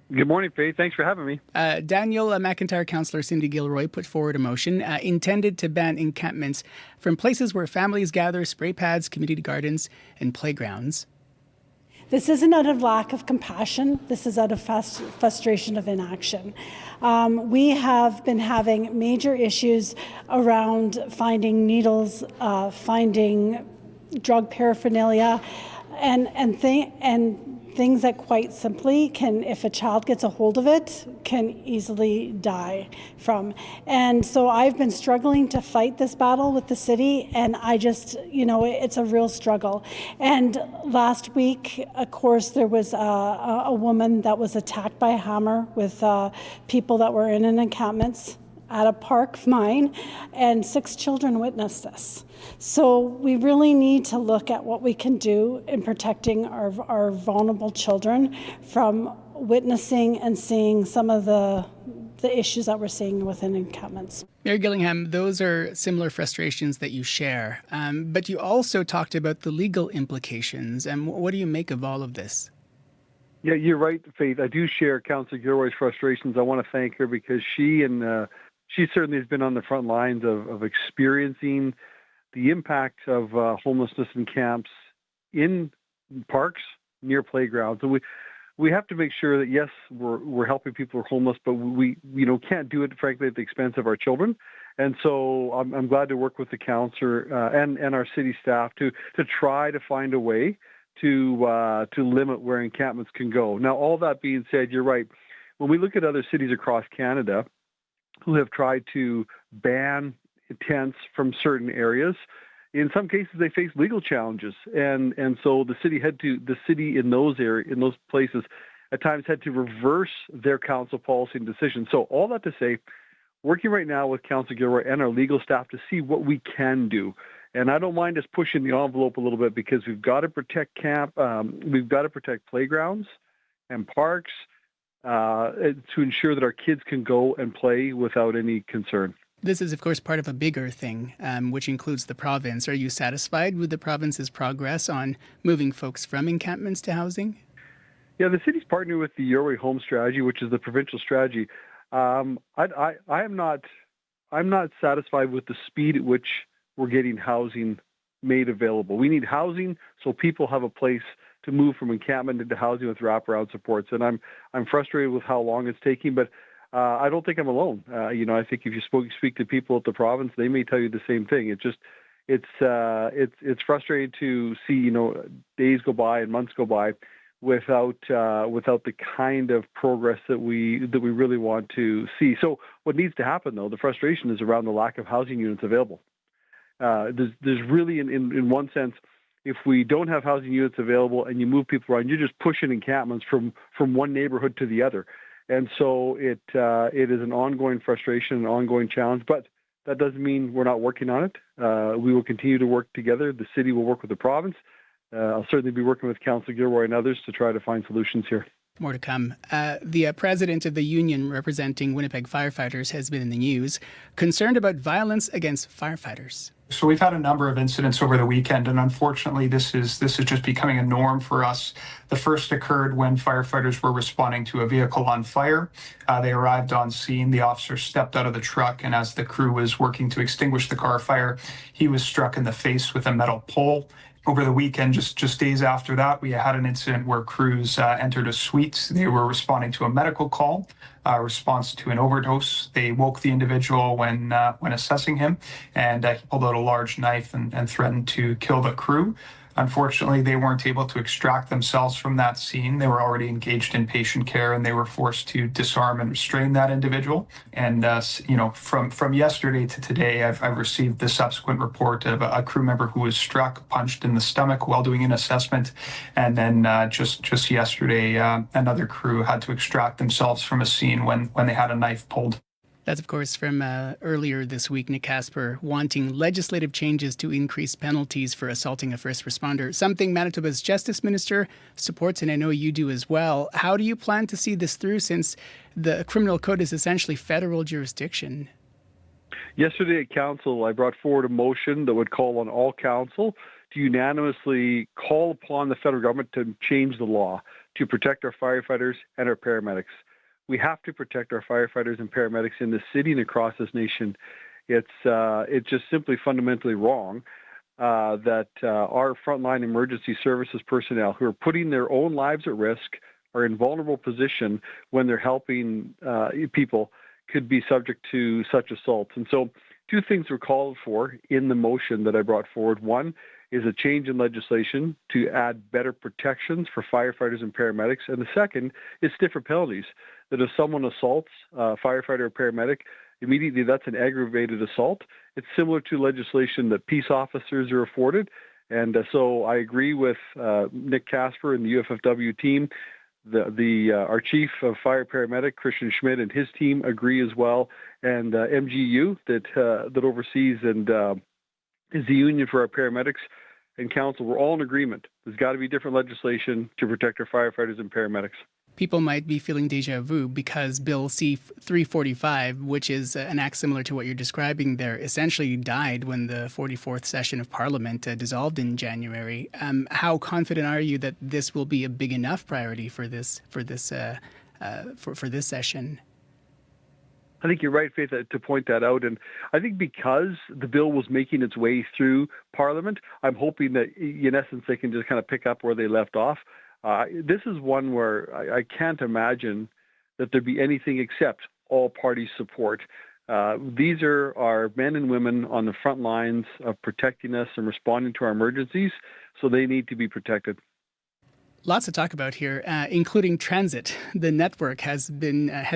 Speaker 11: Good morning, Faith. Thanks for having me.
Speaker 4: Daniel McIntyre Councillor Cindy Gilroy put forward a motion intended to ban encampments from places where families gather, spray pads, community gardens, and playgrounds.
Speaker 12: This isn't out of lack of compassion. This is out of frustration of inaction. We have been having major issues around finding needles, finding drug paraphernalia, and things that quite simply can, if a child gets a hold of it, can easily die from. And so I've been struggling to fight this battle with the city, and I just, it's a real struggle. And last week, of course, there was a woman that was attacked by a hammer with people that were in an encampment at a park of mine, and 6 children witnessed this. So we really need to look at what we can do in protecting our vulnerable children from witnessing and seeing some of the issues that we're seeing within encampments.
Speaker 4: Mayor Gillingham, those are similar frustrations that you share, but you also talked about the legal implications. And what do you make of all of this?
Speaker 11: Yeah, you're right, Faith. I do share Councillor Gilroy's frustrations. I want to thank her because she certainly has been on the front lines of experiencing the impact of homelessness in camps in parks near playgrounds. So we have to make sure that, yes, we're helping people who are homeless, but we can't do it, frankly, at the expense of our children. And so I'm glad to work with the councillor and our city staff to try to find a way to limit where encampments can go. Now, all that being said, you're right. When we look at other cities across Canada who have tried to ban tents from certain areas, in some cases they face legal challenges, and so the city in those places at times had to reverse their council policy and decision. So all that to say, working right now with Councillor Gilroy and our legal staff to see what we can do. And I don't mind us pushing the envelope a little bit because we've got to protect we've got to protect playgrounds and parks to ensure that our kids can go and play without any concern.
Speaker 4: This is, of course, part of a bigger thing, which includes the province. Are you satisfied with the province's progress on moving folks from encampments to housing?
Speaker 11: Yeah, the city's partnering with the Your Way Home strategy, which is the provincial strategy. I'm not satisfied with the speed at which we're getting housing made available. We need housing so people have a place to move from encampment into housing with wraparound supports. And I'm frustrated with how long it's taking, but I don't think I'm alone. I think if you speak to people at the province, they may tell you the same thing. It's frustrating to see, days go by and months go by without the kind of progress that we really want to see. So what needs to happen, though, the frustration is around the lack of housing units available. There's really, in one sense, if we don't have housing units available and you move people around, you're just pushing encampments from one neighborhood to the other. And so it is an ongoing frustration, an ongoing challenge, but that doesn't mean we're not working on it. We will continue to work together. The city will work with the province. I'll certainly be working with Councillor Gilroy and others to try to find solutions here.
Speaker 4: More to come. The president of the union representing Winnipeg firefighters has been in the news, concerned about violence against firefighters.
Speaker 10: So we've had a number of incidents over the weekend, and unfortunately, this is just becoming a norm for us. The first occurred when firefighters were responding to a vehicle on fire. They arrived on scene. The officer stepped out of the truck, and as the crew was working to extinguish the car fire, he was struck in the face with a metal pole. Over the weekend, just days after that, we had an incident where crews entered a suite. They were responding to a medical call, response to an overdose. They woke the individual when assessing him, and he pulled out a large knife and threatened to kill the crew. Unfortunately, they weren't able to extract themselves from that scene. They were already engaged in patient care, and they were forced to disarm and restrain that individual. And from yesterday to today, I've received the subsequent report of a crew member who was struck, punched in the stomach while doing an assessment, and then just yesterday, another crew had to extract themselves from a scene when they had a knife pulled.
Speaker 4: That's, of course, from earlier this week, Nick Casper wanting legislative changes to increase penalties for assaulting a first responder, something Manitoba's Justice Minister supports, and I know you do as well. How do you plan to see this through, since the criminal code is essentially federal jurisdiction?
Speaker 11: Yesterday at Council, I brought forward a motion that would call on all Council to unanimously call upon the federal government to change the law to protect our firefighters and our paramedics. We have to protect our firefighters and paramedics in this city and across this nation. It's just simply fundamentally wrong that our frontline emergency services personnel who are putting their own lives at risk, are in vulnerable position when they're helping people, could be subject to such assaults. And so two things were called for in the motion that I brought forward. One is a change in legislation to add better protections for firefighters and paramedics. And the second is stiffer penalties, that if someone assaults a firefighter or paramedic, immediately that's an aggravated assault. It's similar to legislation that peace officers are afforded. And so I agree with Nick Casper and the UFFW team. Our chief of fire paramedic, Christian Schmidt, and his team agree as well. And MGU that oversees and is the union for our paramedics and council, we're all in agreement. There's got to be different legislation to protect our firefighters and paramedics.
Speaker 4: People might be feeling deja vu because Bill C-345, which is an act similar to what you're describing there, essentially died when the 44th session of Parliament dissolved in January. How confident are you that this will be a big enough priority for this session?
Speaker 11: I think you're right, Faith, to point that out. And I think because the bill was making its way through Parliament, I'm hoping that, in essence, they can just kind of pick up where they left off. This is one where I can't imagine that there'd be anything except all party support. These are our men and women on the front lines of protecting us and responding to our emergencies, so they need to be protected.
Speaker 4: Lots to talk about here, including transit. The network has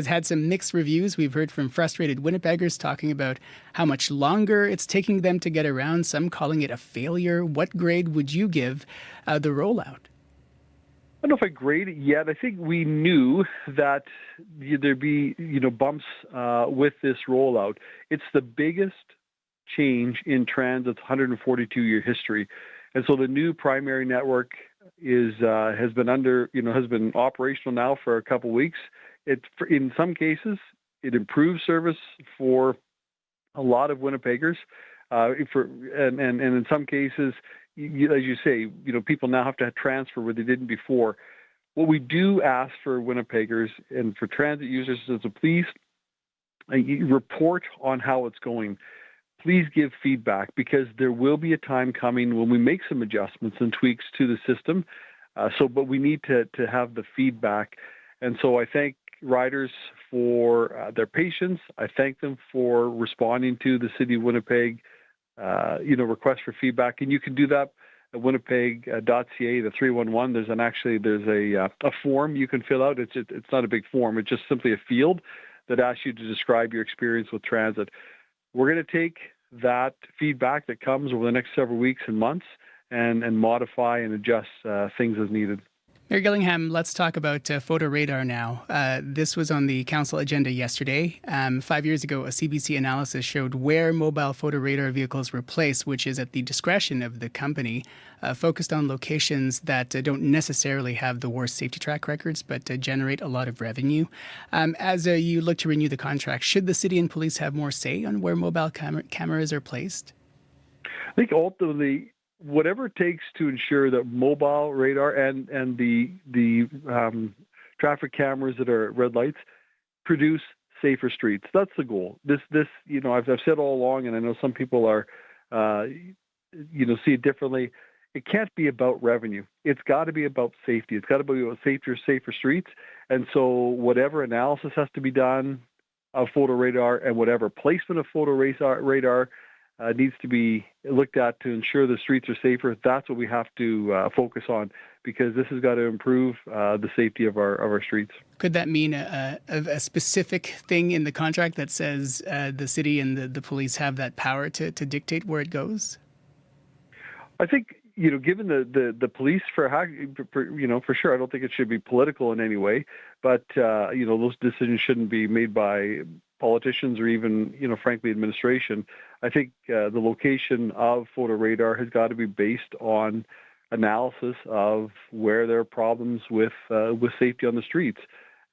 Speaker 4: had some mixed reviews. We've heard from frustrated Winnipeggers talking about how much longer it's taking them to get around, some calling it a failure. What grade would you give the rollout?
Speaker 11: I don't know if I grade it yet. I think we knew that there'd be bumps with this rollout. It's the biggest change in transit's 142-year history. And so the new primary network has been operational now for a couple of weeks. In some cases, it improves service for a lot of Winnipeggers, and in some cases, as you say, people now have to transfer where they didn't before. What we do ask for Winnipeggers and for transit users is to please report on how it's going. Please give feedback, because there will be a time coming when we make some adjustments and tweaks to the system. But we need to have the feedback. And so I thank riders for their patience. I thank them for responding to the City of Winnipeg, request for feedback. And you can do that Winnipeg.ca, the 311. There's a form you can fill out. It's not a big form. It's just simply a field that asks you to describe your experience with transit. We're going to take that feedback that comes over the next several weeks and months and modify and adjust things as needed.
Speaker 4: Mayor Gillingham, let's talk about photo radar now. This was on the council agenda yesterday. 5 years ago, a CBC analysis showed where mobile photo radar vehicles were placed, which is at the discretion of the company, focused on locations that don't necessarily have the worst safety track records, but generate a lot of revenue. As you look to renew the contract, should the city and police have more say on where mobile cameras are placed?
Speaker 11: I think ultimately, whatever it takes to ensure that mobile radar and the traffic cameras that are red lights produce safer streets. That's the goal. This I've said all along, and I know some people are see it differently. It can't be about revenue. It's got to be about safety. It's got to be about safer streets. And so whatever analysis has to be done of photo radar and whatever placement of photo radar needs to be looked at to ensure the streets are safer. That's what we have to focus on, because this has got to improve the safety of our streets.
Speaker 4: Could that mean a specific thing in the contract that says the city and the police have that power to dictate where it goes?
Speaker 11: I think, given the police for sure, I don't think it should be political in any way, but those decisions shouldn't be made by politicians or even, frankly, administration. I think the location of photo radar has got to be based on analysis of where there are problems with safety on the streets,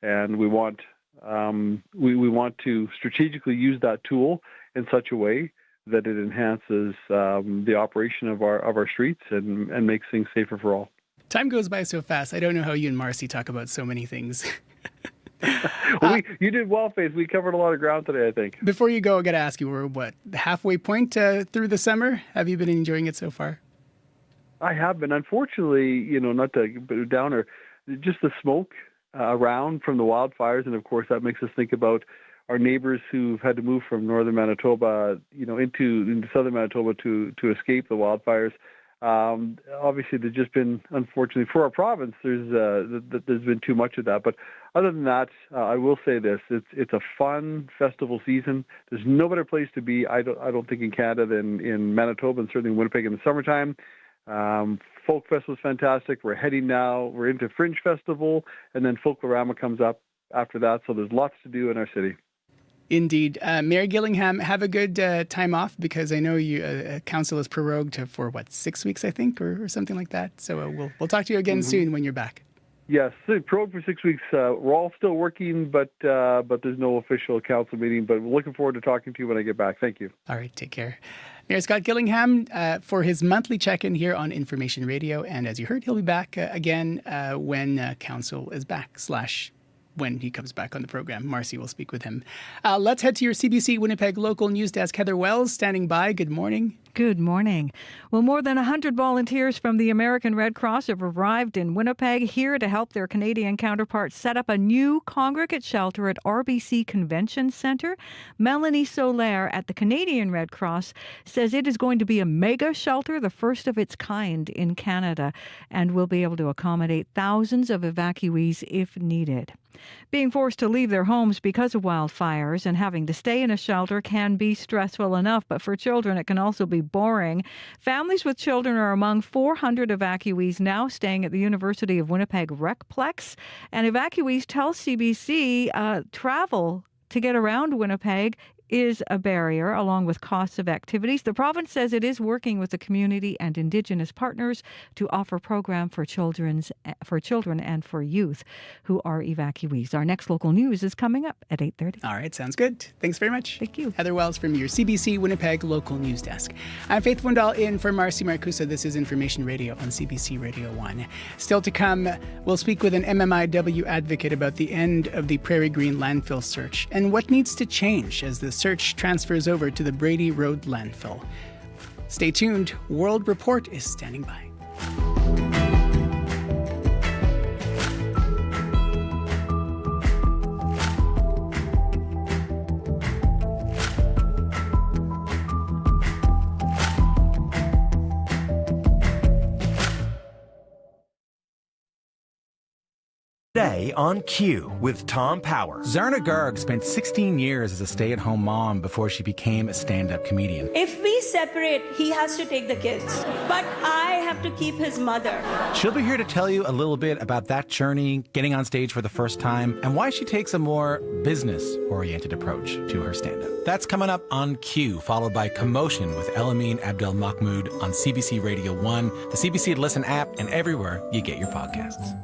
Speaker 11: and we want to strategically use that tool in such a way that it enhances the operation of our streets and makes things safer for all.
Speaker 4: Time goes by so fast. I don't know how you and Marcy talk about so many things.
Speaker 11: Well, you did well, Faith. We covered a lot of ground today, I think.
Speaker 4: Before you go, I got to ask you, we're the halfway point through the summer? Have you been enjoying it so far?
Speaker 11: I have been. Unfortunately, not to put it down, or just the smoke around from the wildfires, and of course that makes us think about our neighbors who've had to move from northern Manitoba, into southern Manitoba to escape the wildfires. Obviously, there's just been, unfortunately, for our province, there's been too much of that. But other than that, I will say this: it's a fun festival season. There's no better place to be, I don't think, in Canada than in Manitoba, and certainly in Winnipeg in the summertime. Folk Fest was fantastic. We're into Fringe Festival, and then Folklorama comes up after that. So there's lots to do in our city.
Speaker 4: Indeed. Mayor Gillingham, have a good time off, because I know you council is prorogued for 6 weeks, I think, or something like that. So we'll talk to you again soon when you're back.
Speaker 11: Yes, prorogued for 6 weeks. We're all still working, but there's no official council meeting. But we're looking forward to talking to you when I get back. Thank you.
Speaker 4: All right, take care. Mayor Scott Gillingham for his monthly check-in here on Information Radio. And as you heard, he'll be back again when council is back / when he comes back on the program. Marcy will speak with him. Let's head to your CBC Winnipeg local news desk. Heather Wells standing by. Good morning.
Speaker 5: Good morning. Well, more than 100 volunteers from the American Red Cross have arrived in Winnipeg here to help their Canadian counterparts set up a new congregate shelter at RBC Convention Centre. Melanie Solaire at the Canadian Red Cross says it is going to be a mega shelter, the first of its kind in Canada, and will be able to accommodate thousands of evacuees if needed. Being forced to leave their homes because of wildfires and having to stay in a shelter can be stressful enough, but for children it can also be boring. Families with children are among 400 evacuees now staying at the University of Winnipeg Recplex, and evacuees tell CBC travel to get around Winnipeg is a barrier, along with costs of activities. The province says it is working with the community and Indigenous partners to offer program for children and for youth who are evacuees. Our next local news is coming up at 8:30.
Speaker 4: All right, sounds good. Thanks very much.
Speaker 5: Thank you.
Speaker 4: Heather Wells from your CBC Winnipeg local news desk. I'm Faith Wendell in for Marcy Marcusa. This is Information Radio on CBC Radio 1. Still to come, we'll speak with an MMIW advocate about the end of the Prairie Green landfill search and what needs to change as the search transfers over to the Brady Road landfill. Stay tuned. World Report is standing by.
Speaker 15: Today on Q with Tom Power.
Speaker 16: Zarna Garg spent 16 years as a stay-at-home mom before she became a stand-up comedian.
Speaker 18: If we separate, he has to take the kids, but I have to keep his mother.
Speaker 16: She'll be here to tell you a little bit about that journey, getting on stage for the first time, and why she takes a more business-oriented approach to her stand-up. That's coming up on Q, followed by Commotion with Elamine Abdel Mahmoud on CBC Radio 1, the CBC Listen app, and everywhere you get your podcasts.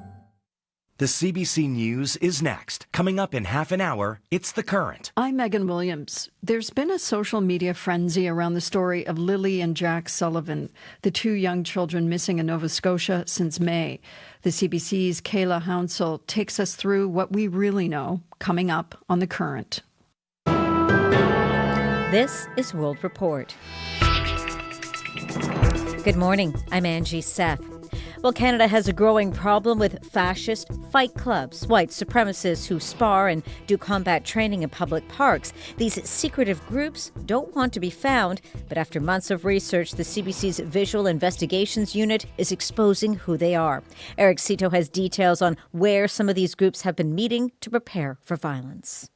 Speaker 15: The CBC News is next. Coming up in half an hour, it's The Current.
Speaker 19: I'm Megan Williams. There's been a social media frenzy around the story of Lily and Jack Sullivan, the two young children missing in Nova Scotia since May. The CBC's Kayla Hounsell takes us through what we really know, coming up on The Current.
Speaker 20: This is World Report. Good morning. I'm Angie Seth. Well, Canada has a growing problem with fascist fight clubs, white supremacists who spar and do combat training in public parks. These secretive groups don't want to be found, but after months of research, the CBC's Visual Investigations Unit is exposing who they are. Eric Cito has details on where some of these groups have been meeting to prepare for violence.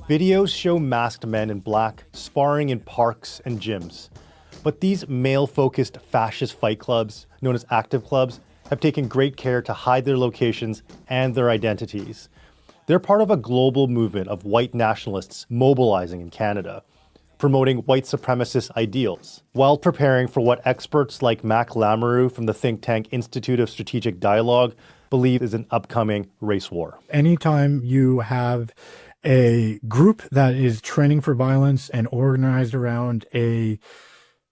Speaker 26: Videos show masked men in black sparring in parks and gyms. But these male-focused fascist fight clubs, known as active clubs, have taken great care to hide their locations and their identities. They're part of a global movement of white nationalists mobilizing in Canada, promoting white supremacist ideals, while preparing for what experts like Mac Lamoureux from the think tank Institute of Strategic Dialogue believe is an upcoming race war.
Speaker 27: Anytime you have a group that is training for violence and organized around a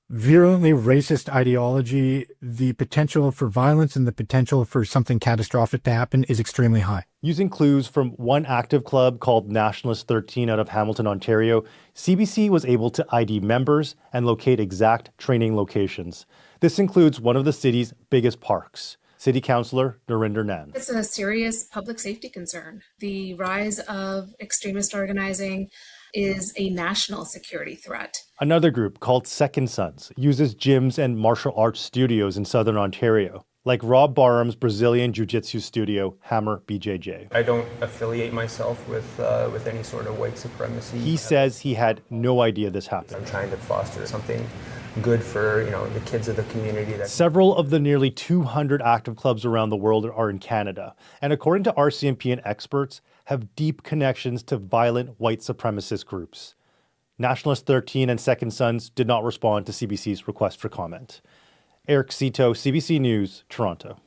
Speaker 27: virulently racist ideology, the potential for violence and the potential for something catastrophic to happen is extremely high.
Speaker 26: Using clues from one active club called Nationalist 13 out of Hamilton, Ontario, CBC was able to ID members and locate exact training locations. This includes one of the city's biggest parks. City Councillor Narinder Nan.
Speaker 28: It's a serious public safety concern. The rise of extremist organizing is a national security threat.
Speaker 26: Another group called Second Sons uses gyms and martial arts studios in southern Ontario, like Rob Barham's Brazilian Jiu-Jitsu studio, Hammer BJJ.
Speaker 29: I don't affiliate myself with any sort of white supremacy.
Speaker 26: He says he had no idea this happened.
Speaker 29: I'm trying to foster something good for, the kids of the community.
Speaker 26: Several of the nearly 200 active clubs around the world are in Canada, and according to RCMP and experts, have deep connections to violent white supremacist groups. Nationalist 13 and Second Sons did not respond to CBC's request for comment. Eric Cito, CBC News, Toronto.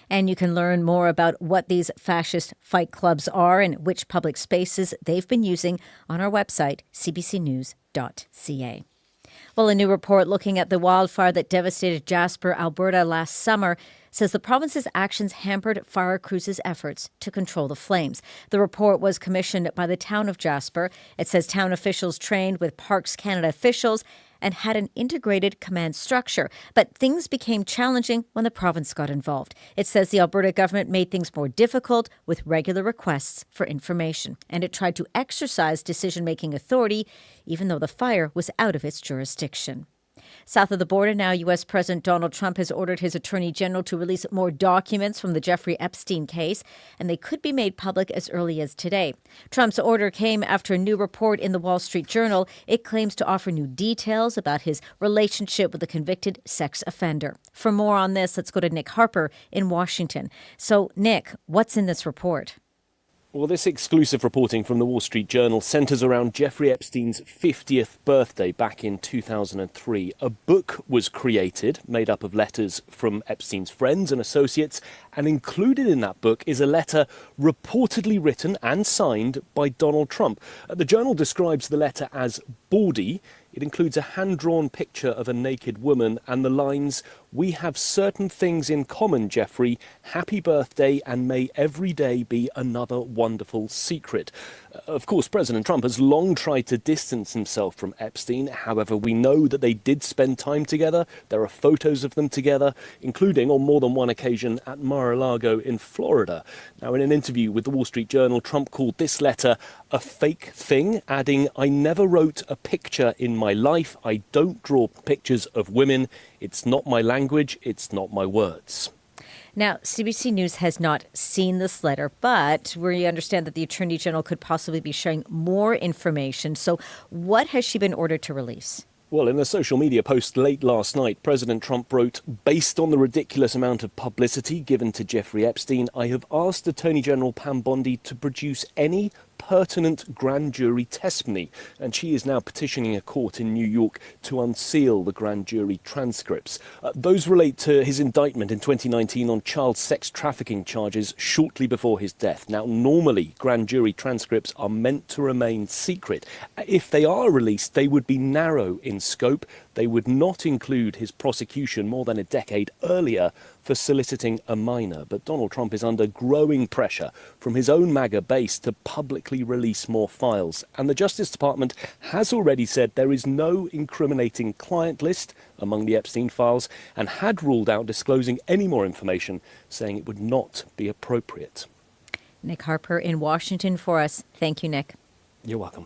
Speaker 20: And you can learn more about what these fascist fight clubs are and which public spaces they've been using on our website, cbcnews.ca. Well, a new report looking at the wildfire that devastated Jasper, Alberta last summer says the province's actions hampered fire crews' efforts to control the flames. The report was commissioned by the town of Jasper. It says town officials trained with Parks Canada officials and had an integrated command structure. But things became challenging when the province got involved. It says the Alberta government made things more difficult with regular requests for information. And it tried to exercise decision-making authority, even though the fire was out of its jurisdiction. South of the border now, U.S. President Donald Trump has ordered his attorney general to release more documents from the Jeffrey Epstein case, and they could be made public as early as today. Trump's order came after a new report in the Wall Street Journal. It claims to offer new details about his relationship with a convicted sex offender. For more on this, let's go to Nick Harper in Washington. So, Nick, what's in this report?
Speaker 30: Well, this exclusive reporting from the Wall Street Journal centres around Jeffrey Epstein's 50th birthday back in 2003. A book was created, made up of letters from Epstein's friends and associates, and included in that book is a letter reportedly written and signed by Donald Trump. The Journal describes the letter as bawdy. It includes a hand-drawn picture of a naked woman and the lines, "We have certain things in common, Jeffrey. Happy birthday, and may every day be another wonderful secret." Of course, President Trump has long tried to distance himself from Epstein. However, we know that they did spend time together. There are photos of them together, including on more than one occasion at Mar-a-Lago in Florida. Now, in an interview with the Wall Street Journal, Trump called this letter a fake thing, adding, "I never wrote a picture in my my life. I don't draw pictures of women. It's not my language. It's not my words.
Speaker 20: Now, CBC News has not seen this letter, but we understand that the Attorney General could possibly be sharing more information. So what has she been ordered to release?
Speaker 30: Well, in a social media post late last night, President Trump wrote, "Based on the ridiculous amount of publicity given to Jeffrey Epstein, I have asked Attorney General Pam Bondi to produce any pertinent grand jury testimony," and she is now petitioning a court in New York to unseal the grand jury transcripts. Those relate to his indictment in 2019 on child sex trafficking charges shortly before his death. Now, normally, grand jury transcripts are meant to remain secret. If they are released, they would be narrow in scope. They would not include his prosecution more than a decade earlier for soliciting a minor. But Donald Trump is under growing pressure from his own MAGA base to publicly release more files. And the Justice Department has already said there is no incriminating client list among the Epstein files and had ruled out disclosing any more information, saying it would not be appropriate.
Speaker 20: Nick Harper in Washington for us. Thank you, Nick.
Speaker 30: You're welcome.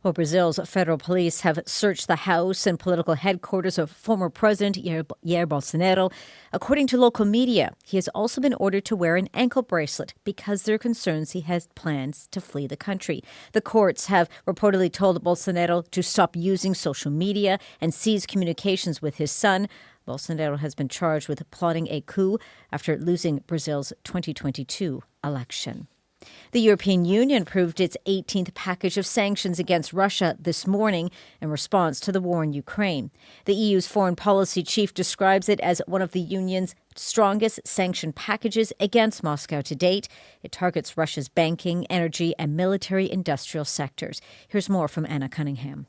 Speaker 20: Well, Brazil's federal police have searched the house and political headquarters of former President Jair Bolsonaro. According to local media, he has also been ordered to wear an ankle bracelet because there are concerns he has plans to flee the country. The courts have reportedly told Bolsonaro to stop using social media and seize communications with his son. Bolsonaro has been charged with plotting a coup after losing Brazil's 2022 election. The European Union approved its 18th package of sanctions against Russia this morning in response to the war in Ukraine. The EU's foreign policy chief describes it as one of the union's strongest sanction packages against Moscow to date. It targets Russia's banking, energy, and military-industrial sectors. Here's more from Anna Cunningham.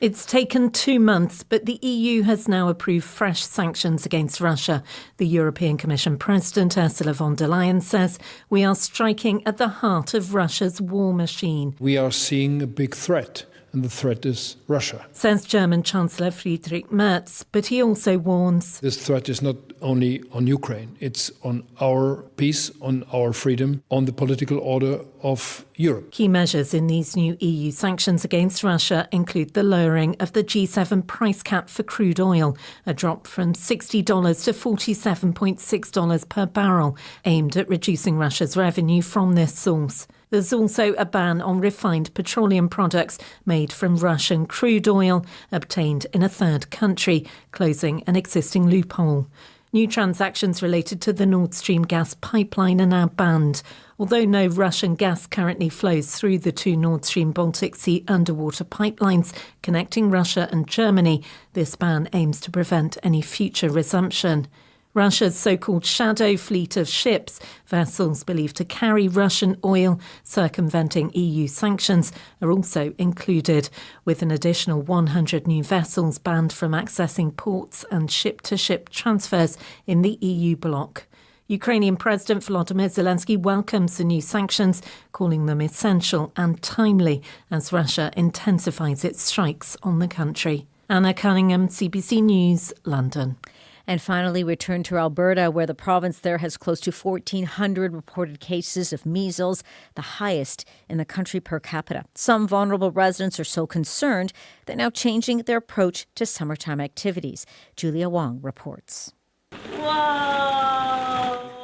Speaker 1: It's taken 2 months, but the EU has now approved fresh sanctions against Russia. The European Commission President Ursula von der Leyen says we are striking at the heart of Russia's war machine.
Speaker 3: We are seeing a big threat, and the threat is Russia,
Speaker 1: says German Chancellor Friedrich Merz, but he also warns
Speaker 3: this threat is not only on Ukraine, it's on our peace, on our freedom, on the political order of Europe.
Speaker 1: Key measures in these new EU sanctions against Russia include the lowering of the G7 price cap for crude oil, a drop from $60 to $47.6 per barrel, aimed at reducing Russia's revenue from this source. There's also a ban on refined petroleum products made from Russian crude oil obtained in a third country, closing an existing loophole. New transactions related to the Nord Stream gas pipeline are now banned. Although no Russian gas currently flows through the two Nord Stream Baltic Sea underwater pipelines connecting Russia and Germany, this ban aims to prevent any future resumption. Russia's so-called shadow fleet of ships, vessels believed to carry Russian oil circumventing EU sanctions, are also included, with an additional 100 new vessels banned from accessing ports and ship-to-ship transfers in the EU bloc. Ukrainian President Volodymyr Zelensky welcomes the new sanctions, calling them essential and timely as Russia intensifies its strikes on the country. Anna Cunningham, CBC News, London.
Speaker 20: And finally, we turn to Alberta, where the province there has close to 1,400 reported cases of measles, the highest in the country per capita. Some vulnerable residents are so concerned they're now changing their approach to summertime activities. Julia Wong reports.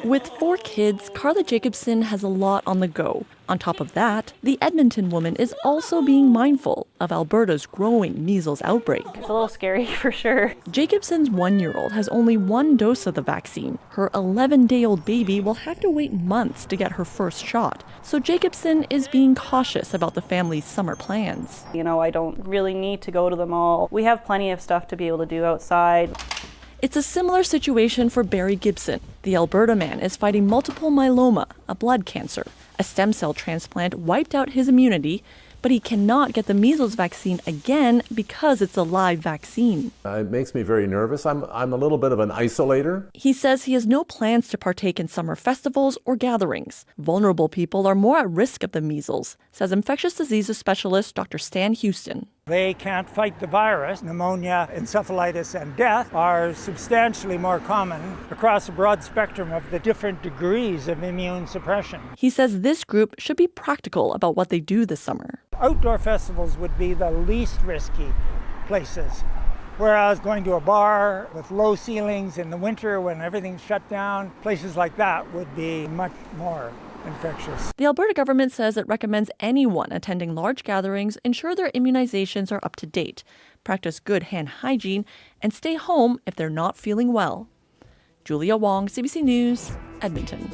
Speaker 6: With 4 kids, Carla Jacobson has a lot on the go. On top of that, the Edmonton woman is also being mindful of Alberta's growing measles outbreak.
Speaker 7: It's a little scary for sure.
Speaker 6: Jacobson's 1-year-old has only 1 dose of the vaccine. Her 11-day-old baby will have to wait months to get her first shot. So Jacobson is being cautious about the family's summer plans.
Speaker 7: You know, I don't really need to go to the mall. We have plenty of stuff to be able to do outside.
Speaker 6: It's a similar situation for Barry Gibson. The Alberta man is fighting multiple myeloma, a blood cancer. A stem cell transplant wiped out his immunity, but he cannot get the measles vaccine again because it's a live vaccine.
Speaker 13: It makes me very nervous. I'm a little bit of an isolator.
Speaker 6: He says he has no plans to partake in summer festivals or gatherings. Vulnerable people are more at risk of the measles, says infectious diseases specialist Dr. Stan Houston.
Speaker 14: They can't fight the virus. Pneumonia, encephalitis, and death are substantially more common across a broad spectrum of the different degrees of immune suppression.
Speaker 6: He says this group should be practical about what they do this summer.
Speaker 14: Outdoor festivals would be the least risky places. Whereas going to a bar with low ceilings in the winter when everything's shut down, places like that would be much more infectious.
Speaker 6: The Alberta government says it recommends anyone attending large gatherings ensure their immunizations are up to date, practice good hand hygiene, and stay home if they're not feeling well. Julia Wong, CBC News, Edmonton.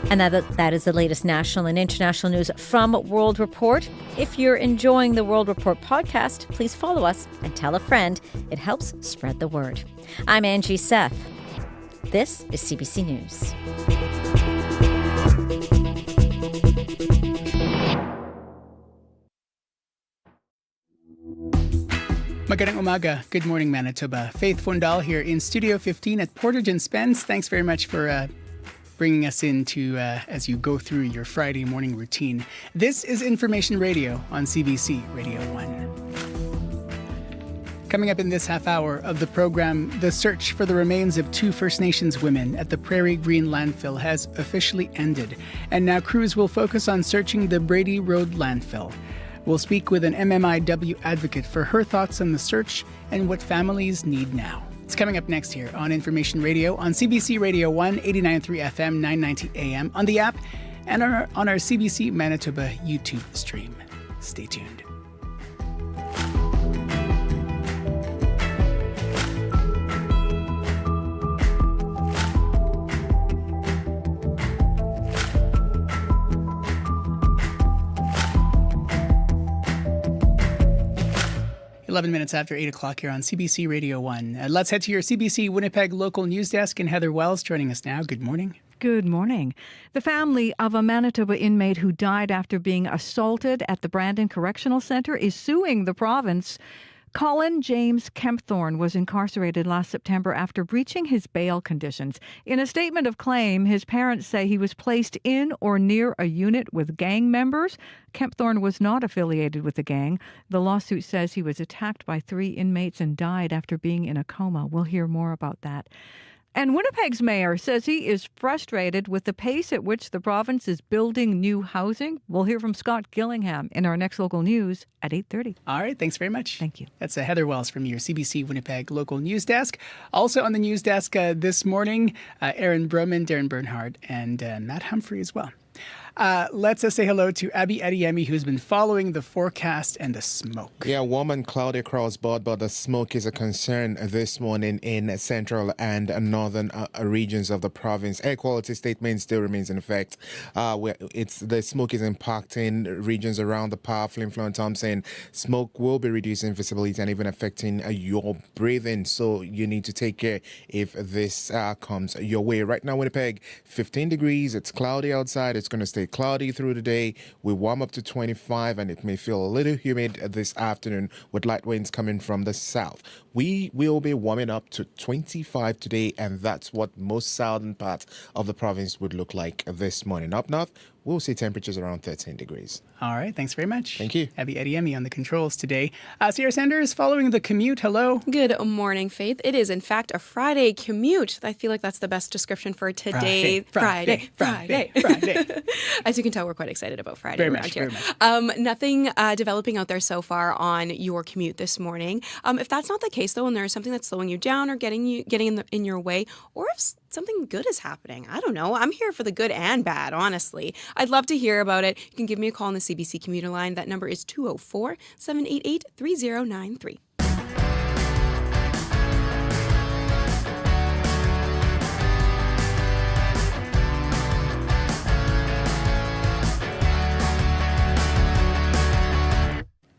Speaker 20: And that is the latest national and international news from World Report. If you're enjoying the World Report podcast, please follow us and tell a friend. It helps spread the word. I'm Angie Seth. This is CBC News.
Speaker 4: Magandang umaga. Good morning, Manitoba. Faith Fundal here in Studio 15 at Portage and Spence. Thanks very much for bringing us into as you go through your Friday morning routine. This is Information Radio on CBC Radio 1. Coming up in this half hour of the program, the search for the remains of 2 First Nations women at the Prairie Green Landfill has officially ended, and now crews will focus on searching the Brady Road landfill. We'll speak with an MMIW advocate for her thoughts on the search and what families need now. It's coming up next here on Information Radio on CBC Radio 1, 89.3 FM, 990 AM, on the app, and on our CBC Manitoba YouTube stream. Stay tuned. Eleven minutes after 8 o'clock here on CBC Radio 1. Let's head to your CBC Winnipeg local news desk, and Heather Wells joining us now. Good morning.
Speaker 5: Good morning. The family of a Manitoba inmate who died after being assaulted at the Brandon Correctional Centre is suing the province. Colin James Kempthorne was incarcerated last September after breaching his bail conditions. In a statement of claim, his parents say he was placed in or near a unit with gang members. Kempthorne was not affiliated with the gang. The lawsuit says he was attacked by 3 inmates and died after being in a coma. We'll hear more about that. And Winnipeg's mayor says he is frustrated with the pace at which the province is building new housing. We'll hear from Scott Gillingham in our next local news at 8:30.
Speaker 4: All right, thanks very much.
Speaker 5: Thank you.
Speaker 4: That's Heather Wells from your CBC Winnipeg local news desk. Also on the news desk this morning, Aaron Broman, Darren Bernhard, and Matt Humphrey as well. Let's say hello to Abby Adiemi, who's been following the forecast and the smoke.
Speaker 2: Yeah, warm and cloudy across board, but the smoke is a concern this morning in central and northern regions of the province. Air quality statement still remains in effect. The smoke is impacting regions around the Power, Flin Flon, Thompson. Smoke will be reducing visibility and even affecting your breathing, so you need to take care if this comes your way. Right now, Winnipeg, 15 degrees. It's cloudy outside. It's going to stay cloudy through the day. We warm up to 25, and it may feel a little humid this afternoon with light winds coming from the south. We will be warming up to 25 today, and that's what most southern parts of the province would look like this morning. Up north, we'll see temperatures around 13 degrees.
Speaker 4: All right, thanks very much.
Speaker 2: Thank you.
Speaker 4: Abby Adiemi on the controls today. Sierra Sanders following the commute. Hello.
Speaker 8: Good morning, Faith. It is, in fact, a Friday commute. I feel like that's the best description for today. Friday. As you can tell, we're quite excited about Friday around here. Nothing developing out there so far on your commute this morning. If that's not the case, though, and there's something that's slowing you down or getting in your way, or if something good is happening, I don't know. I'm here for the good and bad, honestly. I'd love to hear about it. You can give me a call on the CBC commuter line. That number is 204-788-3093.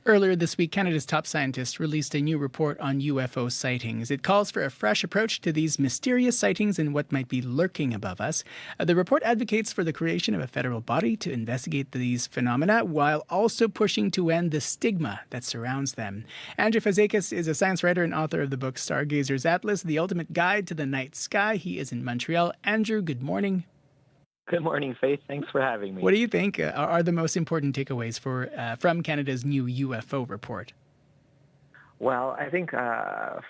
Speaker 4: Earlier this week, Canada's top scientists released a new report on UFO sightings. It calls for a fresh approach to these mysterious sightings and what might be lurking above us. The report advocates for the creation of a federal body to investigate these phenomena while also pushing to end the stigma that surrounds them. Andrew Fazekas is a science writer and author of the book Stargazer's Atlas, The Ultimate Guide to the Night Sky. He is in Montreal. Andrew, good morning.
Speaker 9: Good morning, Faith. Thanks for having me.
Speaker 4: What do you think are the most important takeaways from Canada's new UFO report?
Speaker 9: Well, I think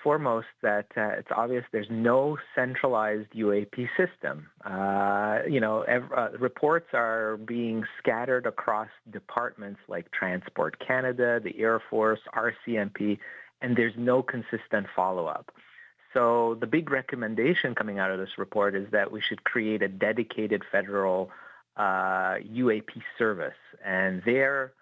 Speaker 9: foremost that it's obvious there's no centralized UAP system. Reports are being scattered across departments like Transport Canada, the Air Force, RCMP, and there's no consistent follow-up. So the big recommendation coming out of this report is that we should create a dedicated federal UAP service, and they're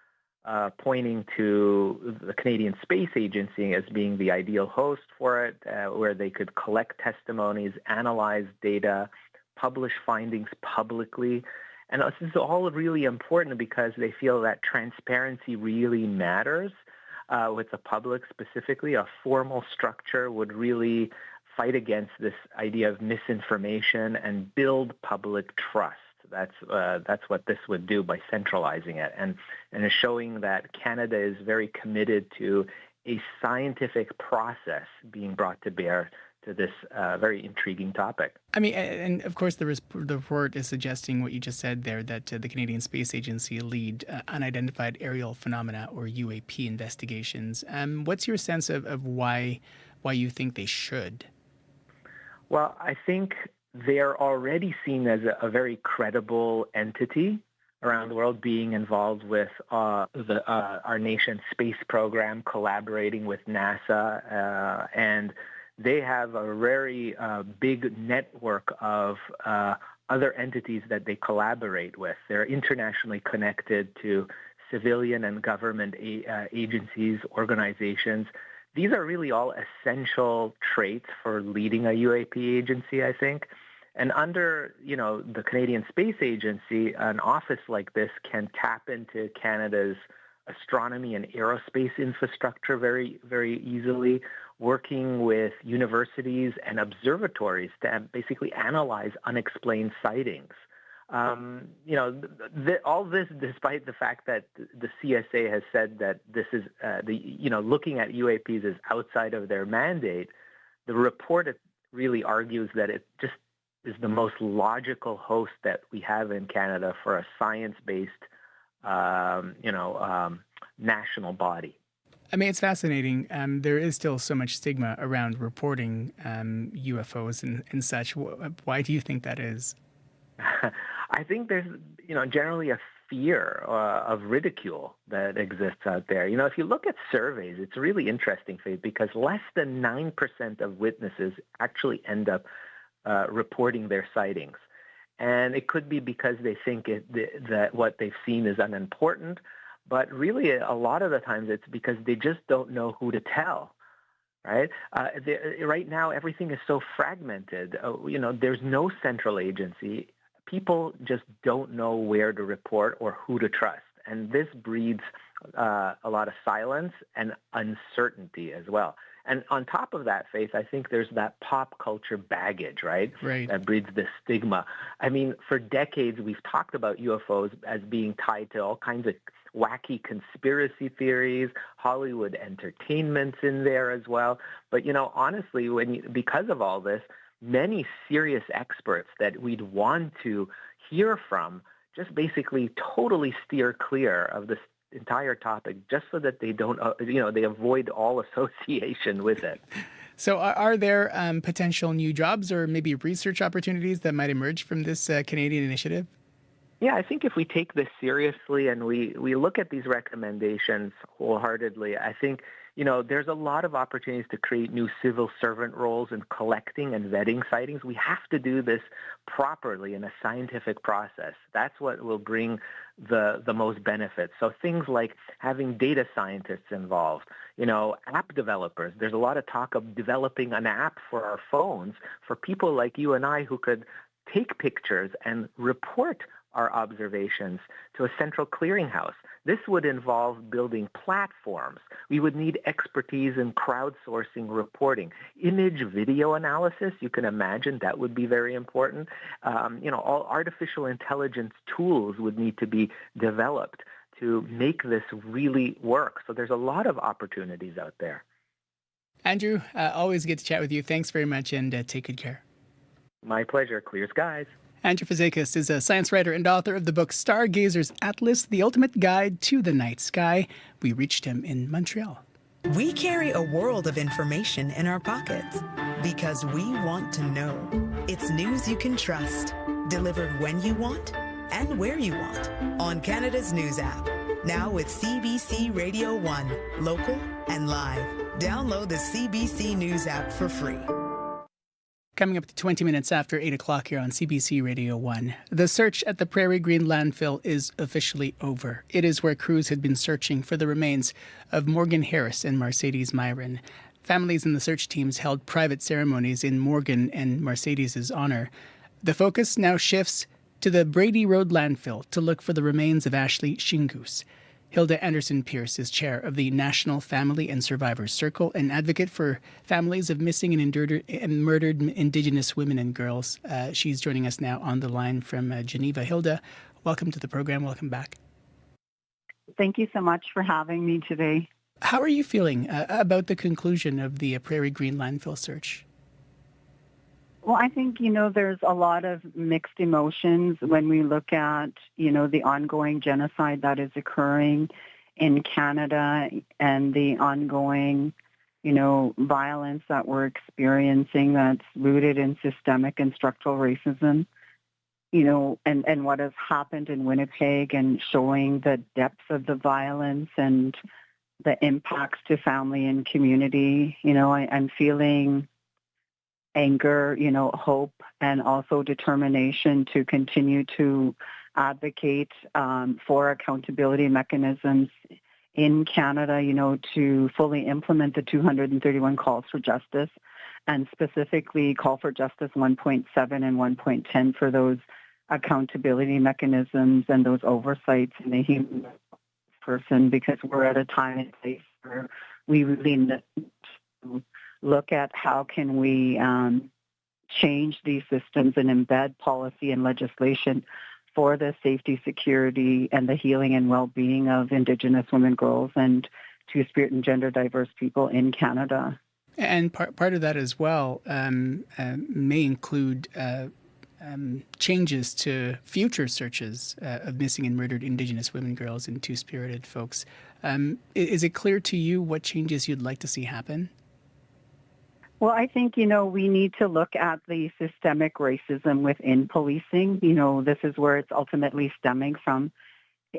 Speaker 9: pointing to the Canadian Space Agency as being the ideal host for it, where they could collect testimonies, analyze data, publish findings publicly. And this is all really important because they feel that transparency really matters with the public specifically. A formal structure would really fight against this idea of misinformation and build public trust. That's what this would do by centralizing it, and is showing that Canada is very committed to a scientific process being brought to bear to this very intriguing topic.
Speaker 4: I mean, and of course, the report is suggesting what you just said there, that the Canadian Space Agency lead unidentified aerial phenomena, or UAP, investigations. What's your sense of why you think they should?
Speaker 9: Well, I think they're already seen as a very credible entity around the world, being involved with our nation's space program, collaborating with NASA, and they have a very big network of other entities that they collaborate with. They're internationally connected to civilian and government agencies, organizations. These are really all essential traits for leading a UAP agency, I think. And under, the Canadian Space Agency, an office like this can tap into Canada's astronomy and aerospace infrastructure very, very easily, working with universities and observatories to basically analyze unexplained sightings. All this despite the fact that the CSA has said that this is, looking at UAPs is outside of their mandate. The report really argues that it just is the most logical host that we have in Canada for a science-based, national body.
Speaker 4: I mean, it's fascinating. There is still so much stigma around reporting UFOs and such. Why do you think that is?
Speaker 9: I think there's, generally a fear of ridicule that exists out there. If you look at surveys, it's really interesting, Faith, because less than 9% of witnesses actually end up reporting their sightings. And it could be because they think that what they've seen is unimportant, but really a lot of the times it's because they just don't know who to tell, right? Right now, everything is so fragmented. There's no central agency. People just don't know where to report or who to trust. And this breeds a lot of silence and uncertainty as well. And on top of that, Faith, I think there's that pop culture baggage, right? That breeds this stigma. I mean, for decades, we've talked about UFOs as being tied to all kinds of wacky conspiracy theories, Hollywood entertainment's in there as well. But, honestly, because of all this, many serious experts that we'd want to hear from just basically totally steer clear of this entire topic just so that they don't, they avoid all association with it.
Speaker 4: So are there potential new jobs or maybe research opportunities that might emerge from this Canadian initiative?
Speaker 9: Yeah, I think if we take this seriously and we look at these recommendations wholeheartedly, I think, there's a lot of opportunities to create new civil servant roles in collecting and vetting sightings. We have to do this properly in a scientific process. That's what will bring the most benefits. So things like having data scientists involved, app developers. There's a lot of talk of developing an app for our phones for people like you and I who could take pictures and report our observations to a central clearinghouse. This would involve building platforms. We would need expertise in crowdsourcing reporting. Image video analysis, you can imagine that would be very important. All artificial intelligence tools would need to be developed to make this really work. So there's a lot of opportunities out there.
Speaker 4: Andrew, always good to chat with you. Thanks very much and take good care.
Speaker 9: My pleasure. Clear skies.
Speaker 4: Andrew Fazekas is a science writer and author of the book Stargazer's Atlas, The Ultimate Guide to the Night Sky. We reached him in Montreal.
Speaker 10: We carry a world of information in our pockets because we want to know. It's news you can trust, delivered when you want and where you want on Canada's News app. Now with CBC Radio 1, local and live. Download the CBC News app for free.
Speaker 4: Coming up to 20 minutes after 8 o'clock here on CBC Radio 1. The search at the Prairie Green landfill is officially over. It is where crews had been searching for the remains of Morgan Harris and Mercedes Myron. Families in the search teams held private ceremonies in Morgan and Mercedes' honor. The focus now shifts to the Brady Road landfill to look for the remains of Ashley Shingoose. Hilda Anderson-Pierce is chair of the National Family and Survivors Circle and advocate for families of missing and murdered Indigenous women and girls. She's joining us now on the line from Geneva. Hilda, welcome to the program. Welcome back.
Speaker 11: Thank you so much for having me today.
Speaker 4: How are you feeling about the conclusion of the Prairie Green landfill search?
Speaker 11: Well, I think, there's a lot of mixed emotions when we look at, the ongoing genocide that is occurring in Canada and the ongoing, violence that we're experiencing that's rooted in systemic and structural racism, and what has happened in Winnipeg and showing the depth of the violence and the impacts to family and community. I'm feeling anger, hope, and also determination to continue to advocate for accountability mechanisms in Canada, to fully implement the 231 calls for justice and specifically call for justice 1.7 and 1.10 for those accountability mechanisms and those oversights in the human person, because we're at a time and place where we really need to look at how can we change these systems and embed policy and legislation for the safety, security, and the healing and well-being of Indigenous women, girls, and Two-Spirit and gender diverse people in Canada.
Speaker 4: And part of that as well may include changes to future searches of missing and murdered Indigenous women, girls, and Two-Spirited folks. Is it clear to you what changes you'd like to see happen?
Speaker 11: Well, I think, we need to look at the systemic racism within policing. This is where it's ultimately stemming from.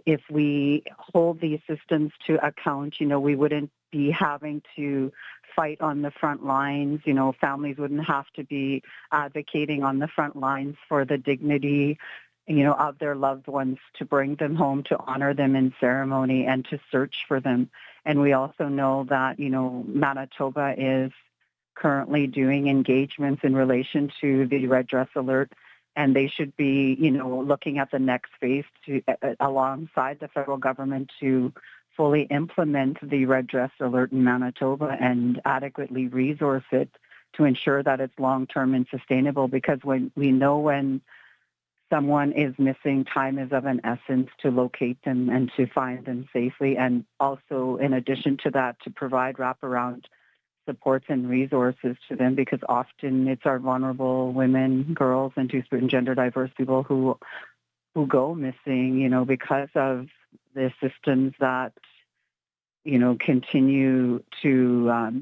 Speaker 11: If we hold these systems to account, we wouldn't be having to fight on the front lines. Families wouldn't have to be advocating on the front lines for the dignity, of their loved ones, to bring them home, to honor them in ceremony, and to search for them. And we also know that, Manitoba is currently doing engagements in relation to the red dress alert, and they should be, looking at the next phase to alongside the federal government to fully implement the red dress alert in Manitoba and adequately resource it to ensure that it's long-term and sustainable. Because when someone is missing, time is of an essence to locate them and to find them safely, and also, in addition to that, to provide wraparound supports and resources to them, because often it's our vulnerable women, girls, and Two-Spirit and gender diverse people who go missing, because of the systems that, continue to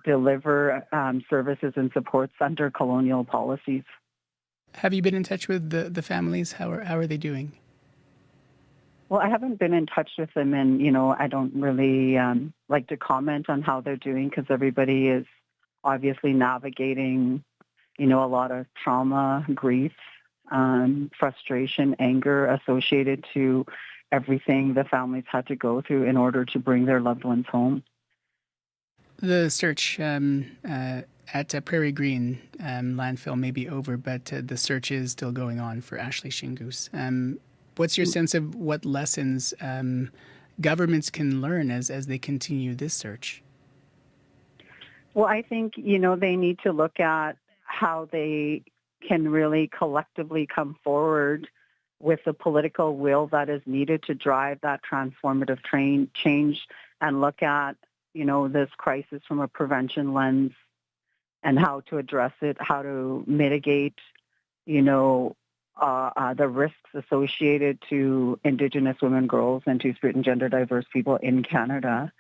Speaker 11: deliver services and supports under colonial policies.
Speaker 4: Have you been in touch with the families? How are they doing?
Speaker 11: Well, I haven't been in touch with them, and, I don't really like to comment on how they're doing, because everybody is obviously navigating, a lot of trauma, grief, frustration, anger associated to everything the families had to go through in order to bring their loved ones home.
Speaker 4: The search at Prairie Green landfill may be over, but the search is still going on for Ashley Shingoose. What's your sense of what lessons governments can learn as they continue this search?
Speaker 11: Well, I think, they need to look at how they can really collectively come forward with the political will that is needed to drive that transformative change, and look at, this crisis from a prevention lens and how to address it, how to mitigate, the risks associated to Indigenous women, girls, and Two-Spirit and gender diverse people in Canada.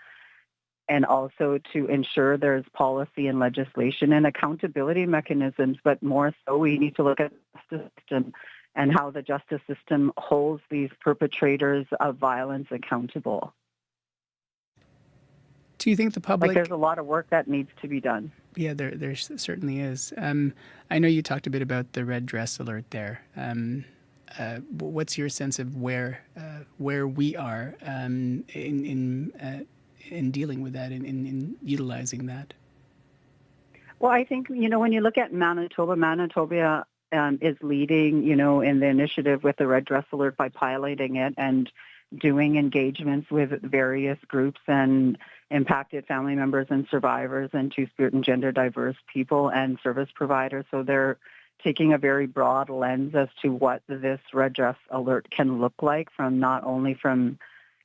Speaker 11: and also to ensure there's policy and legislation and accountability mechanisms. But more so, we need to look at the justice system and how the justice system holds these perpetrators of violence accountable.
Speaker 4: Do you think the public...
Speaker 11: There's a lot of work that needs to be done.
Speaker 4: Yeah, there certainly is. I know you talked a bit about the red dress alert there. What's your sense of where we are in dealing with that, in utilizing that?
Speaker 11: Well, I think, when you look at Manitoba is leading, in the initiative with the red dress alert by piloting it and doing engagements with various groups and impacted family members and survivors and Two-Spirit and gender diverse people and service providers. So they're taking a very broad lens as to what this red dress alert can look like, from not only from,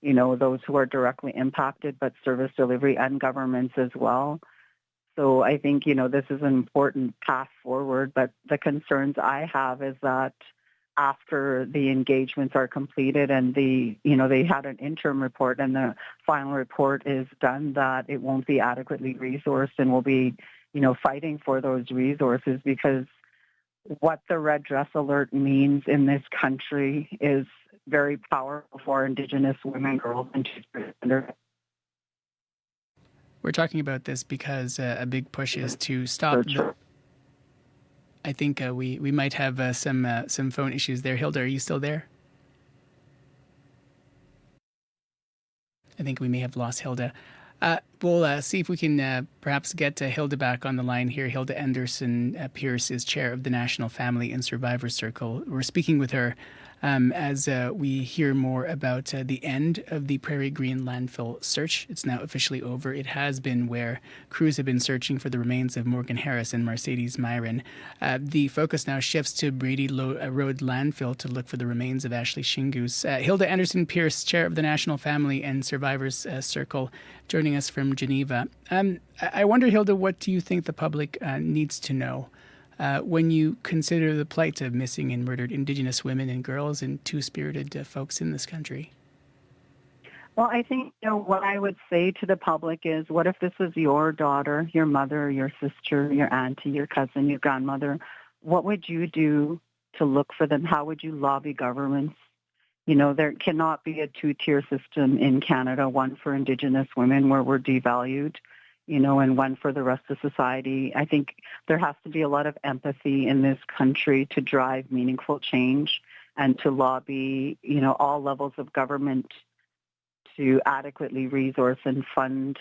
Speaker 11: those who are directly impacted, but service delivery and governments as well. So I think, this is an important path forward, but the concerns I have is that after the engagements are completed and they had an interim report and the final report is done, that it won't be adequately resourced, and we'll be, fighting for those resources, because what the red dress alert means in this country is very powerful for Indigenous women, girls, and gender.
Speaker 4: We're talking about this because a big push is to stop. I think we might have some phone issues there. Hilda, are you still there? I think we may have lost Hilda. We'll see if we can perhaps get Hilda back on the line here. Hilda Anderson Pierce is chair of the National Family and Survivors Circle. We're speaking with her as we hear more about the end of the Prairie Green landfill search. It's now officially over. It has been where crews have been searching for the remains of Morgan Harris and Mercedes Myron. The focus now shifts to Brady Road landfill to look for the remains of Ashley Shingoose. Hilda Anderson Pierce, chair of the National Family and Survivors Circle, joining us from Geneva. I wonder, Hilda, what do you think the public needs to know when you consider the plight of missing and murdered Indigenous women and girls and two-spirited folks in this country?
Speaker 11: Well, I think what I would say to the public is, what if this was your daughter, your mother, your sister, your auntie, your cousin, your grandmother? What would you do to look for them? How would you lobby governments? There cannot be a two-tier system in Canada, one for Indigenous women where we're devalued, and one for the rest of society. I think there has to be a lot of empathy in this country to drive meaningful change and to lobby, all levels of government to adequately resource and fund,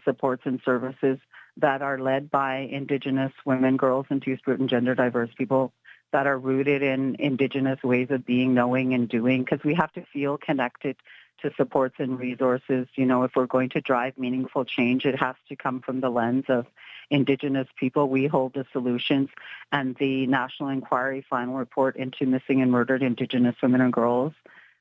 Speaker 11: supports and services that are led by Indigenous women, girls, and Two-Spirit and gender diverse people, that are rooted in Indigenous ways of being, knowing, and doing, because we have to feel connected to supports and resources. If we're going to drive meaningful change, it has to come from the lens of Indigenous people. We hold the solutions, and the National Inquiry final report into missing and murdered Indigenous women and girls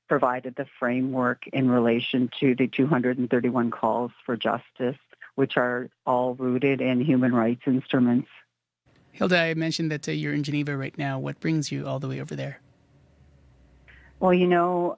Speaker 11: provided the framework in relation to the 231 calls for justice, which are all rooted in human rights instruments.
Speaker 4: Hilda, I mentioned that you're in Geneva right now. What brings you all the way over there?
Speaker 11: Well,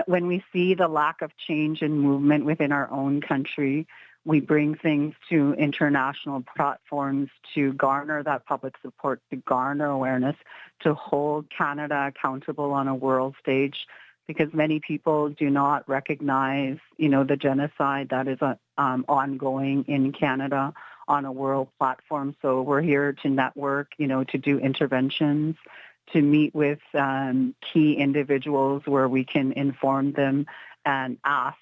Speaker 11: when we see the lack of change and movement within our own country, we bring things to international platforms to garner that public support, to garner awareness, to hold Canada accountable on a world stage, because many people do not recognize, the genocide that is ongoing in Canada on a world platform. So we're here to network, to do interventions, to meet with key individuals where we can inform them and ask,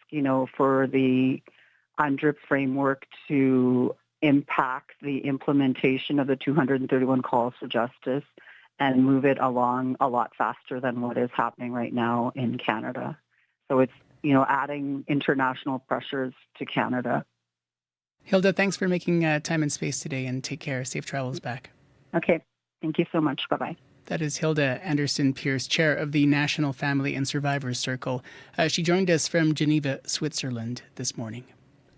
Speaker 11: for the UNDRIP framework to impact the implementation of the 231 calls for justice and move it along a lot faster than what is happening right now in Canada. So it's, adding international pressures to Canada.
Speaker 4: Hilda, thanks for making time and space today, and take care. Safe travels back.
Speaker 11: Okay. Thank you so much. Bye-bye.
Speaker 4: That is Hilda Anderson Pierce, chair of the National Family and Survivors Circle. She joined us from Geneva, Switzerland this morning.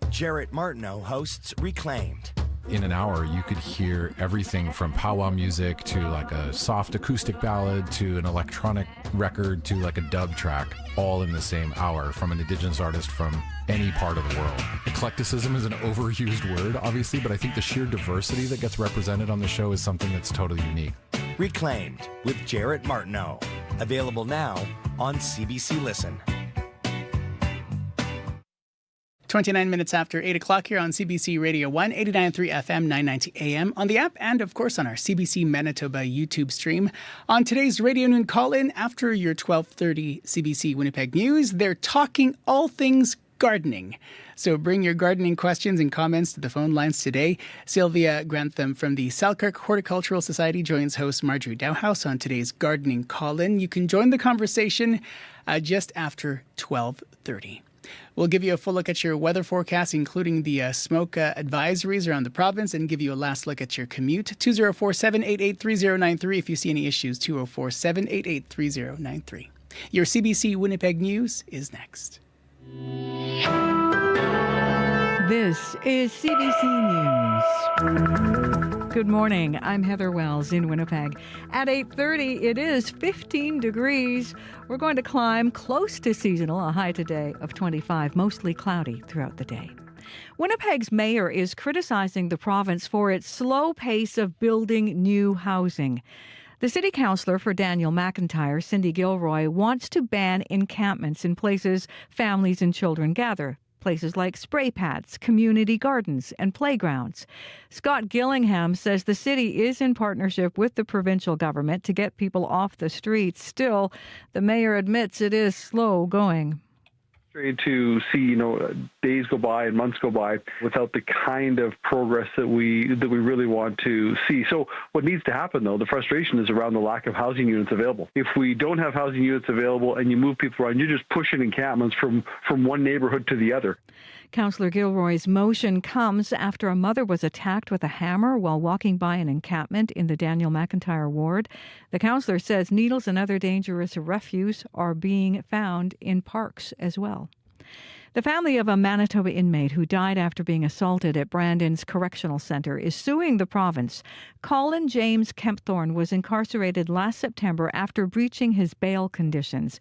Speaker 12: Jarrett Martineau hosts Reclaimed, in an hour, you could hear everything from powwow music to like a soft acoustic ballad to an electronic record to like a dub track, all in the same hour from an Indigenous artist from any part of the world. Eclecticism is an overused word, obviously, but I think the sheer diversity that gets represented on the show is something that's totally unique.
Speaker 15: Reclaimed with Jarrett Martineau. Available now on CBC Listen.
Speaker 4: 29 minutes after 8 o'clock here on CBC Radio 1, 89.3 FM, 990 AM, on the app, and of course on our CBC Manitoba YouTube stream. On today's Radio Noon call-in, after your 12:30 CBC Winnipeg News, they're talking all things gardening. So bring your gardening questions and comments to the phone lines today. Sylvia Grantham from the Selkirk Horticultural Society joins host Marjorie Dowhouse on today's gardening call-in. You can join the conversation just after 12:30. We'll give you a full look at your weather forecast, including the smoke advisories around the province, and give you a last look at your commute. 204-788-3093 if you see any issues. 204-788-3093. Your CBC Winnipeg News is next.
Speaker 5: This is CBC News. Good morning. I'm Heather Wells in Winnipeg. At 8:30, it is 15 degrees. We're going to climb close to seasonal, a high today of 25, mostly cloudy throughout the day. Winnipeg's mayor is criticizing the province for its slow pace of building new housing. The city councillor for Daniel McIntyre, Cindy Gilroy, wants to ban encampments in places families and children gather. Places like spray pads, community gardens, and playgrounds. Scott Gillingham says the city is in partnership with the provincial government to get people off the streets. Still, the mayor admits it is slow going.
Speaker 16: To see, days go by and months go by without the kind of progress that we really want to see. So what needs to happen, though, the frustration is around the lack of housing units available. If we don't have housing units available and you move people around, you're just pushing encampments from one neighborhood to the other.
Speaker 5: Councillor Gilroy's motion comes after a mother was attacked with a hammer while walking by an encampment in the Daniel McIntyre ward. The councillor says needles and other dangerous refuse are being found in parks as well. The family of a Manitoba inmate who died after being assaulted at Brandon's Correctional Centre is suing the province. Colin James Kempthorne was incarcerated last September after breaching his bail conditions.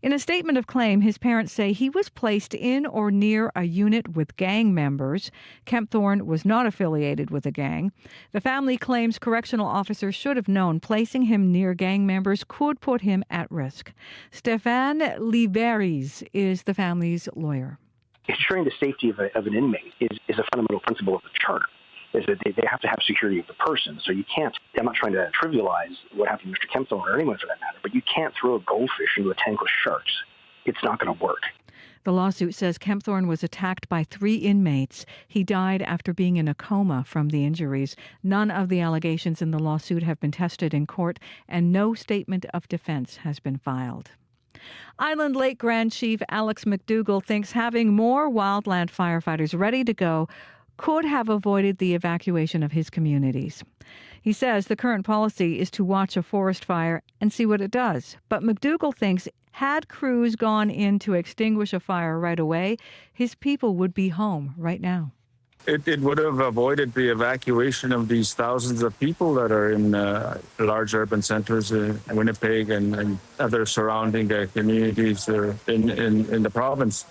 Speaker 5: In a statement of claim, his parents say he was placed in or near a unit with gang members. Kempthorne was not affiliated with a gang. The family claims correctional officers should have known placing him near gang members could put him at risk. Stéphane Liberis is the family's lawyer.
Speaker 17: Ensuring the safety of an inmate is a fundamental principle of the charter. Is that they have to have security of the person. So you can't, I'm not trying to trivialize what happened to Mr. Kempthorne or anyone for that matter, but you can't throw a goldfish into a tank with sharks. It's not going to work.
Speaker 5: The lawsuit says Kempthorne was attacked by 3 inmates. He died after being in a coma from the injuries. None of the allegations in the lawsuit have been tested in court, and no statement of defense has been filed. Island Lake Grand Chief Alex McDougall thinks having more wildland firefighters ready to go could have avoided the evacuation of his communities. He says the current policy is to watch a forest fire and see what it does. But McDougall thinks had crews gone in to extinguish a fire right away, his people would be home right now.
Speaker 18: It would have avoided the evacuation of these thousands of people that are in large urban centers in Winnipeg and other surrounding communities in the province.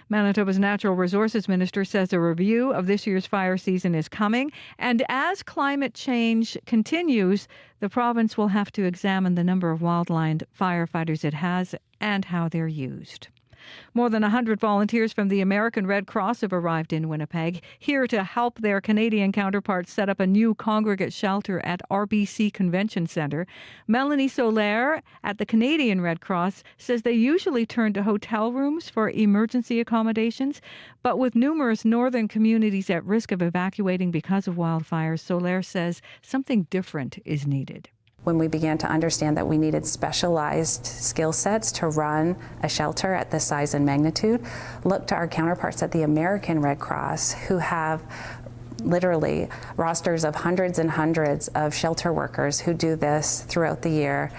Speaker 5: Manitoba's Natural Resources Minister says a review of this year's fire season is coming, and as climate change continues, the province will have to examine the number of wildland firefighters it has and how they're used. More than 100 volunteers from the American Red Cross have arrived in Winnipeg, here to help their Canadian counterparts set up a new congregate shelter at RBC Convention Centre. Melanie Solaire at the Canadian Red Cross says they usually turn to hotel rooms for emergency accommodations, but with numerous northern communities at risk of evacuating because of wildfires, Solaire says something different is needed.
Speaker 21: When we began to understand that we needed specialized skill sets to run a shelter at this size and magnitude, look to our counterparts at the American Red Cross, who have literally rosters of hundreds and hundreds of shelter workers who do this throughout the year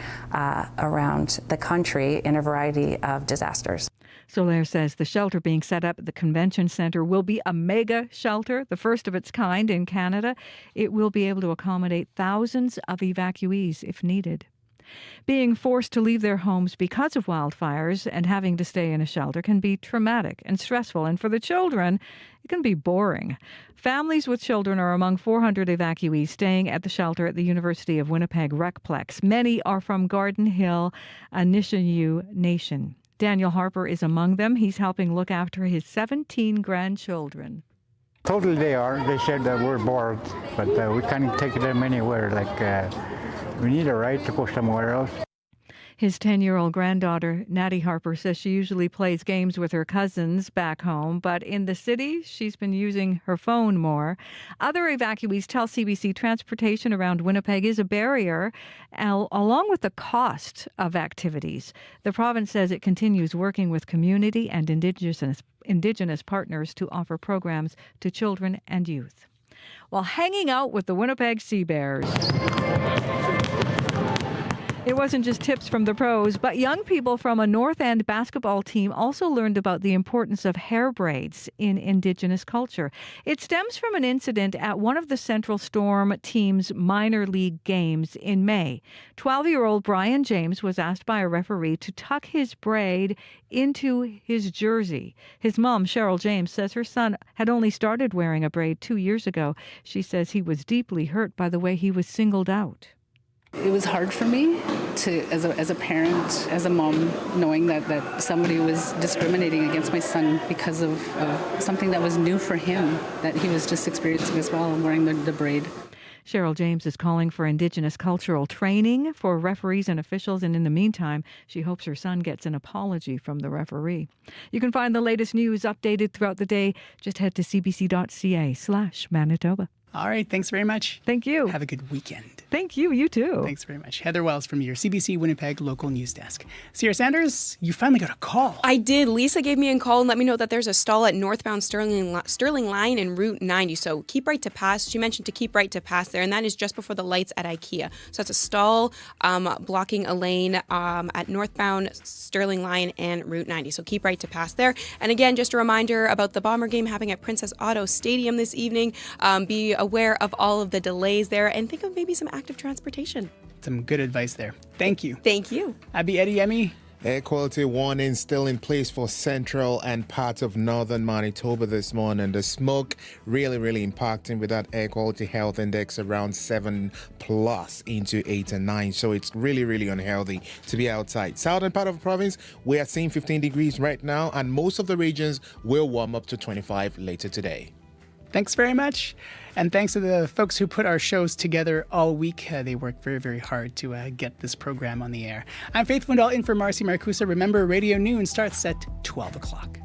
Speaker 21: around the country in a variety of disasters.
Speaker 5: Soler says the shelter being set up at the convention center will be a mega shelter, the first of its kind in Canada. It will be able to accommodate thousands of evacuees if needed. Being forced to leave their homes because of wildfires and having to stay in a shelter can be traumatic and stressful, and for the children, it can be boring. Families with children are among 400 evacuees staying at the shelter at the University of Winnipeg Recplex. Many are from Garden Hill, Anishinaabe Nation. Daniel Harper is among them. He's helping look after his 17 grandchildren.
Speaker 19: Totally they are. They said that we're bored, but we can't take them anywhere. We need a right to go somewhere else.
Speaker 5: His 10-year-old granddaughter, Natty Harper, says she usually plays games with her cousins back home, but in the city, she's been using her phone more. Other evacuees tell CBC transportation around Winnipeg is a barrier, along with the cost of activities. The province says it continues working with community and Indigenous partners to offer programs to children and youth. While hanging out with the Winnipeg Sea Bears. It wasn't just tips from the pros, but young people from a North End basketball team also learned about the importance of hair braids in Indigenous culture. It stems from an incident at one of the Central Storm team's minor league games in May. 12-year-old Brian James was asked by a referee to tuck his braid into his jersey. His mom, Cheryl James, says her son had only started wearing a braid 2 years ago. She says he was deeply hurt by the way he was singled out.
Speaker 22: It was hard for me to, as a parent, as a mom, knowing that somebody was discriminating against my son because of something that was new for him, that he was just experiencing as well, wearing the braid.
Speaker 5: Cheryl James is calling for Indigenous cultural training for referees and officials, and in the meantime, she hopes her son gets an apology from the referee. You can find the latest news updated throughout the day. Just head to cbc.ca/Manitoba.
Speaker 4: All right, thanks very much.
Speaker 5: Thank you.
Speaker 4: Have a good weekend.
Speaker 5: Thank you, you too.
Speaker 4: Thanks very much. Heather Wells from your CBC Winnipeg local news desk. Sierra Sanders, you finally got a call.
Speaker 8: I did. Lisa gave me a call and let me know that there's a stall at northbound Sterling Line and Route 90. So keep right to pass. She mentioned to keep right to pass there, and that is just before the lights at IKEA. So it's a stall blocking a lane at northbound Sterling Line and Route 90. So keep right to pass there. And again, just a reminder about the Bomber game happening at Princess Auto Stadium this evening. Be aware of all of the delays there and think of maybe some active transportation.
Speaker 4: Some good advice there. Thank you.
Speaker 8: Thank you.
Speaker 4: Abby Ediemi.
Speaker 2: Air quality warning still in place for central and parts of northern Manitoba this morning. The smoke really impacting with that air quality health index around 7 plus into 8 and 9. So it's really unhealthy to be outside. Southern part of the province, we are seeing 15 degrees right now, and most of the regions will warm up to 25 later today.
Speaker 4: Thanks very much. And thanks to the folks who put our shows together all week. They work very hard to get this program on the air. I'm Faith Wendell in for Marcy Marcusa. Remember, Radio Noon starts at 12 o'clock.